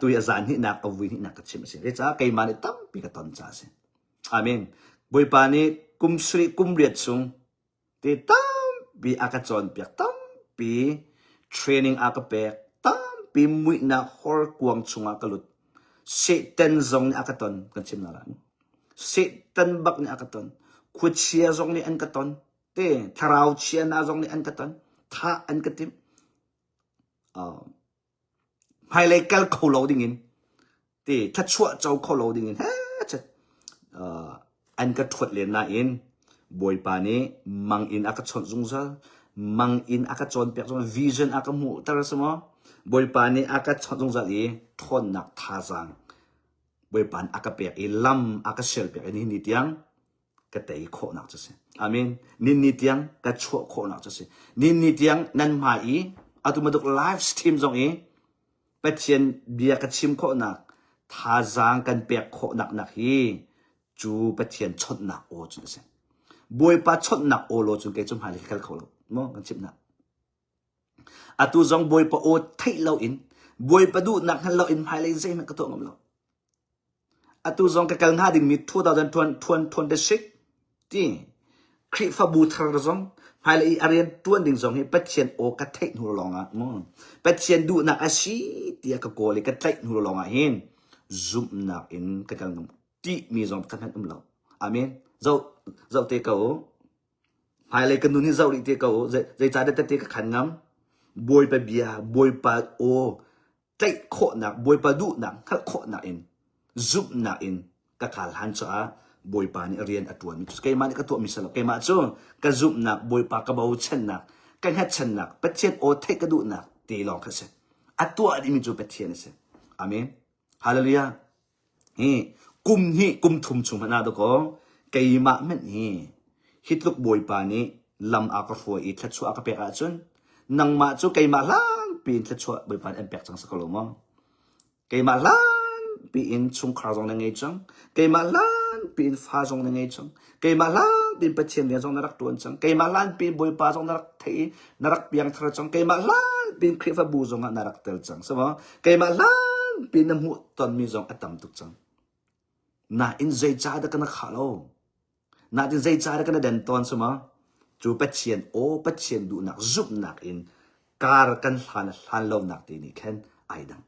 ตุยอาจารย์นี่นักเอาวินี่นักกระชิมสิใจจ้าใครมาเนี่ยตั้มปีกต้นจ้าสิอาเมนบุยปานี่กุมสรีกุมเรียดซุงที่ตั้มปีอากาศชนเปียกตั้มปีเทรนนิ่งอากาเปียกตั้มปีมุยนักฮอร์กวางซุงอากาลุดเซตันซงนี่อากาศต้นกันชิมนารันเซตันบักนี่อากาศต้นขุดเชียซงนี่อันกาต้นเต้ทราวเชียนาซงนี่อันกาต้นท่าอันกาติมไฮไลท์กัลโคโลดิ้งอินเต้ถ้าชั่วเจ้าโคโลดิ้งอินจะอันกาถวดเลียนนาอินบอยปานี้มังอินอากาศชนซุงซะมังอินอากาศชนเปียกซงวิชั่นอากาศมูตระสมอบอยปานี้อากาศชนซุงซะลีทนนักท่าจังบอยปานอากาศเปียกอีลำอากาศเชลเปียกนี่นิดยังก็แต่อีโคนักจะเสียอาเมนนิดยังก็ชั่วโคนักจะเสียนิดยังนั่นมาอีอาตุมาดูไลฟ์สตรีมตรงนี้เป็ดเชียนเบียกชิมโคนักท่าจังกันเปียกโคนักฮีจูเป็ดเชียนชดนักโอจุดเสียบอยปาชดนักโอโลจุดเกจุมหายเลยกันเขาโลมองกันชิมนักอาตุจงบอยปาโอไทยเราอินบอยปาดูนักให้เราอินหายเลยใจมันก็ตัวงมเราอาตุจงกับการหาดิ่งมี2026ที่คริฟบูทาร์จงหายเลยอาเรียนตัวดิ่งจงให้เป็ดเชียนโอกัดเทคนูลองอ่ะมั้งเป็ดเชียนดูนักอาชีที่อาก็โกเลยกัดเทคนูลองอ่ะเห็นซุ่มนักอินกับการที่มีจงกันให้เราอาเมนเจ้าเตะเขาหายเลยกันดูนี่เจ้าเตะเขาใจจ่าได้เตะกับขันน้ำบอยไปเบียบอยไปโอเตะโคนักบอยไปดูนักขัดโคนักอินซุปนักอินกะขลหันจ้าบอยปานี่เรียนอัตวนมิสเกมานี่ก็ตัวมิสลาเกมาจ้องกะซุปนักบอยปากะบ่าวเช่นนักกันฮัดเช่นนักเป็ดเชียนโอเทกะดูนักตีลองกันเสอัตตัวอันนี้มีจูเป็ดเชียนเสอาเมนฮาเลลูยากุมทุมชุมหน้าดูก็เกมาเม็ดฮิตลุกบอยปานี่ลำอากาฟัวอีทัดชัวอากาเปกอาจุนนังมาจูเกมาล้างปีนทัดชัวบอยปานเอ็มเปกจังสกลมอเกมาล้างปีอินชุงคราวจงนังเอจังเกมาล้าง ปีนฟ้าจงในไงจังเกยมาล้านปีนประเชียนเรียนจงนรักตัวจังเกยมาล้านปีนบอยปาจงนรักเทนรักเปียงทระจังเกยมาล้านปีนคริฟบูจงนรักเตลจังสมอเกยมาล้านปีนน้ำหูตอนมีจงอัตมตุกจังน่าอินใจจ่าดกันนักข่าวน่าอินใจจ่าดกันนักเดินตอนสมอจูประเชียนโอประเชียนดูนักจุบนักอินการกันหันลมนักตีนี่แค่ไอ้ดัง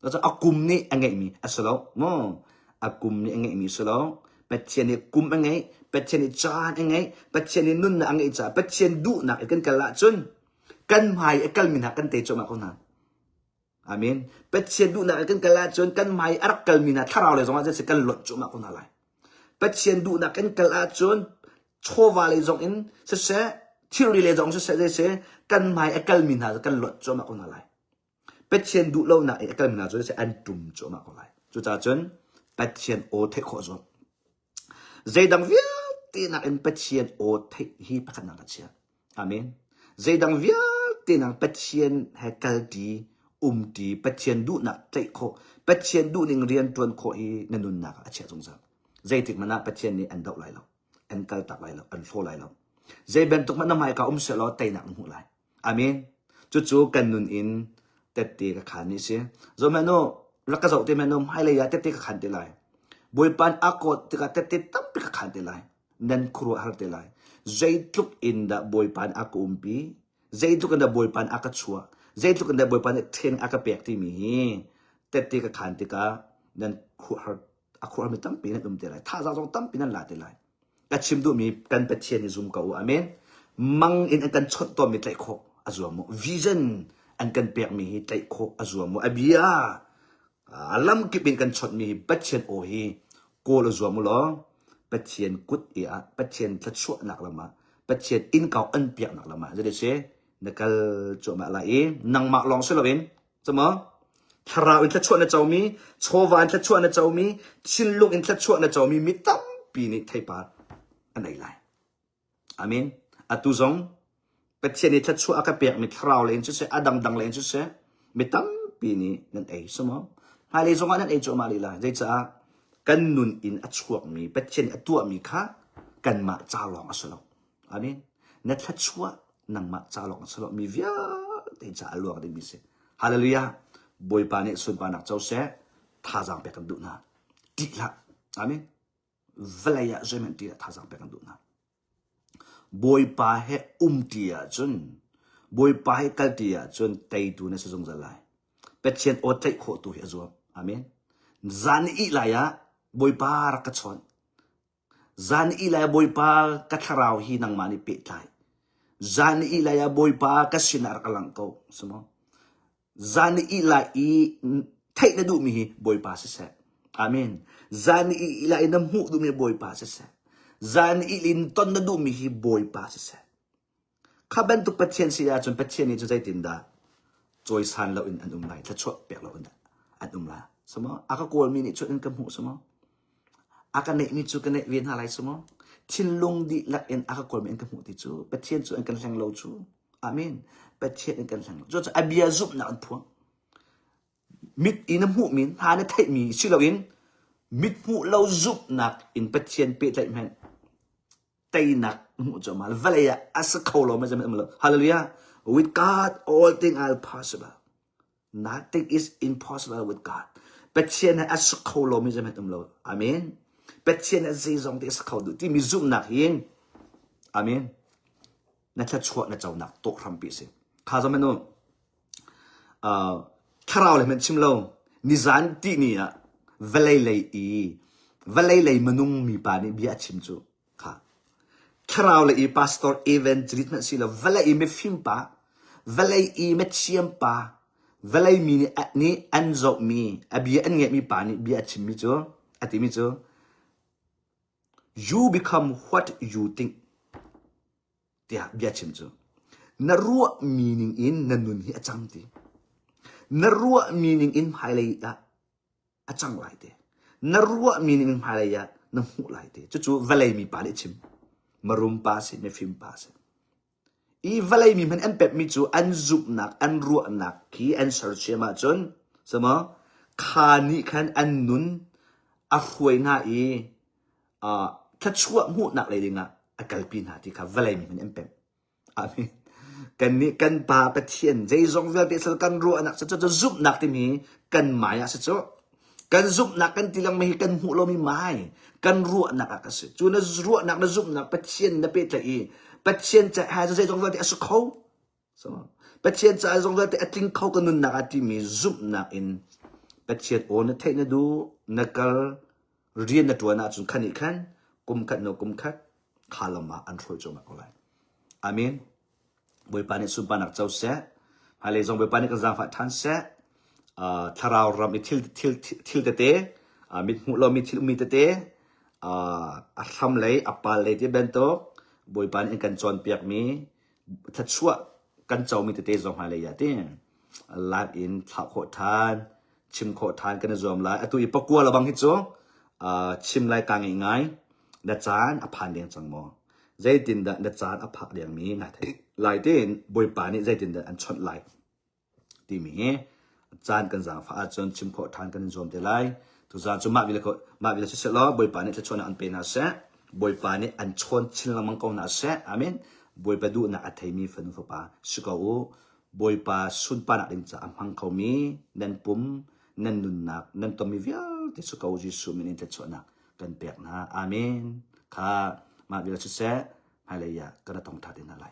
เราจะอากุมนี่ยังไงมีอัสโลมอากุมนี่ยังไงมีสโลประเชียนนี่กุมยังไงประเชียนนี่จานยังไงประเชียนนี่นุ่นนักยังไงจ้าประเชียนดูนักกันกันละจนกันหายกันมินักกันเตะจมาคนนั้นอามินประเชียนดูนักกันกันละจนกันหายรักกันมินักถ้าเราเลยสมมติจะกันหลดจมาคนนั้นเลยประเชียนดูนักกันกันละจนโชว์วาเลยจงอินเสร็จที่เราเลยจงเสร็จกันหายกันมินักกันหลดจมาคนนั้นเลยเป็ดเชียนดูเล่าหน้าเอกลักษณ์น่าจะเป็นอันตุ่มโจมาคนไรจุดจ้าจนเป็ดเชียนโอเทคโคจรใจดังวิาตีนักเป็ดเชียนโอเทคฮีพักนักเชียอามินใจดังวิาตีนักเป็ดเชียนเฮกัลดีดีเป็ดเชียนดูนักเทคโคเป็ดเชียนดูนิ่งเรียนจวนโคอีนันนุนนักอาเชียจงจังใจติดมันนักเป็ดเชียนนี่อันดอกไหลเราอันกัลตักไหลเราอันโฟไหลเราใจเป็นตุกมันน้ำไม่กับเสลอเตยนักหูไหลอามินจู่ๆกันนุนอินเต็ดตีกับขันนี่สิจอมโนรักกระจกที่มันนมให้เลยเต็ดตีกับขันตีเลยบอยปันอากอดที่กับเต็ดตีตั้มไปกับขันตีเลยนั่นครัวหาตีเลยใจทุกอินดาบอยปันอากุมปีใจทุกอินดาบอยปันอากชัวใจทุกอินดาบอยปันเทนอากเปียกที่มีเต็ดตีกับขันตีกับนั่นครัวอาครัวไม่ตั้มปีนั่นตีเลยถ้าเราต้องตั้มปีนั่นละตีเลยก็ชิมดูมีกันเป็นเชียนซุ่มกับอาเมนมังอินกันชดตัวมีใจโคอาจจะมวิชั่นอันกันเปียกมีใจโคอาจวมอเบียลำกิบินกันชดมีปัจเจนโอฮีโกลจวมุลอปัจเจนกุดเอียปัจเจนทัดชั่วนักละมาปัจเจนอินเก่าอันเปียกนักละมาจะได้เช่นักจวมาละเอนังมาลองสิละเวนสมอทาราอินทัดชั่วนะเจ้ามีโชวานทัดชั่วนะเจ้ามีชินลุงอินทัดชั่วนะเจ้ามีมิตั้มปีนี้ไทยปาอันไหนไรอามินอัตุซงเป็ดเชนิทัดชัวอากาเปียกมิทราวเลยจุดเสอดังดังเลยจุดเสมิตั้มปีนี้นั่นเองสมองหายเลยสงฆ์นั่นเองโจมาลีละใจจ้ากันนุนอินอัดชัวมีเป็ดเชนอัดตัวมีค่ะกันมาจ้าลองอัสลองอามินนัดทัดชัวนังมาจ้าลองอัสลองมีวิาใจจ้าลวงได้มีเสฮาเลลูยาบอยปานิสุนปานักเจ้าเสท่าจังเปียกันดูนะดีละอามินเวลายาเจมันดีละท่าจังเปียกันดูนะบอยปาเฮเตียจนบอยปาเฮกัลเตียจนไตตูนะสจงจะไลเป็ดเชียนโอไตโคตุเฮจวบอาเมนจานอีลายะบอยปารักชนจานอีลายบอยปากัทราวฮีนังมานิเปตไลจานอีลายบอยปากัสินารักลังโกสมองจานอีลายไทยนะดูมีบอยปาเสะอาเมนจานอีลายน้ำหูดูมีบอยปาเสะจานอีลินต้นนั่นดูมีบอยปาเสะข้าเป็นตุกปัจเจียนสิยาจนปัจเจียนนี้จะใจตินดาจอยสันเราอินอันไลถ้าชดเปียกเราอินอันไลสมออากาโกลมีนิชดอินกำหูสมออากาเนมีจูกันเนเวียนอะไรสมอชินลงดีลักอินอากาโกลมีอินกำหูที่จูปัจเจียนจูอินกันแหงเราจูอาเมนปัจเจียนอินกันแหงจูจะอเบียซุบนักอันพวงมิดอินน้ำหูมินหาในไทยมีชื่อเราอินมิดหูเราซุบนักอินปัจเจียนเปิดไทยแมนไตนักหูจะมาเวลาอัสเขาเราไม่จะไม่มาเลยฮาเลลูยา with God all things are possible nothing is impossible with God เป็ดเชียนอัสเขาเราไม่จะไม่มาเลยอาเมนเป็ดเชียนใจจงที่อัสเขาดูที่มีซุบนักยิงอาเมนนั่นจะช่วยนั่นจะเอานักโตครัมปีสิข้าจะไม่รู้ถ้าเราเลยมันชิมเรานิสันที่นี่อะเวลาเลยมนุษย์มีปานี่บีอาชิมจูค่ะคราวเลยพาสตอร์อีเวนต์ริทน์สิละเวลาไม่ฟิมปาเวลาไม่เชียมปาเวลามีนี่อันจบมีอบีอันเงี้ยมีปานี่บีอาชิมมิจูอัติมิจู you become what you think เดี๋ยวบีอาชิมจูนรัวมีนิ่งอินนันนุนฮีอาจังตีนรัวมีนิ่งอินภายเลยอาจังไหลตีนรัวมีนิ่งภายเลยน้ำหูไหลตีจู่ๆเวลามีปานี่ชิมมารุมปาสิไม่ฟิมปาสิอีเวลามีมันอันเป็ดมิจูอันจุบนักอันรัวนักขี้อันเสิร์ชมาจนสมอขานี่ขันอันนุนอาหวยหน้า ถ้าชั่วหูหนักเลยดิงะกัลปีนาที่เขาเวลามีมันเอ็มเป็มอามีกันนี้กันปาปะเทียนใจทรงเวลาที่กันรัวนักสัจจะซุบหนักที่มีกันหมายสัจจะกันซุบหนักกันที่ลังไม่กันหูเรามีไม้กันรัวหนักก็สิจูนรัวหนักนะซุบหนักปะเทียนนะเป็ดเลยปะเทียนจะหาใจทรงเวลาที่สุขเขาสมปะเทียนจะทรงเวลาที่ทิ้งเขากันนุนหนักที่มีซุบหนักอินปะเทียนโอนเทนดูนักเรียนนักตัวนักจนขันอีกขันกุมขัดโนกุมขัดขาลมาอันรู้จงมาอะไรอามีนบวยปานิสุบานักเจ้าเสะฮาเลจงบวยปานิกันจางฝัดทันเสะทาราวรามิทิลเตเตมิดหูเรามิทิลมิเตเตอัลฮัมเลยอัปปาเลยที่เบนโตบวยปานิกันจวนเปียกมีทัดชัวกันเจ้ามิเตเตจงฮาเลยยาติลาอินท้าโคทานชิมโคทานกันจอมลายตัวอีปกัวระบังฮิตโจชิมลายกางง่ายดัจานอภันเดียงจังมอใจตินดัจานอภักเดียงมีนะที่ลายเต้นบอยปานี่ใจตินดัอันชดลายที่มีจานกันจังฟ้าจนชิมโคทานกันจอมเดลัยทุกจานจุมาวิลเชลบอยปานี่จะชนอันเป็นอาเซบอยปานี่อันชนชินละมังกรอาเซอามินบอยปาดูนะอัตมีฟันฟุปาสุกาวบอยปาสุนปานักดินจะอัมพังเขามีนันปุ่มนันนุนนักนันตัวมีวิลที่สุกาวจิสุมินินจะชนักกันเปียกนะอาเมนข้ามาวิลาชุเสะฮาเลยะกระทงทัดในอะไร